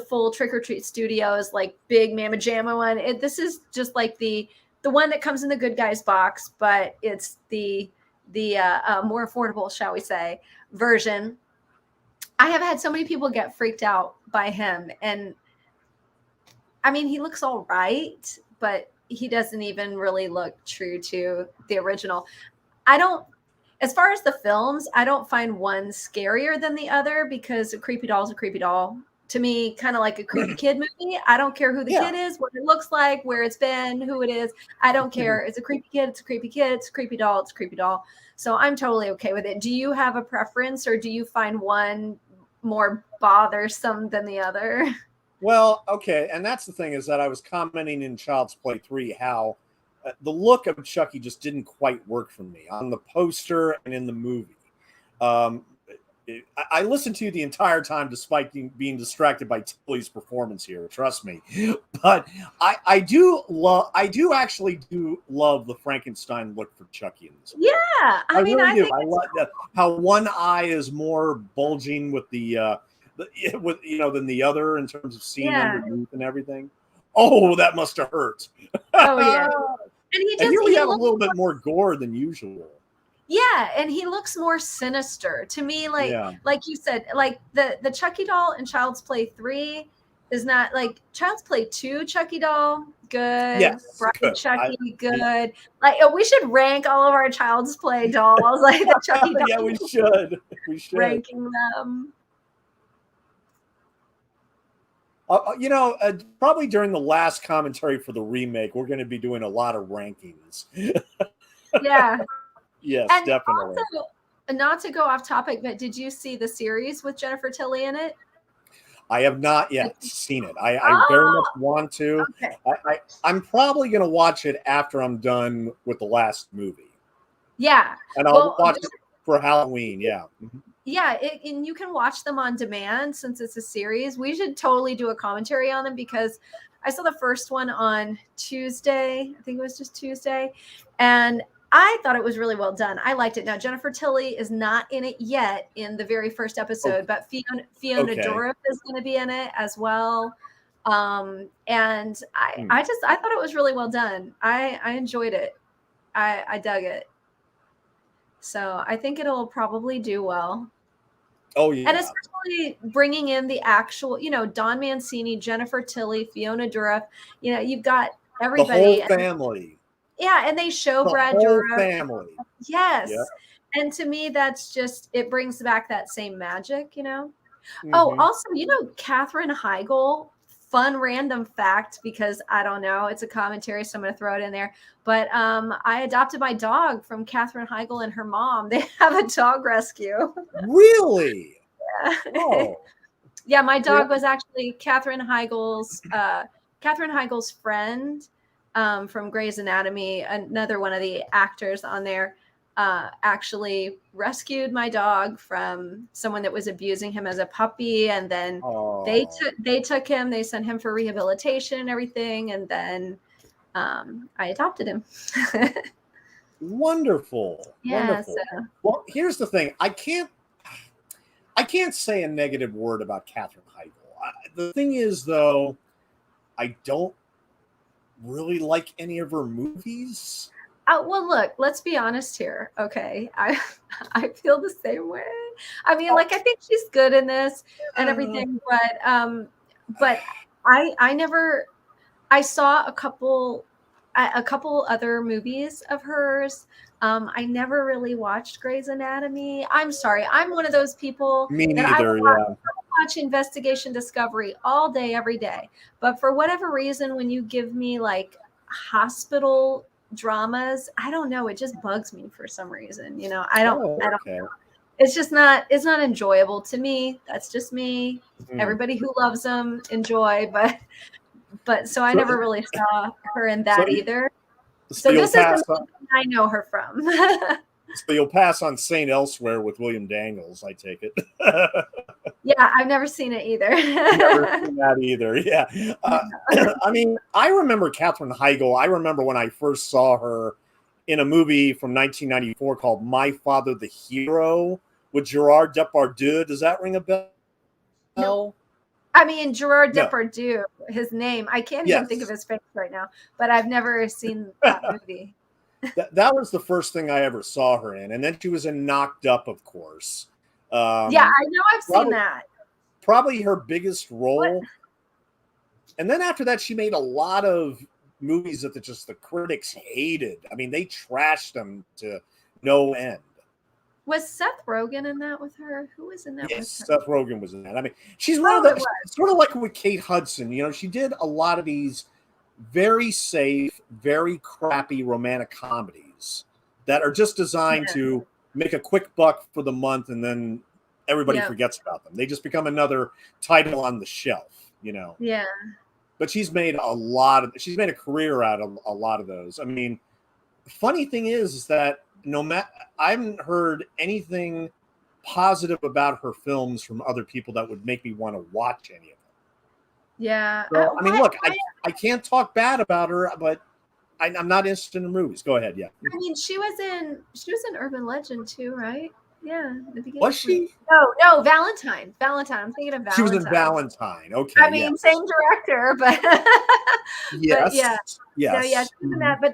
full Trick or Treat Studios like big Mama Jamma one. This is just like the one that comes in the good guys box, but it's the more affordable, shall we say, version. I have had so many people get freaked out by him, and I mean, he looks all right, but he doesn't even really look true to the original. As far as the films, I don't find one scarier than the other because a creepy doll is a creepy doll. To me, kind of like a creepy kid movie. I don't care who the kid is, what it looks like, where it's been, who it is. I don't care. It's a creepy kid. It's a creepy kid. It's a creepy doll. It's a creepy doll. So I'm totally okay with it. Do you have a preference, or do you find one more bothersome than the other? Well, okay. And that's the thing, is that I was commenting in Child's Play 3 how the look of Chucky just didn't quite work for me on the poster and in the movie. I listened to you the entire time despite being distracted by Tilly's performance here. Trust me, but I do actually love the Frankenstein look for Chucky in this. Yeah, I mean, really do. I love that how one eye is more bulging with than the other in terms of seeing underneath and everything. Oh, that must have hurt. Oh yeah, and here we have a little bit more gore than usual. Yeah, and he looks more sinister to me. Like you said, like the Chucky doll in Child's Play 3 is not like Child's Play 2 Chucky doll. Good. Yes, Bride Chucky, good. Like we should rank all of our Child's Play dolls, like the Chucky doll. Yeah, we should. We should ranking them. Probably during the last commentary for the remake, we're going to be doing a lot of rankings. Yeah. Yes, and definitely. Also, not to go off topic, but did you see the series with Jennifer Tilly in it? I have not yet seen it. I very much Oh, want to. okay. I'm probably going to watch it after I'm done with the last movie. Yeah. And I'll Well, watch it for Halloween. Yeah. yeah, and you can watch them on demand since it's a series. We should totally do a commentary on them because I saw the first one on Tuesday. I think it was just Tuesday. And I thought it was really well done. I liked it. Now, Jennifer Tilly is not in it yet in the very first episode, but Fiona Okay. Dourif is going to be in it as well. And I thought it was really well done. I enjoyed it. I dug it. So I think it'll probably do well. Oh, yeah. And especially bringing in the actual, Don Mancini, Jennifer Tilly, Fiona Dourif, you've got The everybody. whole family. Yeah, and they show The Brad whole Dourif. family. Yes. Yeah. And to me, that's just, it brings back that same magic, Mm-hmm. Oh, also, Katherine Heigl, fun random fact, because I don't know, it's a commentary, so I'm going to throw it in there. But I adopted my dog from Katherine Heigl and her mom. They have a dog rescue. Really? Yeah. Oh. Yeah, my dog was actually Katherine Heigl's friend from Grey's Anatomy. Another one of the actors on there actually rescued my dog from someone that was abusing him as a puppy, and then they took him. They sent him for rehabilitation and everything, and then I adopted him. Wonderful. Yeah. Wonderful. So. Well, here's the thing. I can't say a negative word about Katherine Heigl. The thing is, though, I don't really like any of her movies. Well, look, let's be honest here. Okay. I feel the same way. I mean, I think she's good in this and everything, but I saw a couple other movies of hers. I never really watched Grey's Anatomy. I'm sorry. I'm one of those people Me that neither, I watch Investigation Discovery all day, every day. But for whatever reason, when you give me like hospital dramas, I don't know, it just bugs me for some reason. I don't know. It's just not, it's not enjoyable to me. That's just me. Everybody who loves them enjoy, but so I never really saw her in that either. So this is the movie I know her from. So you'll pass on Saint Elsewhere with William Daniels, I take it. Yeah, I've never seen it either. Never seen that either. Yeah. I mean, I remember Katherine Heigl. I remember when I first saw her in a movie from 1994 called My Father the Hero with Gerard Depardieu. Does that ring a bell? No. I mean, Gerard Depardieu, his name. I can't even think of his face right now, but I've never seen that movie. That was the first thing I ever saw her in. And then she was in Knocked Up, of course. Yeah, I know I've seen that. Probably her biggest role. What? And then after that, she made a lot of movies that the critics hated. I mean, they trashed them to no end. Was Seth Rogen in that with her? Who was in that with her? Yes, Seth Rogen was in that. I mean, she's one of the, sort of like with Kate Hudson. She did a lot of these very safe, very crappy romantic comedies that are just designed to make a quick buck for the month, and then everybody forgets about them. They just become another title on the shelf, Yeah. But she's made a career out of a lot of those. I mean, the funny thing is that I haven't heard anything positive about her films from other people that would make me want to watch any of them. Yeah. So, I mean, look, I can't talk bad about her, but I'm not interested in movies. Go ahead. Yeah. I mean, she was in Urban Legend too, right? Yeah. Was she? No, Valentine. I'm thinking of Valentine. She was in Valentine. Okay. I mean, same director, but yes. But yeah. Yes. No, yeah, she's in that. But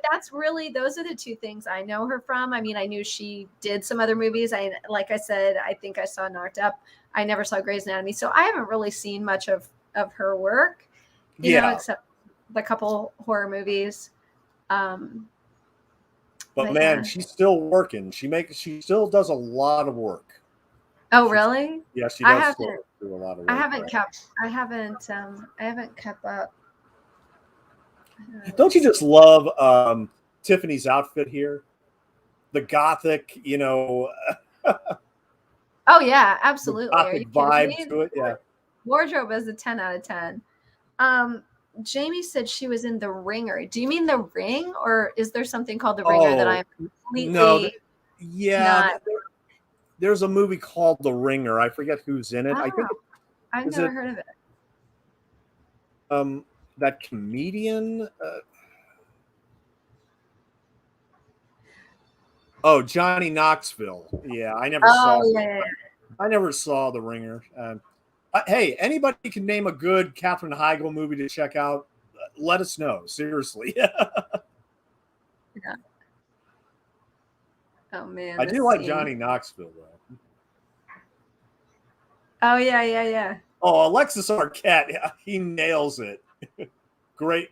those are the two things I know her from. I mean, I knew she did some other movies. Like I said, I think I saw Knocked Up. I never saw Grey's Anatomy, so I haven't really seen much of her work. You know, except the couple horror movies. But man, she's still working. She still does a lot of work. Oh, really? Yeah, she does still do a lot of work. I haven't kept up. Don't you just love Tiffany's outfit here? The gothic, Oh yeah, absolutely. Gothic vibe to it. Yeah. Wardrobe is a 10 out of 10. Jamie said she was in The Ringer. Do you mean The Ring, or is there something called The Ringer that I'm no, completely yeah. not? There's a movie called The Ringer. I forget who's in it. I think I've never heard of it. That comedian. Johnny Knoxville. Yeah, I never saw. Yeah. I never saw The Ringer. Hey, anybody can name a good Katherine Heigl movie to check out. Let us know. Seriously. Yeah. Oh man, I do like Johnny Knoxville though. Oh yeah. Oh, Alexis Arquette, he nails it. Great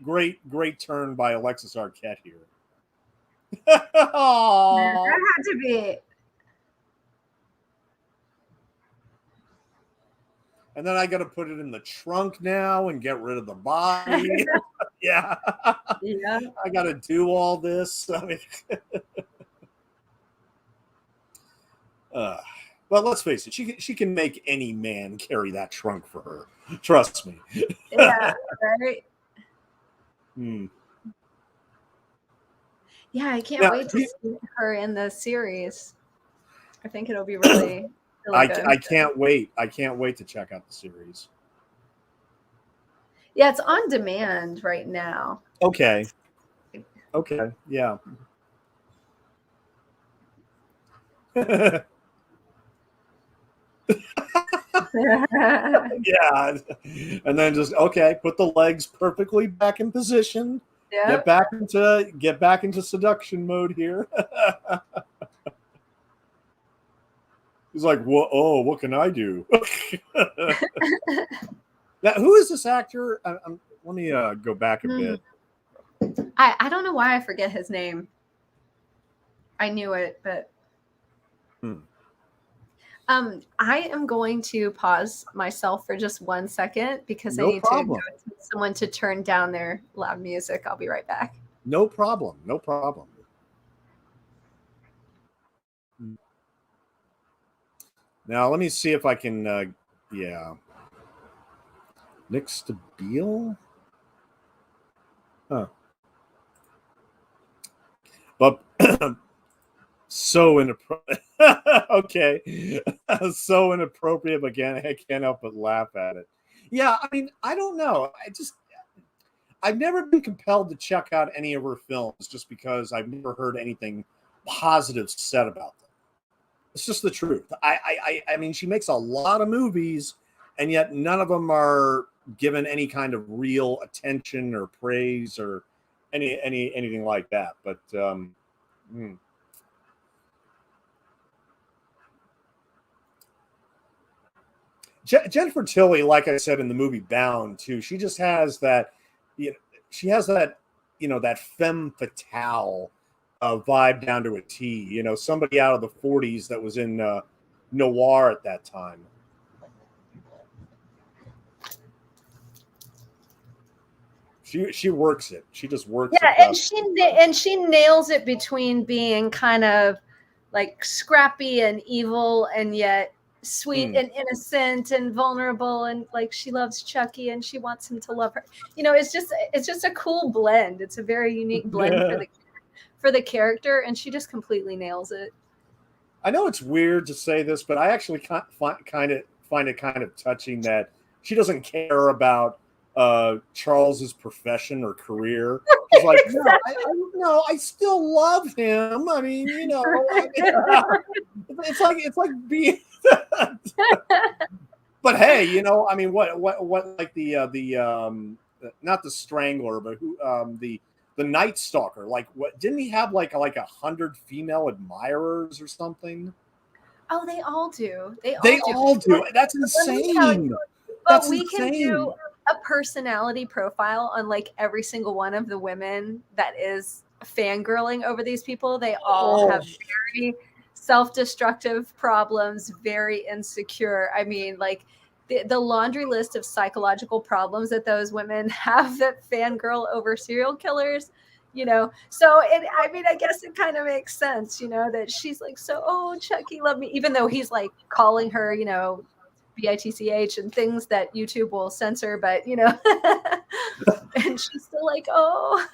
turn by Alexis Arquette here. That had to be. And then I got to put it in the trunk now and get rid of the body. Yeah. I got to do all this. I mean, but let's face it, she can make any man carry that trunk for her. Trust me. Yeah, right. Yeah, I can't wait to see her in the series. I think it'll be really good. I can't wait. I can't wait to check out the series. Yeah, it's on demand right now. Okay. Yeah. Yeah, and then just put the legs perfectly back in position. Yep. Get back into seduction mode here. He's like, what can I do? Now, who is this actor? Let me go back a bit. I don't know why I forget his name. I knew it, but I am going to pause myself for just 1 second because I need to go to someone to turn down their loud music. I'll be right back. No problem. Now let me see if I can. Nick Stabile. Huh. But so inappropriate. Okay. So inappropriate, but I can't help but laugh at it. Yeah, I mean, I don't know. I've never been compelled to check out any of her films just because I've never heard anything positive said about them. It's just the truth. I mean, she makes a lot of movies, and yet none of them are given any kind of real attention or praise or anything like that. But Jennifer Tilly, like I said in the movie Bound, too, she just has that. That femme fatale vibe down to a T. Somebody out of the 40s that was in noir at that time. She works it. She just works it. Yeah, and she nails it between being kind of like scrappy and evil and yet sweet and innocent and vulnerable, and like she loves Chucky and she wants him to love her. It's just a cool blend. It's a very unique blend for the character, and she just completely nails it. I know it's weird to say this, but I actually find it kind of touching that she doesn't care about Charles's profession or career. She's like, no, I still love him. I mean, it's like being. But hey, I mean, what like the not the Strangler, but who the Night Stalker? Like, what didn't he have like 100 female admirers or something? Oh, they all do. They all do. That's insane. But we can do a personality profile on like every single one of the women that is fangirling over these people. They all have very self-destructive problems, very insecure. I mean, like the laundry list of psychological problems that those women have that fangirl over serial killers, so I guess it kind of makes sense, that she's like, Chucky loved me, even though he's like calling her, bitch and things that YouTube will censor, but and she's still like, oh.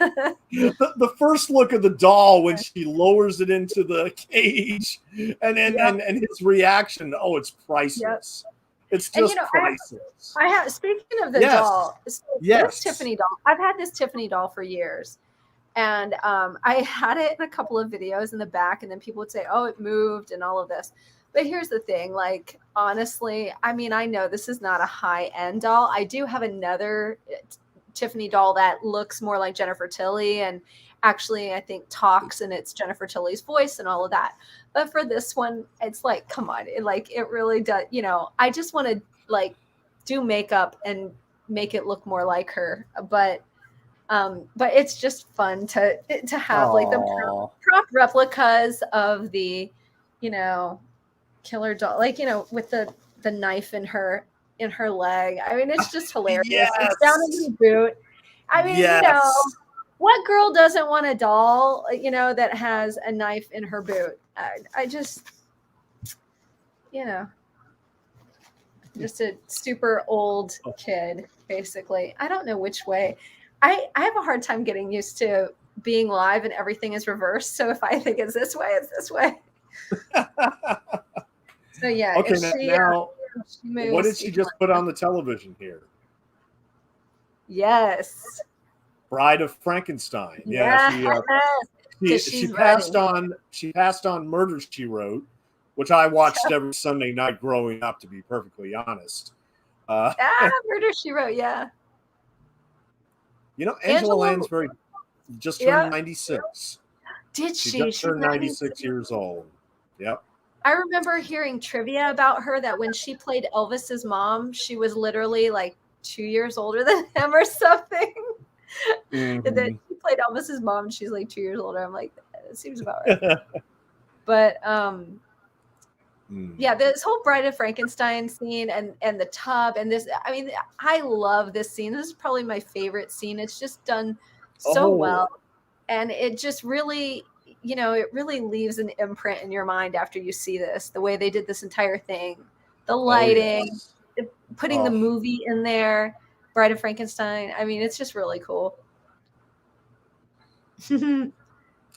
The first look of the doll when she lowers it into the cage, and his reaction, oh, it's priceless. Yep. It's just priceless. I have speaking of the doll, so this Tiffany doll. I've had this Tiffany doll for years. And I had it in a couple of videos in the back, and then people would say, oh, it moved and all of this. But here's the thing, like, honestly, I mean, I know this is not a high-end doll. I do have another Tiffany doll that looks more like Jennifer Tilly and actually, I think, talks, and it's Jennifer Tilly's voice and all of that. But for this one, it's like, come on, it really does. I just want to, like, do makeup and make it look more like her. But it's just fun to have like the prop replicas of the, killer doll, like, with the knife in her leg. I mean, it's just hilarious. Yes. It's down in the boot. I mean, what girl doesn't want a doll, that has a knife in her boot? I just, just a super old kid, basically. I don't know which way. I have a hard time getting used to being live and everything is reversed. So if I think it's this way, it's this way. So yeah. Okay, now she moves, what did she just put on the television here? Yes. Bride of Frankenstein. Yeah. She passed on Murder, She Wrote, which I watched every Sunday night growing up, to be perfectly honest. Murder, She Wrote, yeah. Angela Lansbury just turned 96. Did she? She just turned 96 years old. Yep. I remember hearing trivia about her that when she played Elvis's mom, she was literally like 2 years older than him or something. Mm-hmm. And then she played Elvis's mom, and she's like 2 years older. I'm like, that seems about right. But yeah, this whole Bride of Frankenstein scene and the tub and this, I mean, I love this scene. This is probably my favorite scene. It's just done so well. And it just really, it really leaves an imprint in your mind after you see this, the way they did this entire thing, the lighting, putting the movie in there, Bride of Frankenstein. I mean, it's just really cool.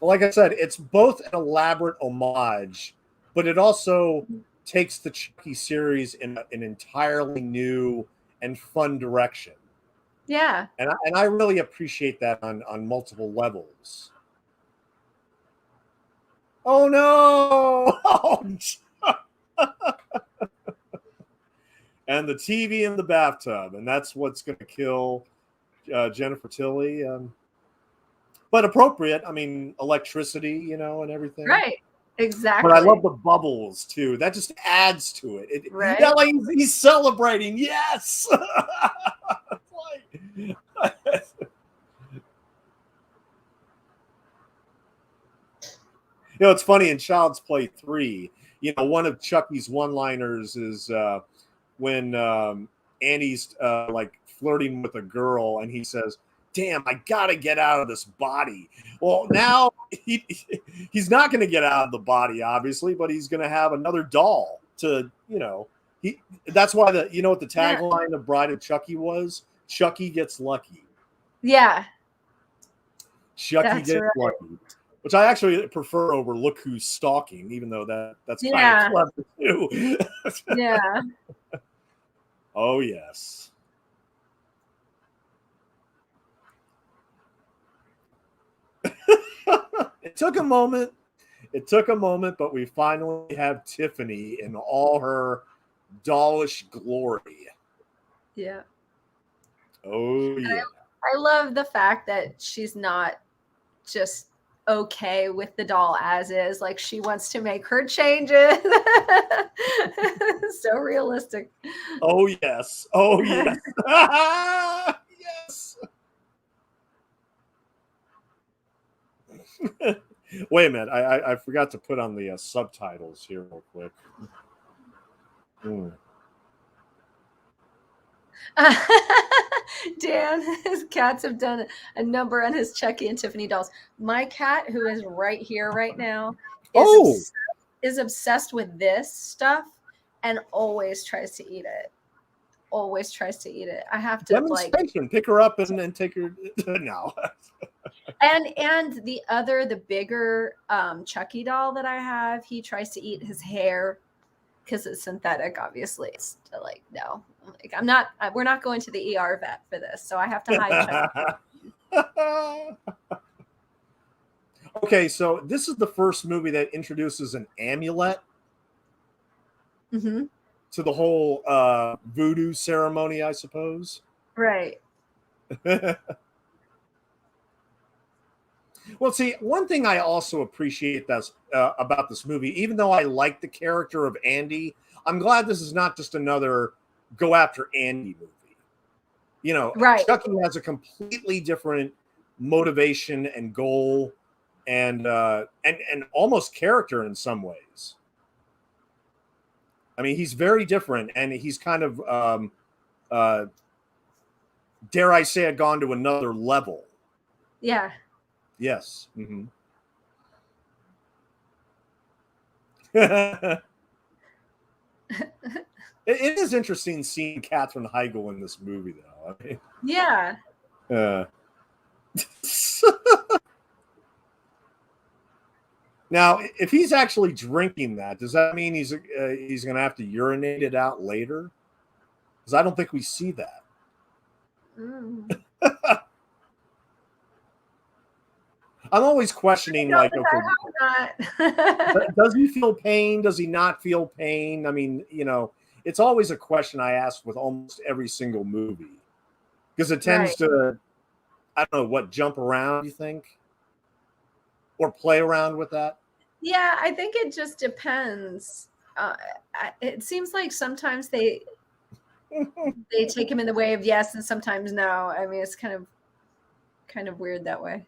Like I said, it's both an elaborate homage, but it also takes the Chucky series in an entirely new and fun direction. Yeah. And I really appreciate that on multiple levels. Oh, no! And the TV in the bathtub, and that's what's going to kill Jennifer Tilly. But appropriate. I mean, electricity, and everything. Right. Exactly. But I love the bubbles too. That just adds to it. Right. Yeah, like he's celebrating. Yes. It's funny in Child's Play 3. One of Chucky's one-liners is when Annie's like flirting with a girl, and he says, damn, I gotta get out of this body. Well, now he's not going to get out of the body, obviously, but he's going to have another doll to, that's why what the tagline of Bride of Chucky was? Chucky gets lucky. Yeah. Chucky gets lucky, which I actually prefer over Look Who's Stalking, even though that's kind of clever too. Yeah. Oh, yes. It took a moment, but we finally have Tiffany in all her dollish glory. Yeah. Oh, yeah. I love the fact that she's not just okay with the doll as is. Like, she wants to make her changes. So realistic. Oh, yes. Oh, yes. Yes. Wait a minute. I forgot to put on the subtitles here real quick. Dan, his cats have done a number on his Chucky and Tiffany dolls. My cat, who is right here right now, is obsessed with this stuff. and always tries to eat it. Always tries to eat it. I have to demonstration. Pick her up and take her. No. And the bigger Chucky doll that I have, he tries to eat his hair because it's synthetic. Obviously, it's like no. Like, we're not going to the ER vet for this, so I have to hide Chucky. Okay, so this is the first movie that introduces an amulet to the whole voodoo ceremony, I suppose. Right. Well, see, one thing I also appreciate about this movie, even though I like the character of Andy, I'm glad this is not just another go after Andy movie. You know, right. Chucky has a completely different motivation and goal, and almost character in some ways. I mean, he's very different, and he's kind of, dare I say, gone to another level. Yeah. Yes. Mm-hmm. It is interesting seeing Katherine Heigl in this movie, though. I mean, yeah. Now, if he's actually drinking that, does that mean he's going to have to urinate it out later? Because I don't think we see that. I'm always questioning, like, okay, does he feel pain? Does he not feel pain? I mean, you know, it's always a question I ask with almost every single movie because it tends to, I don't know, what, jump around, you think? Or play around with that? Yeah, I think it just depends. It seems like sometimes they take him in the way of yes, and sometimes no. I mean, it's kind of weird that way.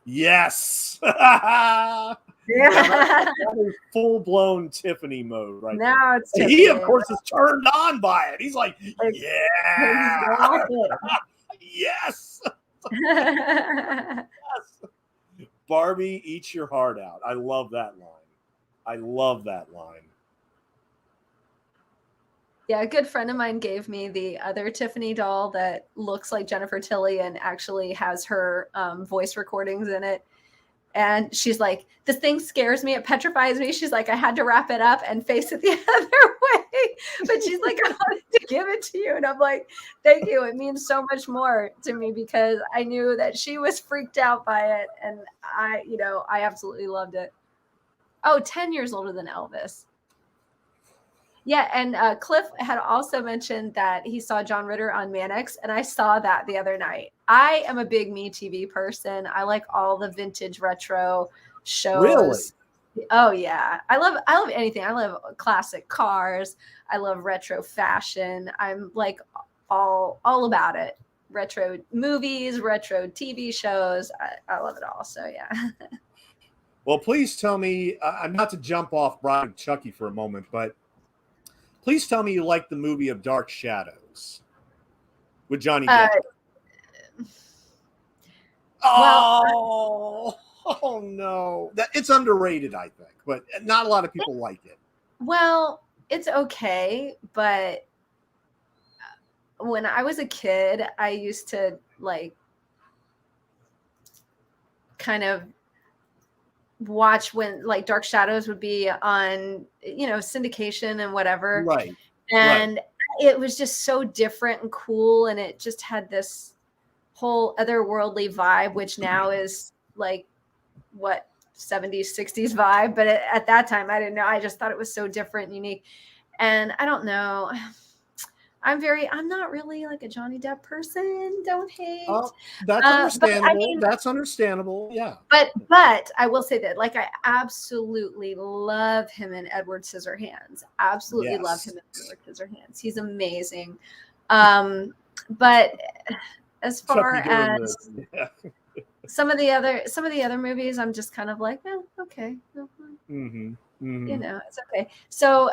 Yes. Yeah, that is full-blown Tiffany mode right now there. It's Tiffany. He, of course, is turned on by it. He's like, yeah. Yes. Yes. Barbie, eat your heart out. I love that line. Yeah, a good friend of mine gave me the other Tiffany doll that looks like Jennifer Tilly and actually has her voice recordings in it. And she's like, this thing scares me. It petrifies me. She's like, I had to wrap it up and face it the other way. But she's like, I wanted to give it to you. And I'm like, thank you. It means so much more to me because I knew that she was freaked out by it. And I absolutely loved it. Oh, 10 years older than Elvis. Yeah, and Cliff had also mentioned that he saw John Ritter on Mannix, and I saw that the other night. I am a big MeTV person. I like all the vintage retro shows. Really? Oh yeah, I love anything. I love classic cars. I love retro fashion. I'm like all about it. Retro movies, retro TV shows. I love it all. So yeah. Well, please tell me. I'm not to jump off Bride of Chucky for a moment, but. Please tell me you like the movie of Dark Shadows with Johnny Depp. Oh no. It's underrated, I think, but not a lot of people like it. Well, it's okay, but when I was a kid, I used to like kind of watch when like Dark Shadows would be on, syndication and whatever. Right. And it was just so different and cool. And it just had this whole otherworldly vibe, which now is like what 70s, 60s vibe. But at that time, I didn't know. I just thought it was so different and unique. And I don't know. I'm not really like a Johnny Depp person. Don't hate. That's understandable. That's understandable. Yeah. But I will say that, like, I absolutely love him in Edward Scissorhands. Absolutely love him in Edward Scissorhands. He's amazing. But as far as some of the other movies, I'm just kind of like, okay. Mm-hmm. It's okay. So,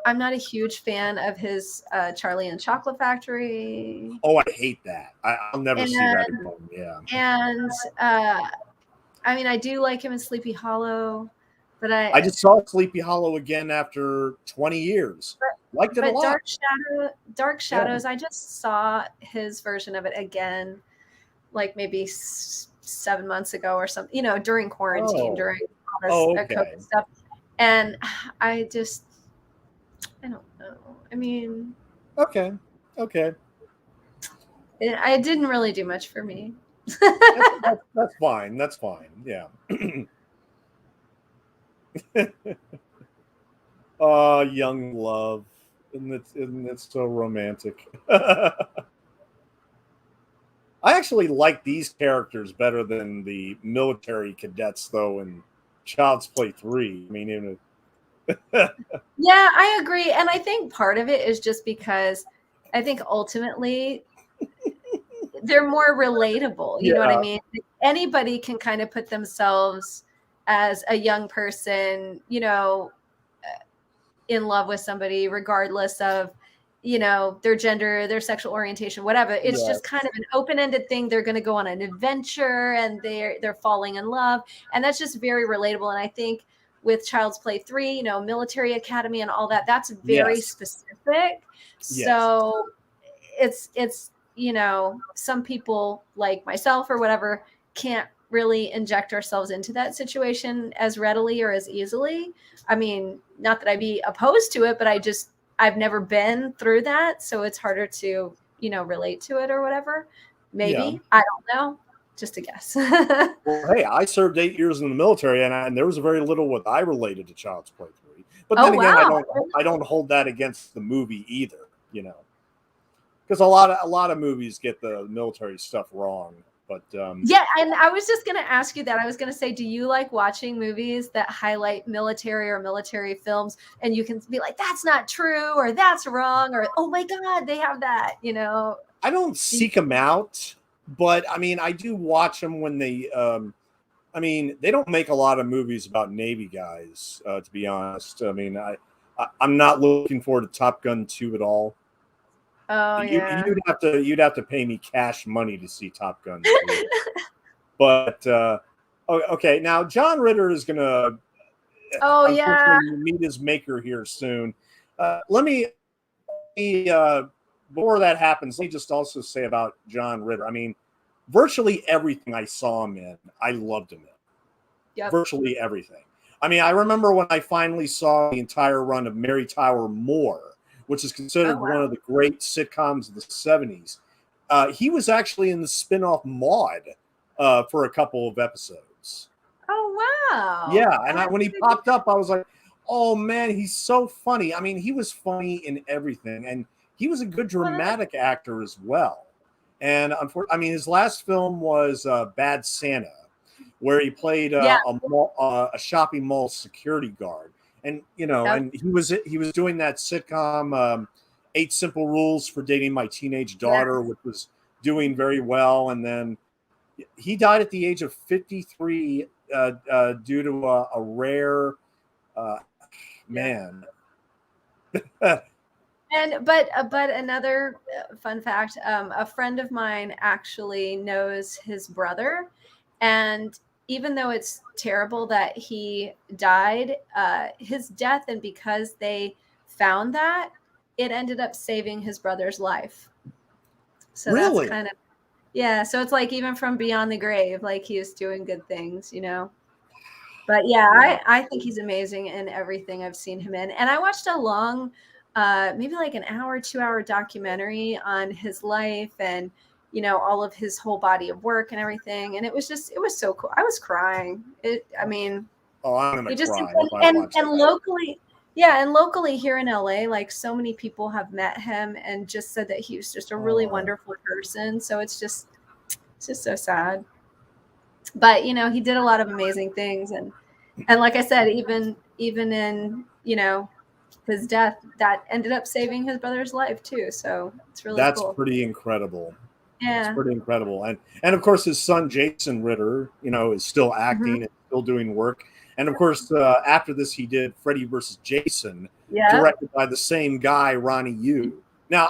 I'm not a huge fan of his Charlie and the Chocolate Factory. Oh, I hate that. I'll never see that again. Yeah. And I mean, I do like him in Sleepy Hollow, but I just saw Sleepy Hollow again after 20 years. Liked it a but lot. Dark Shadows, I just saw his version of it again, like maybe 7 months ago or something, during quarantine, during all this Okay. COVID stuff. And I don't know. I mean, Okay. it didn't really do much for me. That's fine. That's fine. Yeah. Young love. Isn't it so romantic? I actually like these characters better than the military cadets, though, in Child's Play 3. I mean, even Yeah, I agree. And I think part of it is just because I think ultimately they're more relatable. You know what I mean? Anybody can kind of put themselves as a young person, in love with somebody, regardless of, their gender, their sexual orientation, whatever. It's just kind of an open-ended thing. They're going to go on an adventure and they're falling in love. And that's just very relatable. And I think with Child's Play 3, military academy and all that, that's very specific. So it's, some people like myself or whatever can't really inject ourselves into that situation as readily or as easily. I mean, not that I'd be opposed to it, but I've never been through that. So it's harder to, relate to it or whatever. Maybe. I don't know. Just a guess. Well, hey, I served 8 years in the military, and there was very little what I related to Child's Play 3. But then again, I don't hold that against the movie either, because a lot of movies get the military stuff wrong. But yeah, and I was just going to ask you that. I was going to say, do you like watching movies that highlight military or military films, and you can be like, that's not true, or that's wrong, or oh my God, they have that, I don't seek them out, but I mean, I do watch them when they. I mean, they don't make a lot of movies about Navy guys, to be honest. I mean, I'm not looking forward to Top Gun 2 at all. Oh yeah, you'd have to pay me cash money to see Top Gun 2. But okay, now John Ritter is gonna meet his maker here soon. Let me before that happens, let me just also say about John Ritter. I mean, virtually everything I saw him in, I loved him in. Yep. Virtually everything. I mean, I remember when I finally saw the entire run of Mary Tyler Moore, which is considered one of the great sitcoms of the 70s. He was actually in the spinoff Maude for a couple of episodes. Oh, wow. Yeah, and when he popped up, I was like, oh, man, he's so funny. I mean, he was funny in everything, and he was a good dramatic actor as well. And unfortunately, I mean, his last film was Bad Santa, where he played a shopping mall security guard. And and he was doing that sitcom 8 Simple Rules for Dating My Teenage Daughter, which was doing very well. And then he died at the age of 53 due to a rare man. But another fun fact: a friend of mine actually knows his brother, and even though it's terrible that he died, his death, and because they found that, it ended up saving his brother's life. So that's kind of, so it's like even from beyond the grave, like he is doing good things, But I think he's amazing in everything I've seen him in. And I watched a long, maybe like an hour, 2-hour documentary on his life and all of his whole body of work and everything. And it was so cool. I was crying. I'm gonna cry. And locally, and locally here in LA, like so many people have met him and just said that he was just a really wonderful person. So it's just so sad. But he did a lot of amazing things, and like I said, even in his death, that ended up saving his brother's life too. So it's really cool. That's pretty incredible. Yeah, it's pretty incredible. And of course, his son Jason Ritter, is still acting and still doing work. And of course, after this, he did Freddy vs. Jason, directed by the same guy, Ronny Yu. Now,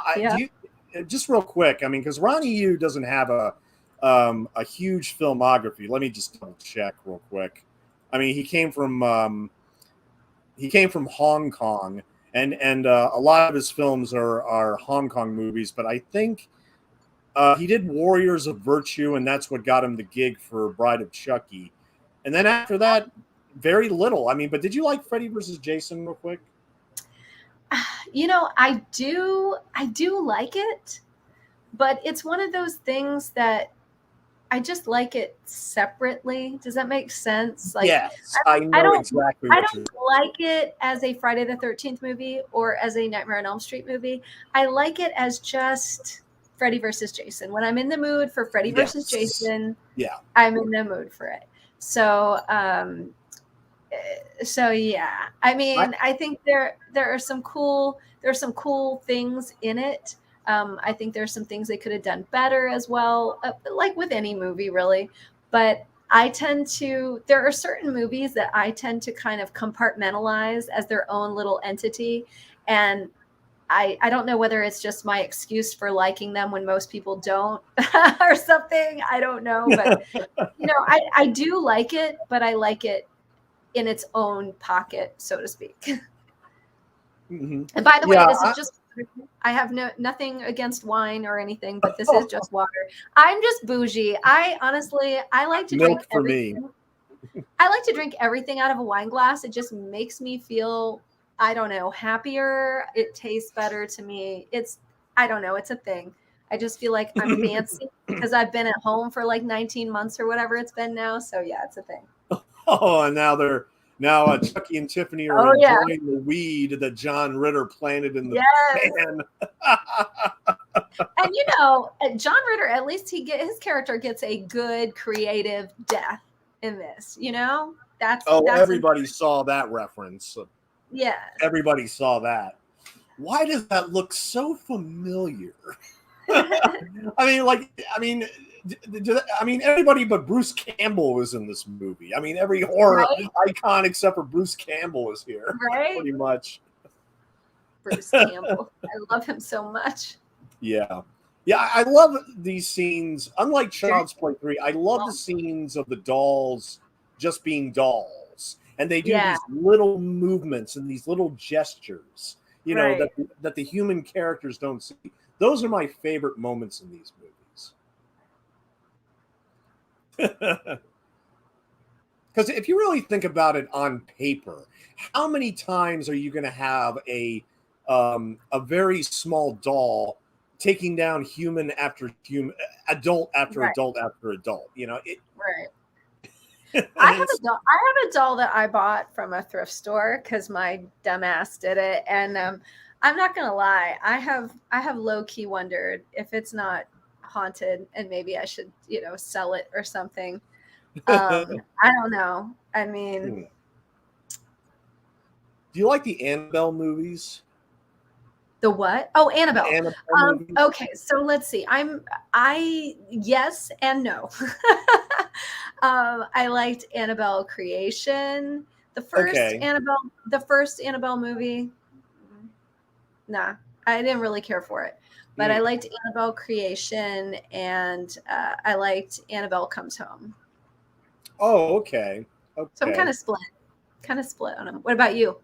just real quick, I mean, because Ronny Yu doesn't have a a huge filmography. Let me just double check real quick. I mean, he came from Hong Kong, and a lot of his films are Hong Kong movies. But I think he did Warriors of Virtue, and that's what got him the gig for Bride of Chucky. And then after that, very little. I mean, but did you like Freddy versus Jason real quick? I do like it, but it's one of those things that I just like it separately. Does that make sense? Like, Yes, I know exactly I what you're. don't like it as a Friday the 13th movie or as a Nightmare on Elm Street movie. I like it as just Freddy versus Jason. When I'm in the mood for Freddy versus Jason, Yeah, I'm in the mood for it. So, yeah. I mean, I think there are some cool things in it. I think there's some things they could have done better as well, like with any movie, really. But there are certain movies that I tend to kind of compartmentalize as their own little entity. And I don't know whether it's just my excuse for liking them when most people don't or something. I don't know. But, I do like it, but I like it in its own pocket, so to speak. mm-hmm. And by the way, this is just, I have nothing against wine or anything, but this is just water. I'm just bougie. I like to drink everything. I like to drink everything out of a wine glass. It just makes me feel, I don't know, happier. It tastes better to me. I don't know, it's a thing. I just feel like I'm fancy because I've been at home for like 19 months or whatever it's been now. So yeah, it's a thing. Oh, and now Chucky and Tiffany are enjoying the weed that John Ritter planted in the pan. And John Ritter, at least his character gets a good creative death in this. That's everybody saw that reference. Yeah, everybody saw that. Why does that look so familiar? I mean, everybody but Bruce Campbell was in this movie. I mean, every horror icon except for Bruce Campbell is here, pretty much. Bruce Campbell, I love him so much. Yeah, I love these scenes. Unlike Child's Play 3, I love the scenes of the dolls just being dolls, and they do these little movements and these little gestures, that the human characters don't see. Those are my favorite moments in these movies. Because if you really think about it on paper, how many times are you going to have a very small doll taking down human after human, adult after adult after adult? I have a doll that I bought from a thrift store because my dumbass did it, and I'm not gonna lie, I have low key wondered if it's not haunted and maybe I should sell it or something. I don't know. I mean, do you like the Annabelle movies? The what? Oh, Annabelle. Okay, so let's see. Yes and no. I liked Annabelle Creation. The first Annabelle movie. Nah, I didn't really care for it. But I liked Annabelle Creation, and I liked Annabelle Comes Home. Oh, okay. So I'm kind of split on them. What about you?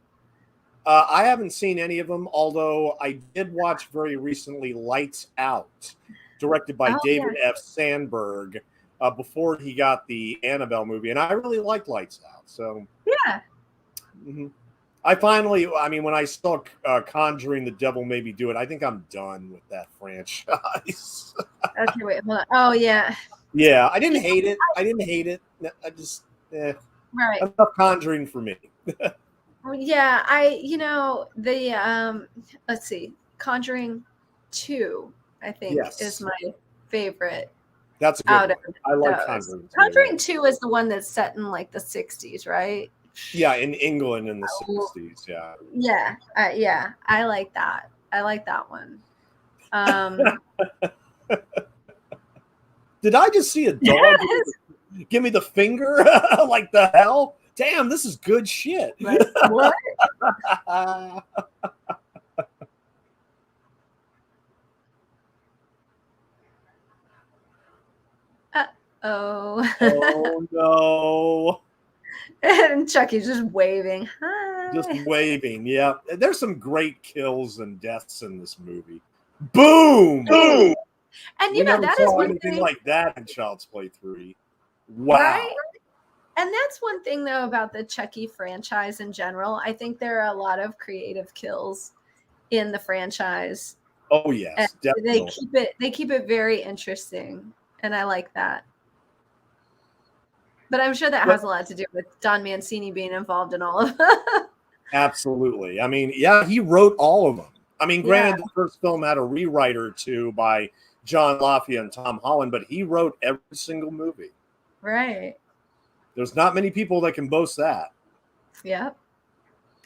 I haven't seen any of them, although I did watch very recently Lights Out, directed by David F. Sandberg, before he got the Annabelle movie, and I really liked Lights Out. So I mean, when I saw Conjuring, The Devil Made Me Do It, I think I'm done with that franchise. Okay, wait, hold on. Oh, yeah. Yeah, I didn't hate it. I just, enough Conjuring for me. Yeah, let's see, Conjuring 2, I think, is my favorite. That's a good one. I like Conjuring 2. Conjuring 2 is the one that's set in like the 60s, right? Yeah, in England in the 60s, yeah. Yeah, I like that. I like that one. Did I just see a dog give me the finger? Like the hell? Damn, this is good shit. Like, what? Oh. Oh no. And Chucky's just waving. Hi. Just waving. Yeah. There's some great kills and deaths in this movie. Boom! Boom! And We never that is saw one anything thing, like that in Child's Play 3. Wow. right? And that's one thing though about the Chucky franchise in general. I think there are a lot of creative kills in the franchise. Oh yes, And definitely. they keep it very interesting. And I like that. But I'm sure that has a lot to do with Don Mancini being involved in all of it. Absolutely. I mean, yeah, he wrote all of them. I mean, granted, Yeah. the first film had a rewrite or two by John Lafayette and Tom Holland, but he wrote every single movie. Right. There's not many people that can boast that. Yep.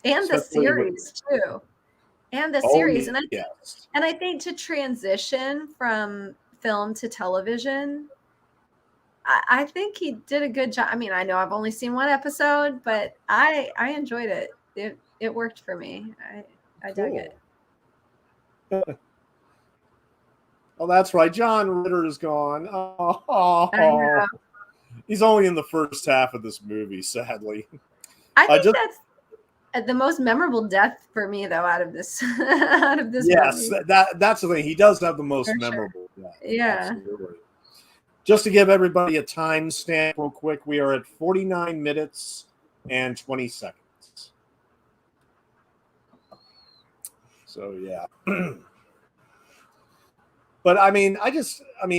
And Especially the series too. And the Oh, series. yes. And I think to transition from film to television, I think he did a good job. I mean, I know I've only seen one episode, but I enjoyed it. It worked for me. I dug it. Oh, that's right. John Ritter is gone. I know. He's only in the first half of this movie, sadly. I think that's the most memorable death for me, though, out of this yes, movie. That's the thing. He does have the most memorable death. Yeah. Absolutely. Just to give everybody a time stamp real quick, we are at 49 minutes and 20 seconds. So, yeah. But, I mean,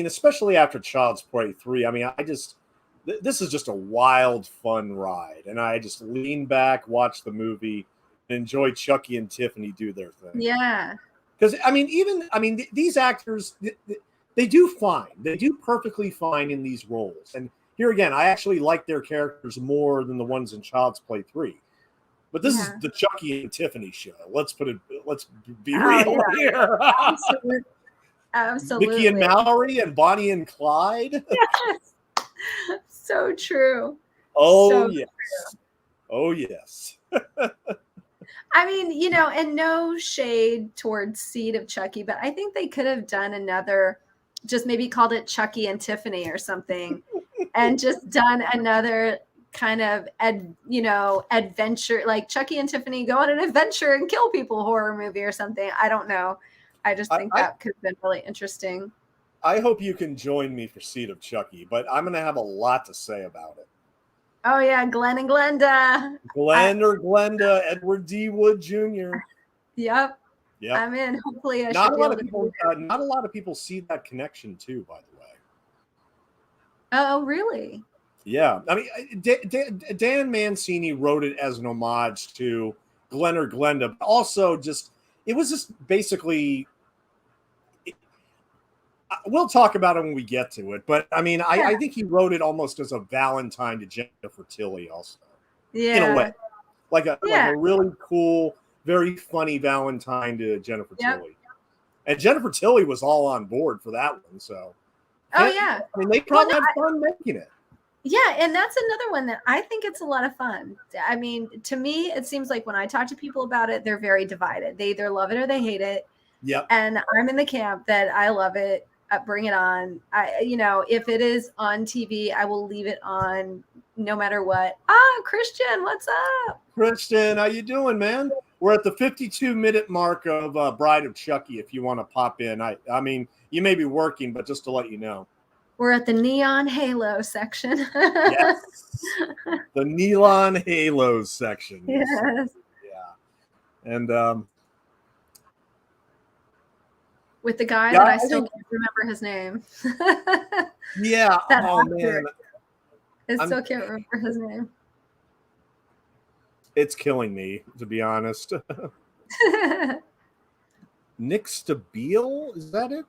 especially after Child's Play 3, this is just a wild, fun ride. And I just lean back, watch the movie, and enjoy Chucky and Tiffany do their thing. Yeah. Because, these actors, they do fine. They do perfectly fine in these roles. And here again, I actually like their characters more than the ones in Child's Play 3. But this is the Chucky and Tiffany show. Let's be real here. Absolutely. Mickey and Mallory and Bonnie and Clyde. Yes. So true. Oh, so yes. True. Oh, yes. I mean, and no shade towards Seed of Chucky, but I think they could have done another, just maybe called it Chucky and Tiffany or something, and just done another kind of adventure, like Chucky and Tiffany go on an adventure and kill people horror movie or something. I don't know. I just think that could have been really interesting. I hope you can join me for Seed of Chucky, but I'm going to have a lot to say about it. Oh, yeah, Glenn and Glenda. Glenda, Edward D. Wood Jr. Yep. Yep. I'm in. Hopefully I not should a be lot able of people. Not a lot of people see that connection too, by the way. Oh, really? Yeah. I mean, Dan Mancini wrote it as an homage to Glenn or Glenda, but also it was just basically. We'll talk about it when we get to it, but I mean, I think he wrote it almost as a Valentine to Jennifer Tilly, also. Yeah. In a way, like a really cool, very funny Valentine to Jennifer Tilly, and Jennifer Tilly was all on board for that one. So, I mean, they probably had fun making it. Yeah, and that's another one that I think it's a lot of fun. I mean, to me, it seems like when I talk to people about it, they're very divided. They either love it or they hate it. Yep. And I'm in the camp that I love it. Bring it on. If it is on TV, I will leave it on no matter what. Christian, what's up? Christian, how you doing, man? We're at the 52-minute mark of Bride of Chucky. If you want to pop in, I mean, you may be working, but just to let you know, we're at the neon halo section. Yes, the neon halos section. Yes. Yeah, and with the guy that I still can't remember his name. Yeah. Oh, man. I still can't remember his name. It's killing me, to be honest. Nick Stabile? Is that it?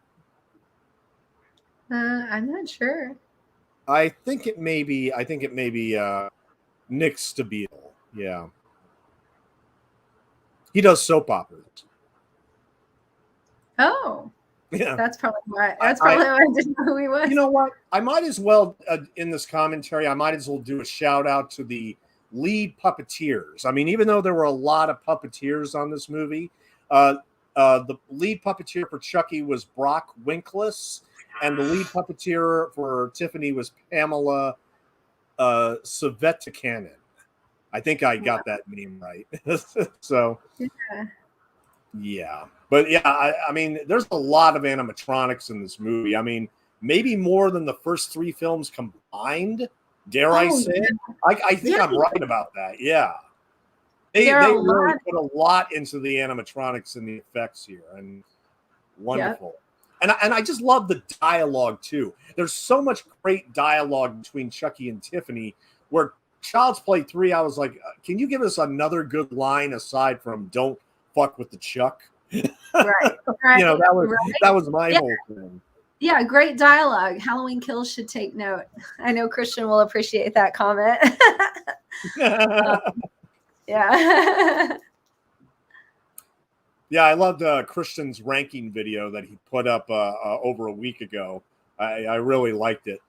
I'm not sure. I think it may be Nick Stabile. Yeah. He does soap operas. Oh, yeah. That's probably why I didn't know who he was. You know what? I might as well, in this commentary, I might as well do a shout out to the lead puppeteers. I mean, even though there were a lot of puppeteers on this movie, the lead puppeteer for Chucky was Brock Winkless, and the lead puppeteer for Tiffany was Pamela Savetikanen. I think I got that name right. So, yeah. But yeah, I mean, there's a lot of animatronics in this movie. I mean, maybe more than the first 3 films combined. Dare I say it? I think I'm right about that. Yeah. They really put a lot into the animatronics and the effects here, and wonderful. Yep. And I just love the dialogue too. There's so much great dialogue between Chucky and Tiffany. Where Child's Play 3, I was like, can you give us another good line aside from "Don't fuck with the Chuck"? Right. You know, that was my whole thing. Yeah, great dialogue. Halloween Kills should take note. I know Christian will appreciate that comment. Yeah. Yeah, I loved Christian's ranking video that he put up over a week ago. I really liked it.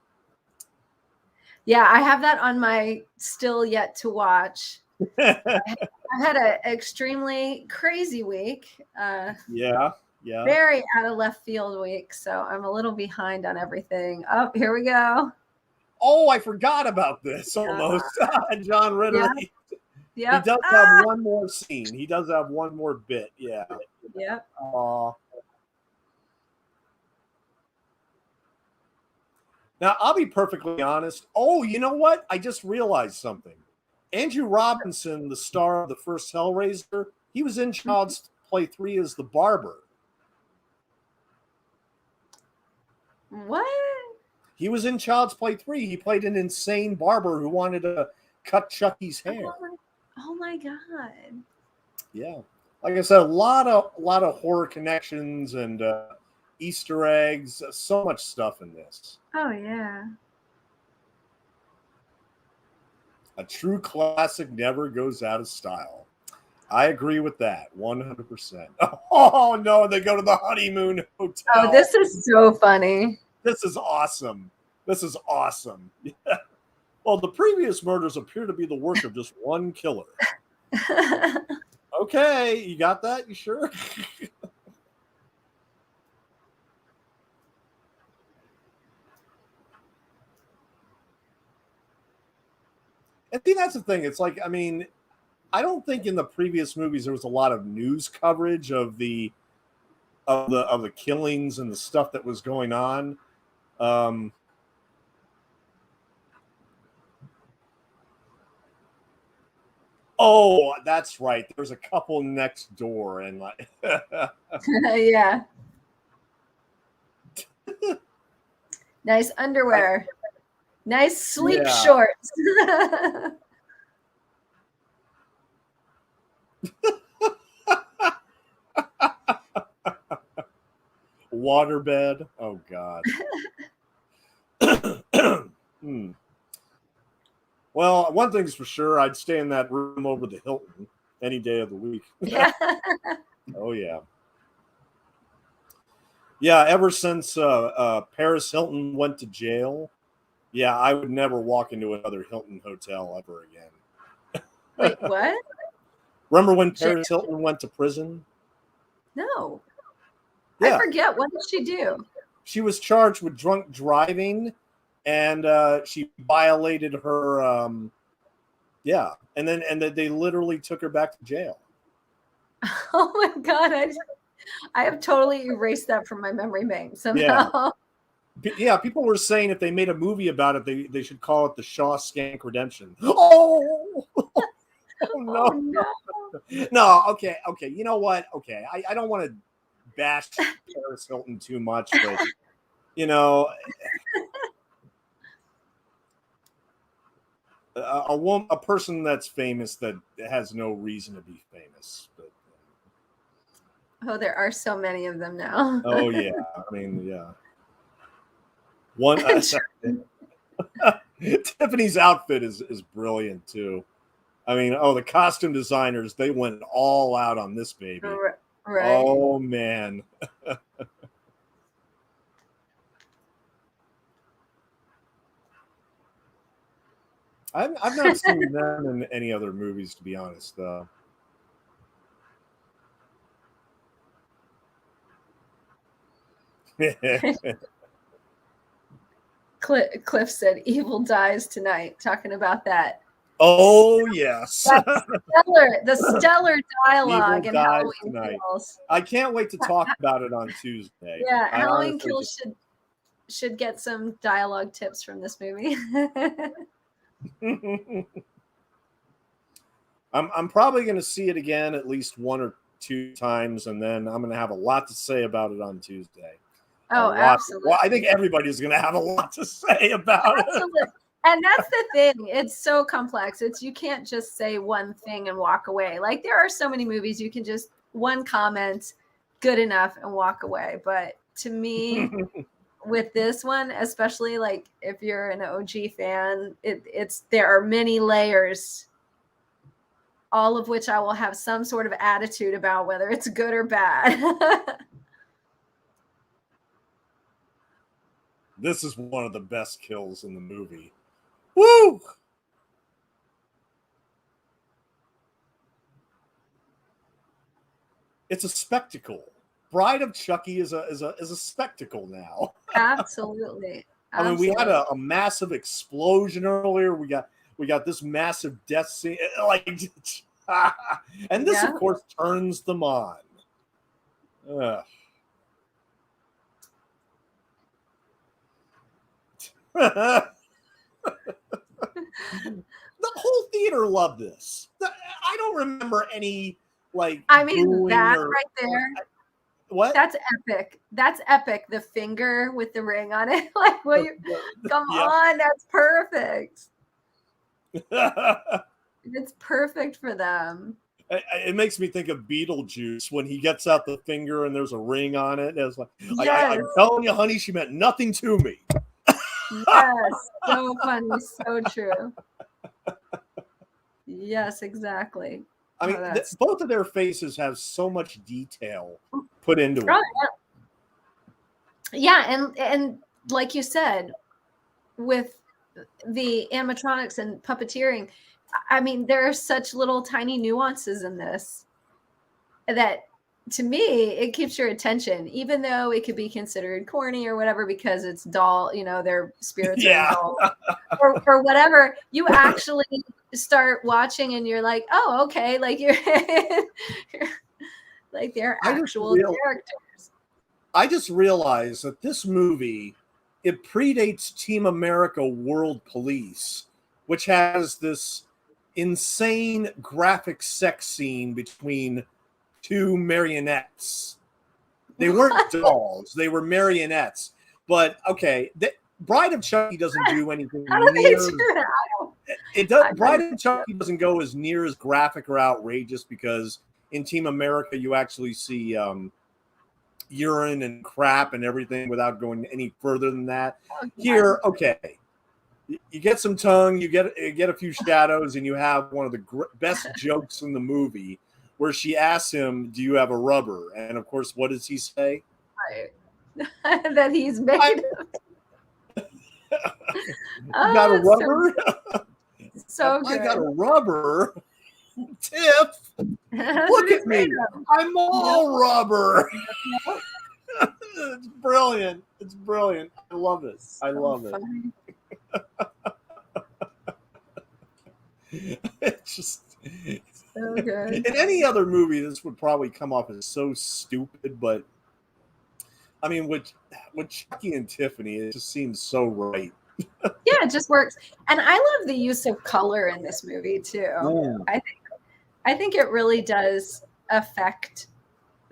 Yeah, I have that on my still yet to watch. I've had an extremely crazy week. Yeah. Very out of left field week, so I'm a little behind on everything. Oh, here we go. Oh, I forgot about this almost. John Ritter. Yeah. He does have one more scene. He does have one more bit. Yeah. Yep. Now, I'll be perfectly honest. Oh, you know what? I just realized something. Andrew Robinson, the star of the first Hellraiser, he was in Child's Play 3 as the barber. What? He was in Child's Play 3. He played an insane barber who wanted to cut Chucky's hair. Oh my God. Yeah. Like I said, a lot of horror connections and Easter eggs, so much stuff in this. Oh yeah. A true classic never goes out of style. I agree with that 100%. Oh no, they go to the honeymoon hotel. Oh, this is so funny. This is awesome. Yeah. Well, the previous murders appear to be the work of just one killer. Okay, you got that? You sure? And see, that's the thing. It's like, I mean, I don't think in the previous movies there was a lot of news coverage of the killings and the stuff that was going on. Oh, that's right. There's a couple next door, and like, yeah. Nice underwear. Nice sleep shorts. Waterbed. Oh God. Well, one thing's for sure, I'd stay in that room over the Hilton any day of the week. Yeah. Oh yeah. Yeah, ever since Paris Hilton went to jail, yeah, I would never walk into another Hilton hotel ever again. Wait, what? Remember when Paris Hilton went to prison? No. Yeah. I forget. What did she do? She was charged with drunk driving, and she violated her. And then they literally took her back to jail. Oh my God! I have totally erased that from my memory bank somehow. Yeah, people were saying if they made a movie about it, they should call it the Shawshank Redemption. Oh, no. Oh, no. No, okay. You know what? Okay, I don't want to bash Paris Hilton too much, but you know, a person that's famous that has no reason to be famous. But oh, there are so many of them now. oh yeah, I mean yeah. One Tiffany's outfit is brilliant too. I mean, the costume designers, they went all out on this baby. Right. Oh man. I've not seen them in any other movies, to be honest, though. Cliff said, "Evil dies tonight." Talking about that. Oh yes, the stellar dialogue Evil in dies Halloween tonight. Kills. I can't wait to talk about it on Tuesday. Yeah, I Halloween honestly Kills should get some dialogue tips from this movie. I'm probably going to see it again at least 1 or 2 times, and then I'm going to have a lot to say about it on Tuesday. Oh, absolutely. Well, I think everybody's going to have a lot to say about absolutely. it. And that's the thing. It's so complex. You can't just say one thing and walk away. Like there are so many movies you can just one comment, good enough, and walk away. But to me, with this one, especially like if you're an OG fan, there are many layers, all of which I will have some sort of attitude about whether it's good or bad. This is one of the best kills in the movie. Woo! It's a spectacle. Bride of Chucky is a spectacle now. Absolutely. I mean, we had a massive explosion earlier. We got this massive death scene, like, and this of course turns them on. Ugh. The whole theater loved this. I don't remember any like. I mean, that right there. What? That's epic. That's epic. The finger with the ring on it. Like, come on, that's perfect. It's perfect for them. It makes me think of Beetlejuice when he gets out the finger and there's a ring on it. And it's like, I'm telling you, honey, she meant nothing to me. Yes, so funny, so true. Yes, exactly. I mean, both of their faces have so much detail put into it. Yeah, and like you said, with the animatronics and puppeteering, I mean, there are such little tiny nuances in this that, to me, it keeps your attention, even though it could be considered corny or whatever because it's doll, their spirits are dolls or whatever. You actually start watching and you're like, oh, okay, like you're like they're actual characters. I just realized that this movie, it predates Team America World Police, which has this insane graphic sex scene between 2 marionettes. They weren't dolls; they were marionettes. But okay, Bride of Chucky doesn't do anything near. It does. Bride of Chucky doesn't go as near as graphic or outrageous because in Team America you actually see urine and crap and everything without going any further than that. Here, okay, you get some tongue, you get a few shadows, and you have one of the best jokes in the movie, where she asks him, "Do you have a rubber?" And of course, what does he say? That he's made. Got a rubber? So good. I got a rubber. Tiff, look at me. I'm all rubber. It's brilliant. It's brilliant. I love it. I love it. It's just so good. In any other movie, this would probably come off as so stupid, but I mean, with Chucky and Tiffany, it just seems so right. Yeah, it just works. And I love the use of color in this movie too. Yeah. I think it really does affect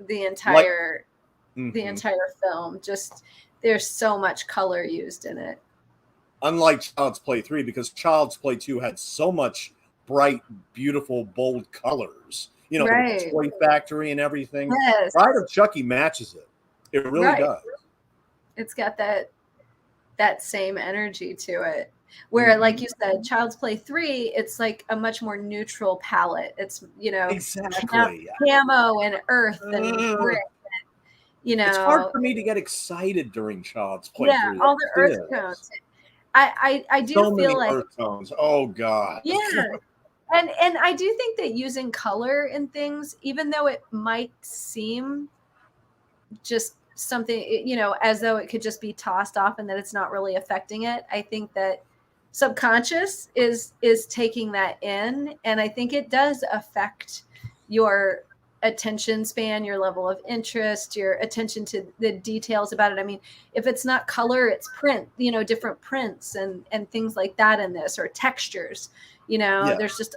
the entire film. Just there's so much color used in it. Unlike Child's Play 3, because Child's Play 2 had so much bright, beautiful, bold colors. The Toy Factory and everything. Yes. Bride of Chucky matches it. It really does. It's got that same energy to it. Where, like you said, Child's Play 3, it's like a much more neutral palette. It's, exactly camo and earth and brick. It's hard for me to get excited during Child's Play 3. Yeah, all the earth tones. I do so feel like earth tones. Oh God. Yeah. And I do think that using color in things, even though it might seem just something, as though it could just be tossed off and that it's not really affecting it. I think that subconscious is taking that in, and I think it does affect your attention span, your level of interest, your attention to the details about it. I mean, if it's not color, it's print, different prints and things like that in this, or textures. There's just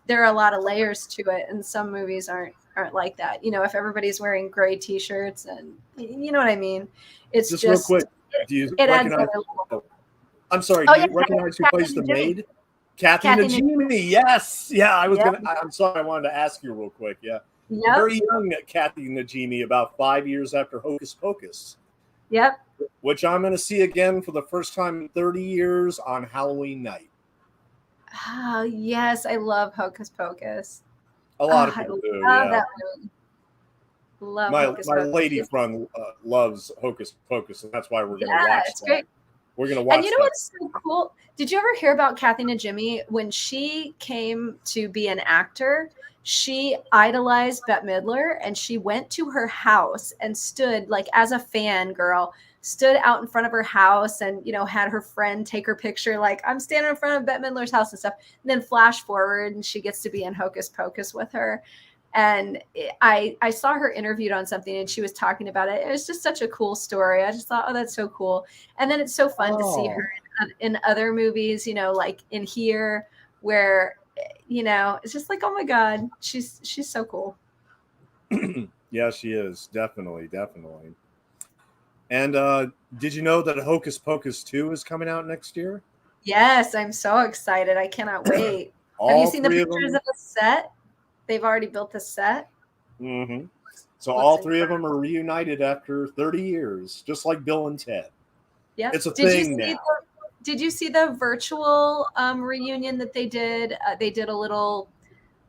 there are a lot of layers to it, and some movies aren't like that. If everybody's wearing gray t-shirts, and you know what I mean, it's just real quick, do you recognize? I'm sorry. Do you recognize who plays the maid? Kathy Najimy. Yes. Yeah, I'm sorry. I wanted to ask you real quick. Yeah. Yep. Very young Kathy Najimy, about 5 years after Hocus Pocus. Yep. Which I'm going to see again for the first time in 30 years on Halloween night. Oh, yes. I love Hocus Pocus. A lot of people do. Yeah. That movie. Love my lady friend loves Hocus Pocus, and that's why we're going to watch it's great. We're going to watch. And you know what's so cool? Did you ever hear about Kathy Najimy? When she came to be an actor, she idolized Bette Midler, and she went to her house and stood, like, as a fangirl, stood out in front of her house and, had her friend take her picture, like, I'm standing in front of Bette Midler's house and stuff. And then flash forward, and she gets to be in Hocus Pocus with her. And I saw her interviewed on something, and she was talking about it. It was just such a cool story. I just thought, oh, that's so cool. And then it's so fun to see her in other movies, like in Here, where, it's just like, oh my God, she's so cool. Yeah, she is. Definitely. And did you know that Hocus Pocus 2 is coming out next year? Yes, I'm so excited. I cannot wait. Have you seen the pictures of the set? They've already built the set. Mm-hmm. So all three of them are reunited after 30 years, just like Bill and Ted. Yeah, it's a thing now. Did you see the virtual reunion that they did? They did a little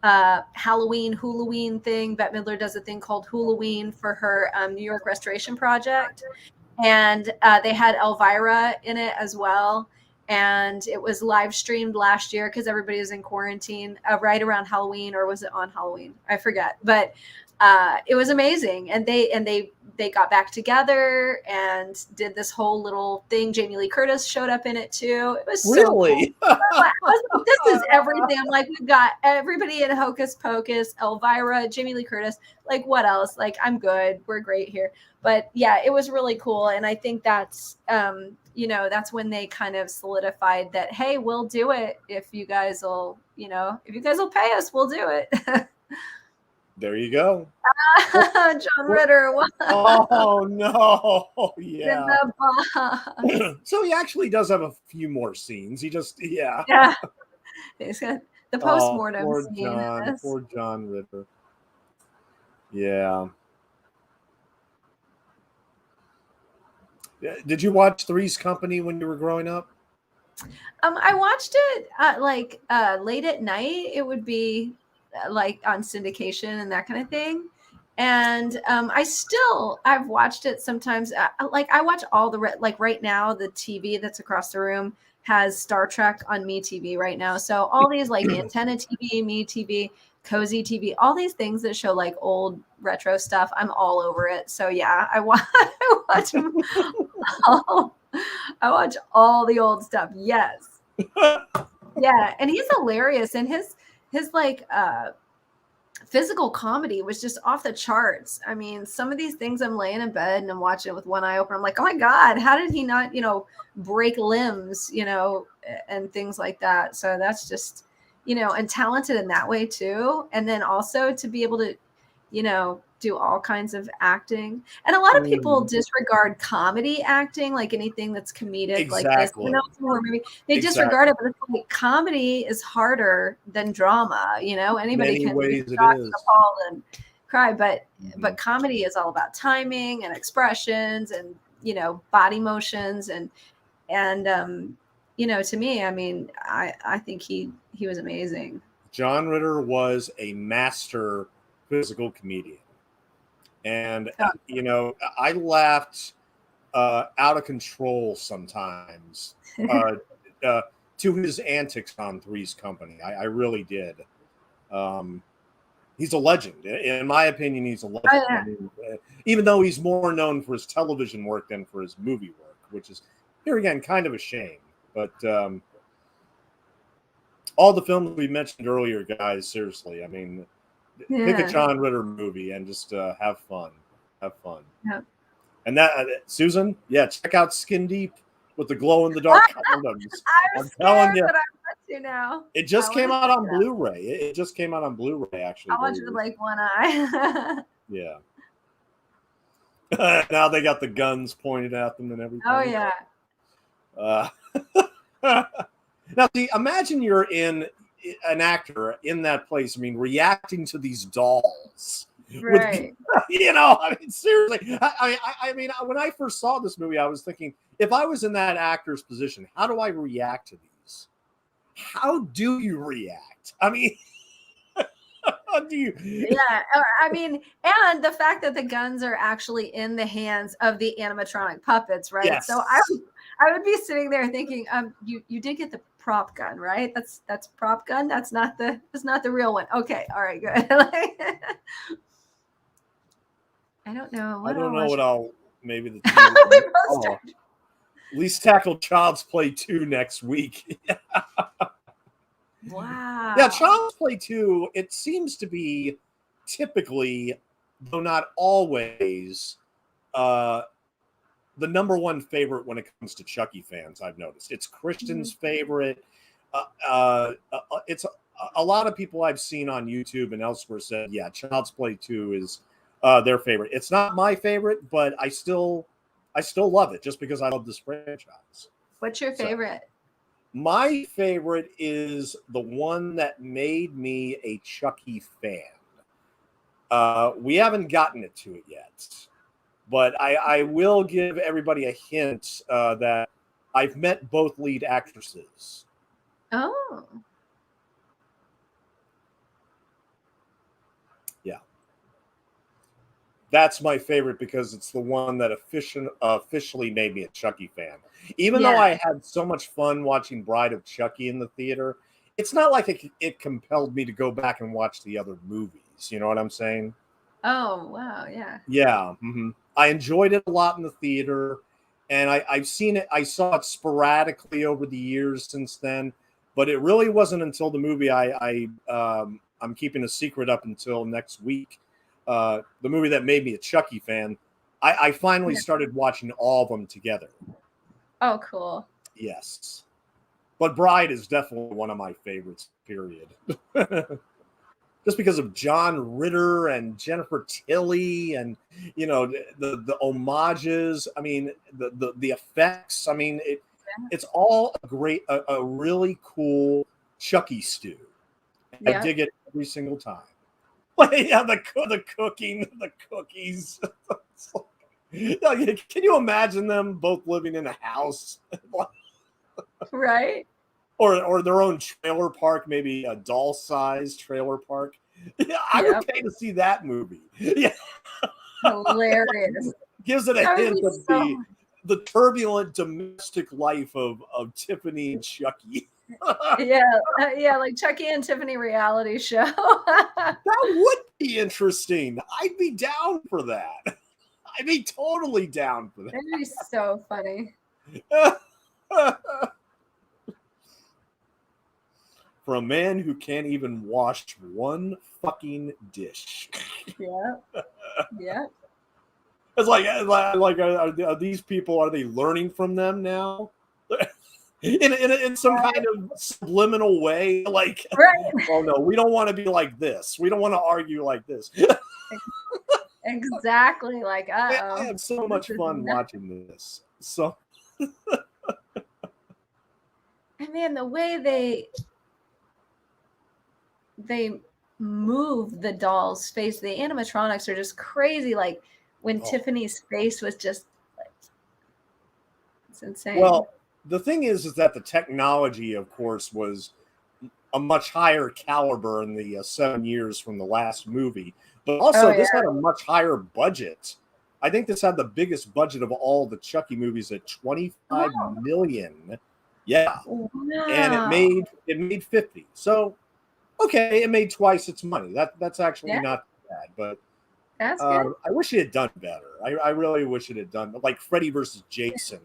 Halloween thing. Bette Midler does a thing called Halloween for her New York restoration project. And they had Elvira in it as well. And it was live streamed last year because everybody was in quarantine right around Halloween, or was it on Halloween? I forget. But it was amazing. And they got back together and did this whole little thing. Jamie Lee Curtis showed up in it too. It was so cool. This is everything. I'm like, we've got everybody in Hocus Pocus, Elvira, Jamie Lee Curtis. Like, what else? Like, I'm good. We're great here. But yeah, it was really cool. And I think that's, that's when they kind of solidified that, hey, we'll do it if you guys will, if you guys will pay us, we'll do it. There you go. John Ritter. Oh, no. Yeah. So he actually does have a few more scenes. He just, yeah. Yeah. He's got the post-mortem scene. Poor John Ritter. Yeah. Did you watch Three's Company when you were growing up? I watched it late at night. It would be like on syndication and that kind of thing. And I've watched it sometimes. I watch all the right now, the TV that's across the room has Star Trek on MeTV right now. So all these like Antenna TV, MeTV, Cozy TV, all these things that show like old retro stuff, I'm all over it. So yeah, I watch I watch all the old stuff. Yes. Yeah, and he's hilarious, and his like physical comedy was just off the charts. I mean, some of these things, I'm laying in bed and I'm watching it with one eye open. I'm like, oh my God, how did he not, break limbs, and things like that. So that's just, and talented in that way too. And then also to be able to, do all kinds of acting. And a lot of people disregard comedy acting, like anything that's comedic, like this, they disregard it, but it's like comedy is harder than drama, anybody can shock and appall and cry, but comedy is all about timing and expressions and, body motions and to me, I mean, I think he was amazing. John Ritter was a master physical comedian. And, I laughed out of control sometimes to his antics on Three's Company. I really did. He's a legend. In my opinion, he's a legend. Oh, yeah. I mean, even though he's more known for his television work than for his movie work, which is, here again, kind of a shame. But all the films we mentioned earlier, guys, seriously, I mean, pick a Yeah. John Ritter movie and just have fun. Have fun. Yep. And that, Susan, yeah, check out Skin Deep with the glow-in-the-dark condoms. I'm telling you. But I want to now. It just came out on Blu-ray. It just came out on Blu-ray, actually. I watch it with like one eye. Yeah. Now they got the guns pointed at them and everything. Oh, yeah. Now, see, imagine you're an actor in that place. I mean, reacting to these dolls. Right. I mean, seriously. I mean, when I first saw this movie, I was thinking, if I was in that actor's position, how do I react to these? How do you react? I mean, how do you? Yeah, I mean, and the fact that the guns are actually in the hands of the animatronic puppets, right? Yes. So I would be sitting there thinking, you did get the prop gun, right? That's prop gun. That's not the real one. Okay, all right, good. I don't know. I don't know what I'll maybe the at least tackle Child's Play 2 next week. Wow. Yeah, Child's Play 2, it seems to be typically, though not always, the number one favorite when it comes to Chucky fans, I've noticed. It's Christian's favorite. It's a lot of people I've seen on YouTube and elsewhere said, yeah, Child's Play 2 is their favorite. It's not my favorite, but I still love it just because I love this franchise. What's your favorite? My favorite is the one that made me a Chucky fan. We haven't gotten it to it yet, but I will give everybody a hint that I've met both lead actresses. Oh. Yeah. That's my favorite because it's the one that officially made me a Chucky fan. Even though I had so much fun watching Bride of Chucky in the theater, it's not like it compelled me to go back and watch the other movies. You know what I'm saying? Oh, wow. Yeah. Yeah. Mm-hmm. I enjoyed it a lot in the theater, and I've seen it. I saw it sporadically over the years since then, but it really wasn't until the movie I'm keeping a secret up until next week. The movie that made me a Chucky fan, I finally started watching all of them together. Oh, cool. Yes. But Bride is definitely one of my favorites, period. Just because of John Ritter and Jennifer Tilly and, the homages. I mean, the effects. I mean, it's all a really cool Chucky stew. I dig it every single time. Yeah, the cooking, the cookies. Can you imagine them both living in a house? Right. Or their own trailer park, maybe a doll-sized trailer park. Yeah, I would pay to see that movie. Yeah. Hilarious. Gives it a hint of the turbulent domestic life of Tiffany and Chucky. Yeah, like Chucky and Tiffany reality show. That would be interesting. I'd be down for that. I'd be totally down for that. That'd be so funny. For a man who can't even wash one fucking dish. Yeah. Yeah. It's like are these people, are they learning from them now? In some kind of subliminal way, like, oh no, we don't want to be like this. We don't want to argue like this. Exactly. Like, I have so much fun watching this. So, and man, the way they move the doll's face, the animatronics are just crazy. Like when Tiffany's face was just like, it's insane. Well, the thing is that the technology, of course, was a much higher caliber in the 7 years from the last movie. But also, this had a much higher budget. I think this had the biggest budget of all the Chucky movies at $25 million. Yeah. Wow. And it made 50. So, Okay, it made twice its money. That's actually Yeah, not bad, but that's good. I wish it had done better. I really wish it had done like Freddy versus Jason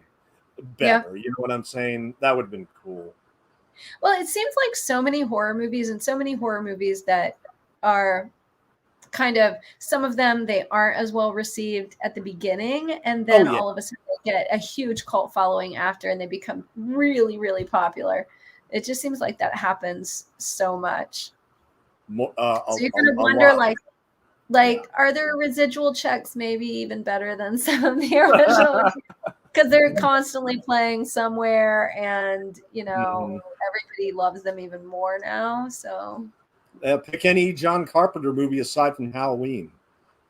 Yeah. better. You know what I'm saying? That would have been cool. Well, it seems like so many horror movies that are kind of, some of them, they aren't as well received at the beginning, and Oh then yeah, all of a sudden they get a huge cult following after, and they become really, really popular. It just seems like that happens so much. So you're gonna a wonder, lot. Yeah. are there residual checks maybe even better than some of the original? Because they're constantly playing somewhere, and Mhm. everybody loves them even more now. So Pick any John Carpenter movie aside from Halloween,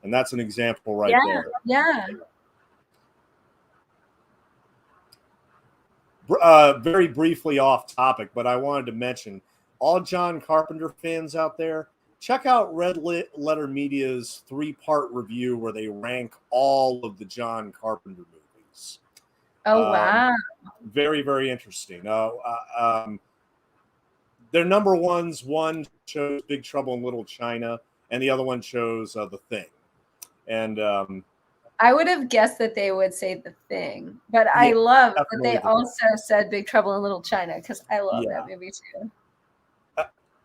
and that's an example right yeah, there. yeah. Very briefly off topic, but I wanted to mention all John Carpenter fans out there. Check out Red Letter Media's 3-part review where they rank all of the John Carpenter movies. Oh wow. Very, very interesting. Their number ones, one shows Big Trouble in Little China, and the other one shows The Thing. And I would have guessed that they would say The Thing, but I yeah, love that definitely they The Thing. also said Big Trouble in Little China, because I love Yeah. that movie too.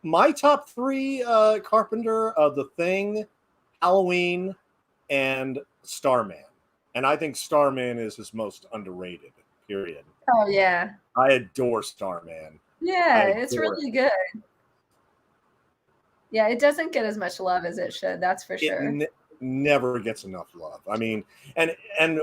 My top 3 Carpenter: The Thing, Halloween, and Starman. And I think Starman is his most underrated, period. Oh yeah. I adore Starman. Yeah, it's really good. Yeah, it doesn't get as much love as it should, that's for sure. Never gets enough love. I mean, and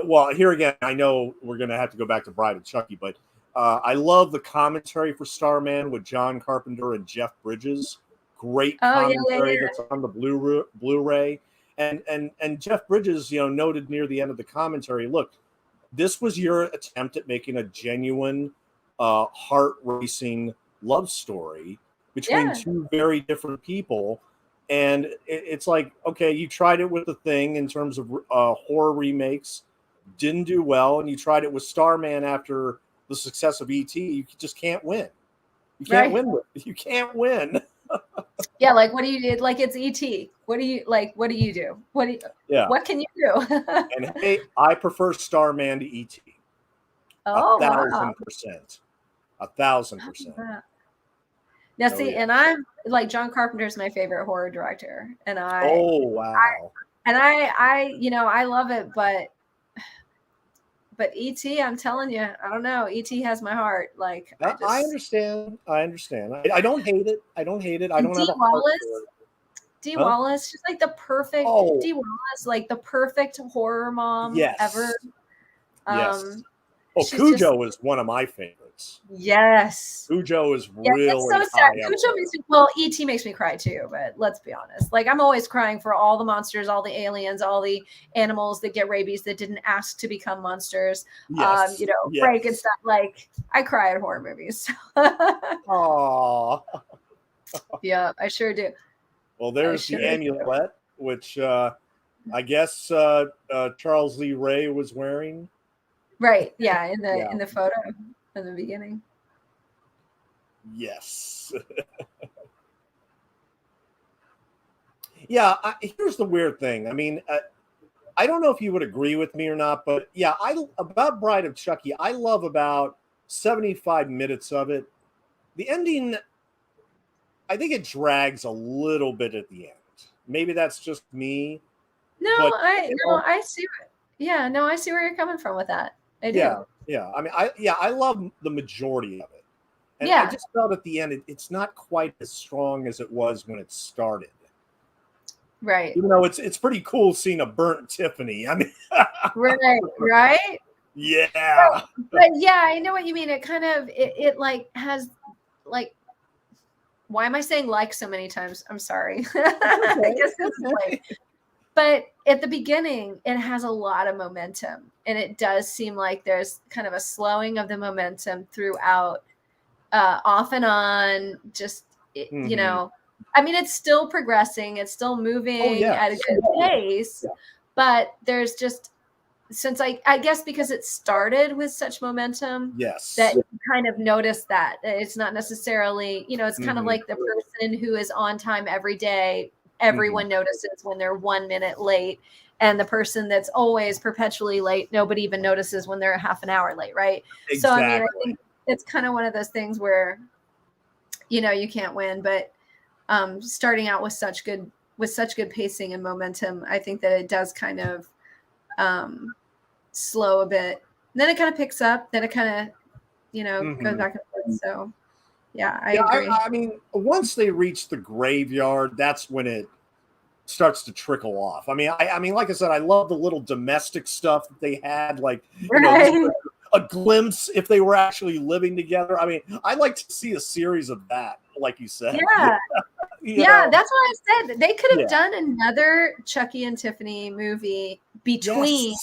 well, here again, I know we're going to have to go back to Bride of Chucky, but I love the commentary for Starman with John Carpenter and Jeff Bridges. Great commentary that's on the Blu-ray. And Jeff Bridges, noted near the end of the commentary, look, this was your attempt at making a genuine, heart-racing love story between two very different people. And it's like, okay, you tried it with The Thing in terms of horror remakes, didn't do well, and you tried it with Starman after the success of E.T. You just can't win. You can't win. You can't win. Yeah, like what do you do? Like it's E.T. What do you like? What do you do? What can you do? And hey, I prefer Starman to E.T. Oh, 1,000%. 1,000%. Now, see, and I'm like, John Carpenter is my favorite horror director, and I love it, but E.T., I'm telling you, I don't know, E.T. has my heart. Like, I understand. I don't hate it. I don't have a heart for it. Dee Wallace, she's like the perfect Dee Wallace, like the perfect horror mom ever. Yes. Cujo was one of my favorites. Yes. Cujo is really so sad. Cujo makes me, E.T. makes me cry too, but let's be honest. Like, I'm always crying for all the monsters, all the aliens, all the animals that get rabies that didn't ask to become monsters. Frankenstein. Like, I cry at horror movies. Aww. Yeah, I sure do. Well, there's the amulet, which I guess Charles Lee Ray was wearing. Right. Yeah. In the photo in the beginning. Yes. Yeah. Here's the weird thing. I mean, I don't know if you would agree with me or not, but yeah, about Bride of Chucky, I love about 75 minutes of it. The ending, I think it drags a little bit at the end. Maybe that's just me. I see. I see where you're coming from with that. I do. Yeah. I mean, I love the majority of it. And I just felt at the end, it's not quite as strong as it was when it started. Right. Even though it's pretty cool seeing a burnt Tiffany. I mean, right. Yeah. But yeah, I know what you mean. It kind of, it like has like, why am I saying like so many times? I'm sorry. I guess this is like, but at the beginning, it has a lot of momentum, and it does seem like there's kind of a slowing of the momentum throughout, off and on, just, I mean, it's still progressing. It's still moving at a good pace, but there's just since I guess because it started with such momentum, Yes. that you kind of notice that it's not necessarily, it's kind of Mhm. like the person who is on time every day. Everyone notices when they're 1 minute late, and the person that's always perpetually late, nobody even notices when they're a half an hour late, right? So I mean, I think it's kind of one of those things where, you can't win, but starting out with such good pacing and momentum, I think that it does kind of slow a bit. Then it kind of picks up. Then it kind of, goes back and forth. So, yeah, I agree. I mean, once they reach the graveyard, that's when it starts to trickle off. I mean, like I said, I love the little domestic stuff that they had, like Right. a glimpse if they were actually living together. I mean, I'd like to see a series of that, like you said. Yeah. Yeah, that's what I said. They could have done another Chucky and Tiffany movie between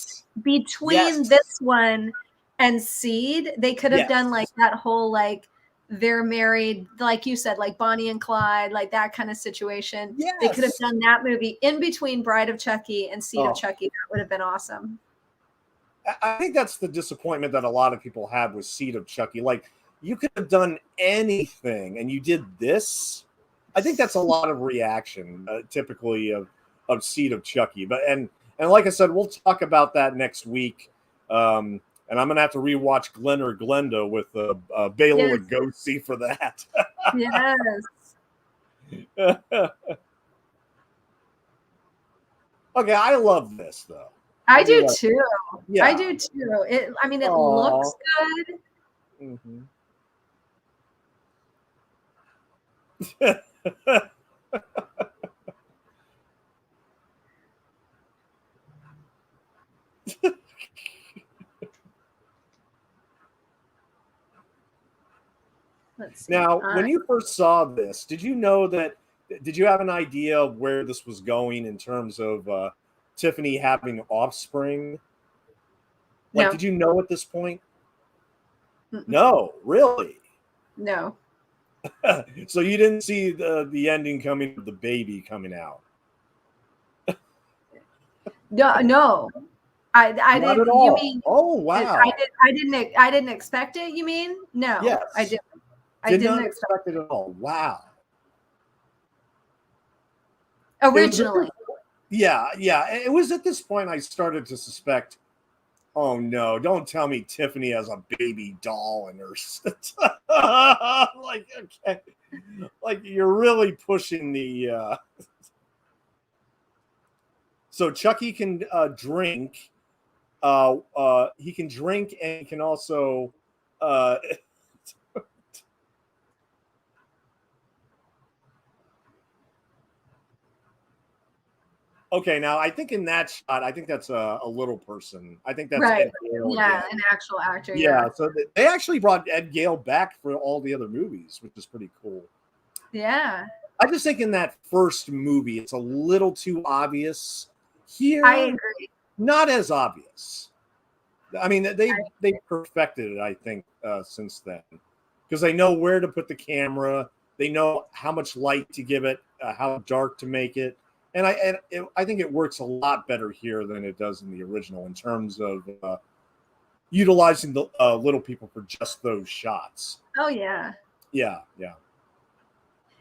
this one and Seed. They could have done like that whole like they're married, like you said, like Bonnie and Clyde, like that kind of situation. Yes. They could have done that movie in between Bride of Chucky and Seed of Chucky. That would have been awesome. I think that's the disappointment that a lot of people have with Seed of Chucky. Like, you could have done anything and you did this. I think that's a lot of reaction, typically of Seed of Chucky. But and like I said, we'll talk about that next week. And I'm gonna have to rewatch Glenn or Glenda with Bela Lugosi for that. Yes. Okay, I love this though. I do too. Yeah. I do too. It looks good. Mm-hmm. Let's see. Now, when you first saw this, did you know that? Did you have an idea of where this was going in terms of Tiffany having offspring? Like, No. did you know at this point? No, really. No. So you didn't see the ending coming, the baby coming out. No. I Not didn't. at all. You mean? Oh wow! I didn't expect it. You mean? No. Yes. I didn't. I Did didn't not expect it at all. Wow. Originally. Yeah. It was at this point I started to suspect. Oh no! Don't tell me Tiffany has a baby doll in her. Like, okay, like you're really pushing the. So Chucky can drink. He can drink and he can also. Okay, now I think in that shot, I think that's a little person. I think that's right. Ed Gale Yeah, again. an actual actor. Yeah, so they actually brought Ed Gale back for all the other movies, which is pretty cool. Yeah. I just think in that first movie, it's a little too obvious. Here, I agree. Not as obvious. I mean, they perfected it, I think, since then, because they know where to put the camera. They know how much light to give it, how dark to make it. And I think it works a lot better here than it does in the original in terms of utilizing the little people for just those shots. Oh yeah. Yeah.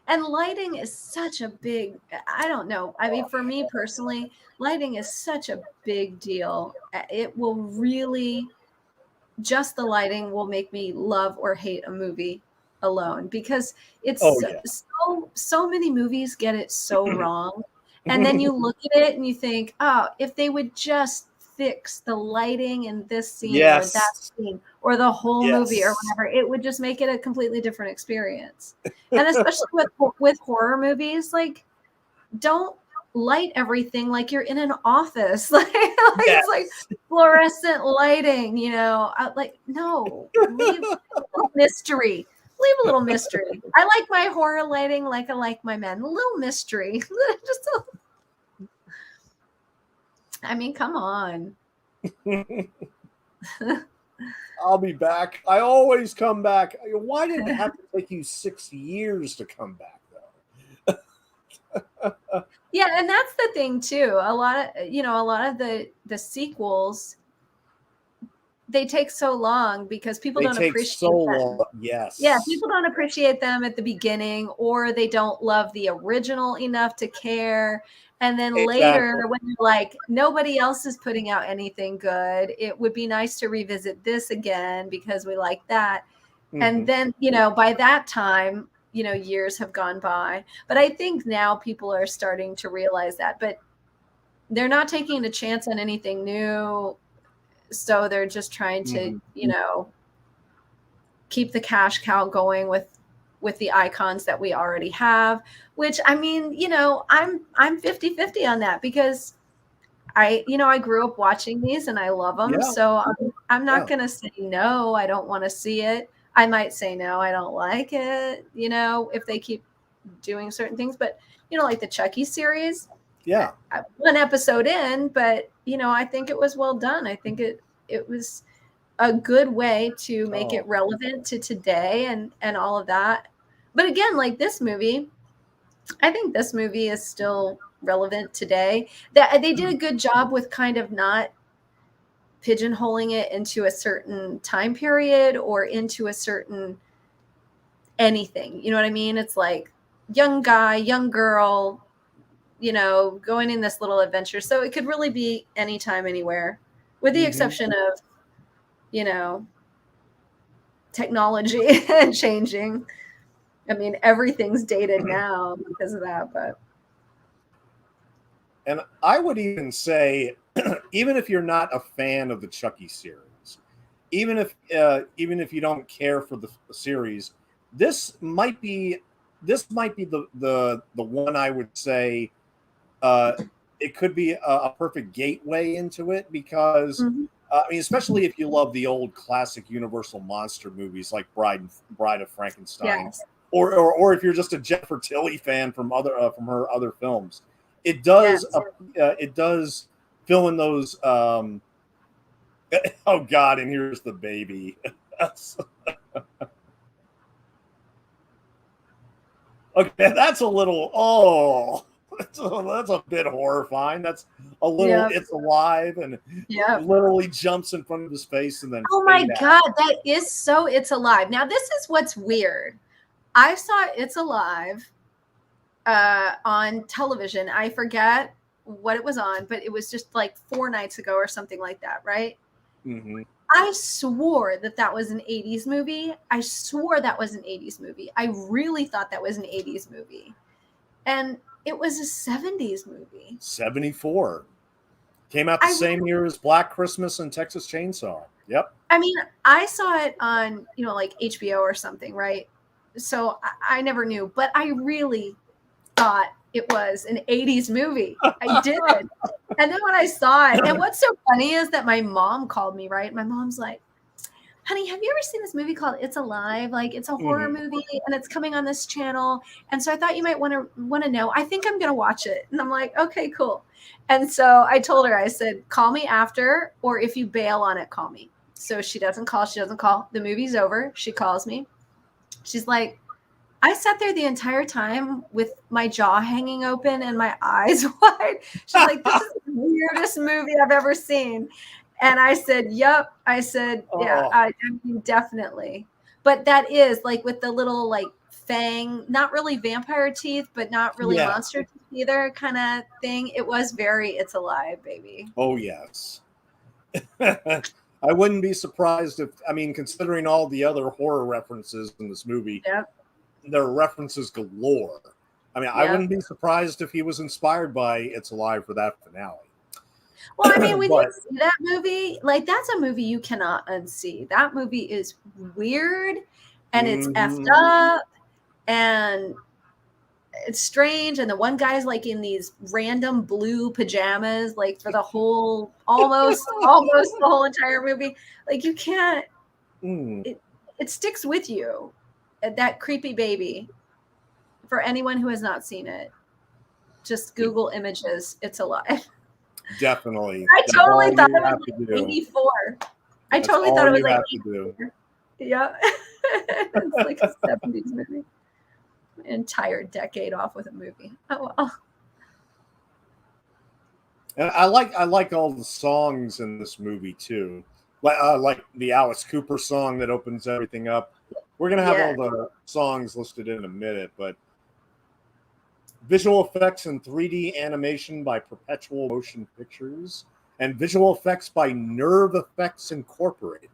And lighting is such a big, I don't know. I mean, for me personally, lighting is such a big deal. It will really, just the lighting will make me love or hate a movie alone, because it's so many movies get it so wrong. And then you look at it and you think, oh, if they would just fix the lighting in this scene or that scene or the whole movie or whatever, it would just make it a completely different experience. And especially with horror movies, like, don't light everything like you're in an office. It's like fluorescent lighting, like, no, leave a little mystery. Leave a little mystery. I like my horror lighting like I like my men. A little mystery. I mean, come on. I'll be back. I always come back. Why did it have to take you 6 years to come back, though? Yeah, and that's the thing too. A lot of the sequels, they take so long because people They don't take appreciate so them. long. Yeah, Yes. people don't appreciate them at the beginning, or they don't love the original enough to care. And then later, Exactly. when you're like, nobody else is putting out anything good, it would be nice to revisit this again because we like that. And Mhm. then, by that time, years have gone by. But I think now people are starting to realize that. But they're not taking a chance on anything new. So they're just trying to, Mhm. keep the cash cow going with the icons that we already have, which I mean, I'm 50-50 on that because I grew up watching these and I love them. Yeah. So I'm not Yeah. going to say no, I don't want to see it. I might say no, I don't like it, if they keep doing certain things, but like the Chucky series, Yeah. one episode in, but I think it was well done. I think it was a good way to make it Oh. relevant to today and all of that. But again, like this movie, I think this movie is still relevant today. That they did a good job with kind of not pigeonholing it into a certain time period or into a certain anything. You know what I mean? It's like young guy, young girl, going in this little adventure. So it could really be anytime, anywhere, with the Mhm. exception of, you know, technology changing. I mean, everything's dated now because of that, but And I would even say, even if you're not a fan of the Chucky series, even if you don't care for the series, this might be the one I would say uh, it could be a perfect gateway into it because Mhm. I mean, especially if you love the old classic Universal monster movies like Bride of Frankenstein, Yes. or if you're just a Jennifer Tilly fan from her other films, Yes. it does fill in those. Oh God, and here's the baby. Okay, that's a little. Oh, that's a bit horrifying. That's a little. Yep. It's alive and Yep. literally jumps in front of his face and then Oh my fade out. God, that is so It's Alive. Now, this is what's weird. I saw It's Alive on television. I forget what it was on, but it was just like 4 nights ago or something like that, right? Mm-hmm. I swore that was an 80s movie. I swore that was an 80s movie. I really thought that was an 80s movie. And it was a 70s movie. 74 came out the I same year as Black Christmas and Texas Chainsaw. Yep. I mean, I saw it on, like HBO or something, right? So I never knew, but I really thought it was an 80s movie. I did. And then when I saw it, and what's so funny is that my mom called me, right? My mom's like, honey, have you ever seen this movie called It's Alive? Like it's a horror Mm-hmm. movie and it's coming on this channel. And so I thought you might want to know. I think I'm gonna watch it. And I'm like, okay, cool. And so I told her, I said, call me after, or if you bail on it, call me. So she doesn't call, The movie's over. She calls me. She's like, I sat there the entire time with my jaw hanging open and my eyes wide. She's like, this is the weirdest movie I've ever seen. And I said, yep. I said, yeah, Oh, I mean, definitely. But that is like with the little like fang, not really vampire teeth, but not really yeah. monster teeth either kind of thing. It was very It's Alive, baby. Oh, yes. I wouldn't be surprised if, I mean, considering all the other horror references in this movie, Yep. there are references galore. I mean, I Yep. wouldn't be surprised if he was inspired by It's Alive for that finale. Well, I mean, when you But see that movie, like that's a movie you cannot unsee. That movie is weird and it's effed mhm. up and it's strange. And the one guy's like in these random blue pajamas, like for the whole almost the whole entire movie. Like you can't Mm, it sticks with you. That creepy baby. For anyone who has not seen it, just Google images, It's Alive. definitely. I That's totally all thought you it was have to like do. 84. I That's totally thought all it was you like have to do. 84. Yeah. It's like a 70s movie. An entire decade off with a movie. Oh well. And I like all the songs in this movie too. like the Alice Cooper song that opens everything up. We're gonna have all the songs listed in a minute, but visual effects and 3D animation by Perpetual Motion Pictures, and visual effects by Nerve Effects Incorporated.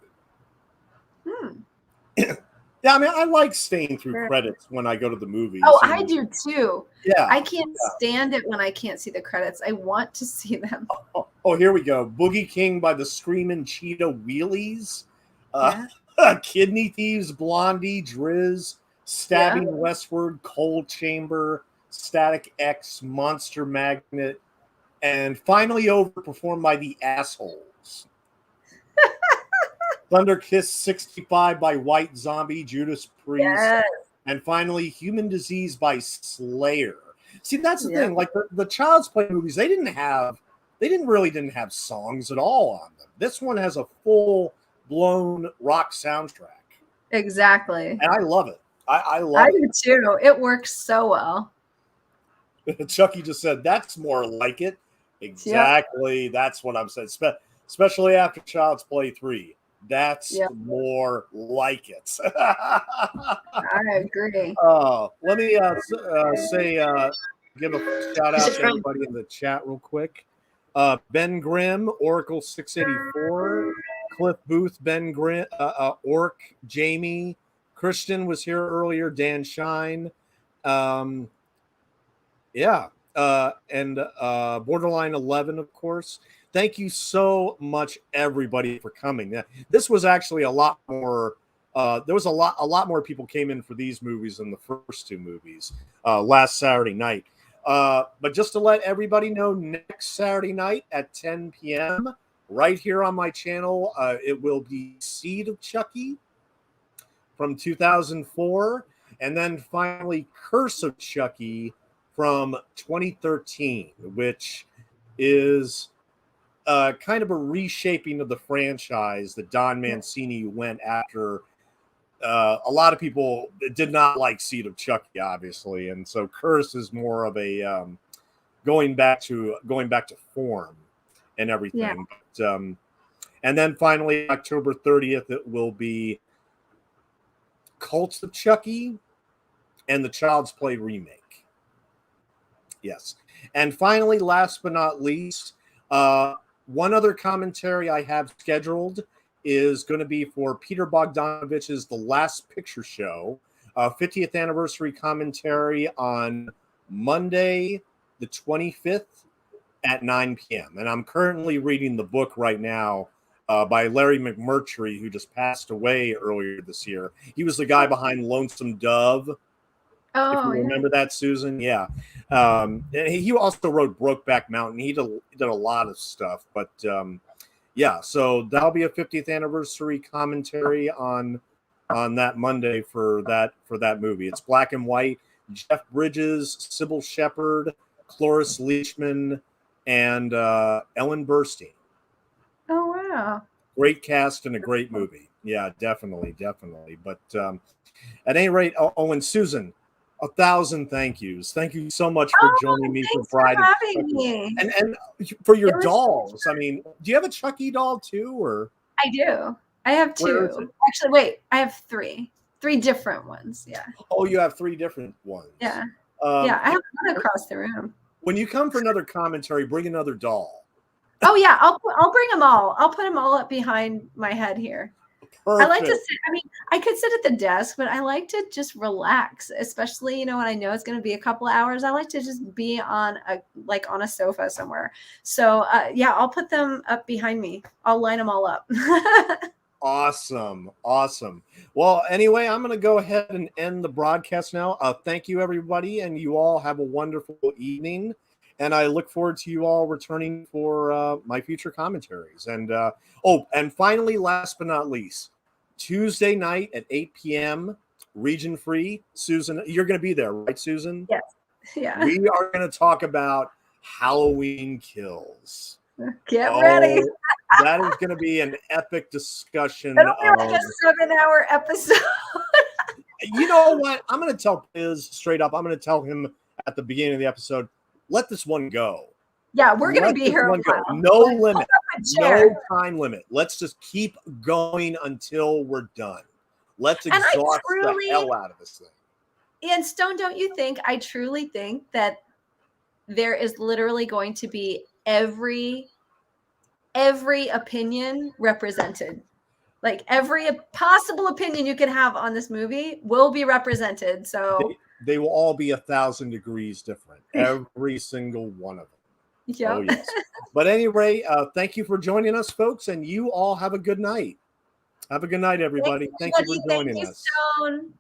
Yeah, I mean, I like staying through credits when I go to the movies. Oh, I do too. Yeah. I can't stand it when I can't see the credits. I want to see them. Oh, here we go. Boogie King by the Screamin' Cheetah Wheelies. Kidney Thieves, Blondie, Drizz, Stabbing Westward, Cold Chamber, Static X, Monster Magnet, and finally overperformed by the Assholes. Thunder Kiss 65 by White Zombie, Judas Priest, and finally Human Disease by Slayer. See, that's the thing. Like the Child's Play movies, they didn't really have songs at all on them. This one has a full-blown rock soundtrack. Exactly. And I love it. I love it. I do too. It works so well. Chucky just said, that's more like it. Exactly. That's what I'm saying. Especially after Child's Play 3. That's more like it. I agree. Let me give a shout out to everybody in the chat real quick. Ben Grimm, Oracle 684, Cliff Booth, Ben Grimm, Orc, Jamie, Christian was here earlier, Dan Shine, and Borderline 11, of course. Thank you so much, everybody, for coming. This was actually a lot more. There was a lot more people came in for these movies than the first two movies last Saturday night. But just to let everybody know, next Saturday night at 10 p.m., right here on my channel, it will be Seed of Chucky from 2004, and then finally Curse of Chucky from 2013, which is kind of a reshaping of the franchise that Don Mancini went after. A lot of people did not like Seed of Chucky, obviously, and so Curse is more of a going back to form and everything. Yeah. But, and then finally, October 30th, it will be Cult of Chucky and the Child's Play remake. Yes, and finally, last but not least, one other commentary I have scheduled is going to be for Peter Bogdanovich's The Last Picture Show, 50th anniversary commentary on Monday, the 25th at 9 p.m. And I'm currently reading the book right now by Larry McMurtry, who just passed away earlier this year. He was the guy behind Lonesome Dove. Oh, if you remember that, Susan. Yeah. And he also wrote Brokeback Mountain. He did a lot of stuff, but yeah, so that'll be a 50th anniversary commentary on that Monday for that movie. It's black and white. Jeff Bridges, Sybil Shepherd, Cloris Leachman, and Ellen Burstyn. Oh, wow. Great cast and a great movie. Yeah, definitely. But at any rate, and Susan, 1,000 thank yous. Thank you so much for joining me for Bride of Chucky. And for your dolls. I mean, do you have a Chucky doll too, or? I do. I have two. Actually, wait, I have three. 3 different ones. Yeah. Oh, you have 3 different ones. Yeah. Yeah, I have one across the room. When you come for another commentary, bring another doll. Oh yeah, I'll bring them all. I'll put them all up behind my head here. Perfect. I like to sit. I mean, I could sit at the desk, but I like to just relax, especially, when I know it's going to be a couple of hours. I like to just be on a sofa somewhere. So yeah, I'll put them up behind me. I'll line them all up. Awesome. Well, anyway, I'm going to go ahead and end the broadcast now. Thank you, everybody, and you all have a wonderful evening. And I look forward to you all returning for my future commentaries. And and finally, last but not least, Tuesday night at 8 p.m., region free. Susan, you're going to be there, right, Susan? Yes. Yeah. We are going to talk about Halloween Kills. Get ready. That is going to be an epic discussion. It'll be like a 7-hour episode. You know what? I'm going to tell Piz straight up. I'm going to tell him at the beginning of the episode, let this one go. Yeah, we're going to be here a while. No limit. chair. no time limit. Let's just keep going until we're done. Let's And I exhaust truly- the hell out of this thing. And Stone, don't you think? I truly think that there is literally going to be every opinion represented. Like every possible opinion you could have on this movie will be represented. So they will all be 1,000 degrees different. Every single one of them. Yep. Oh, yes. But anyway, thank you for joining us, folks, and you all have a good night. Have a good night, everybody. Thank you for joining us. Stone.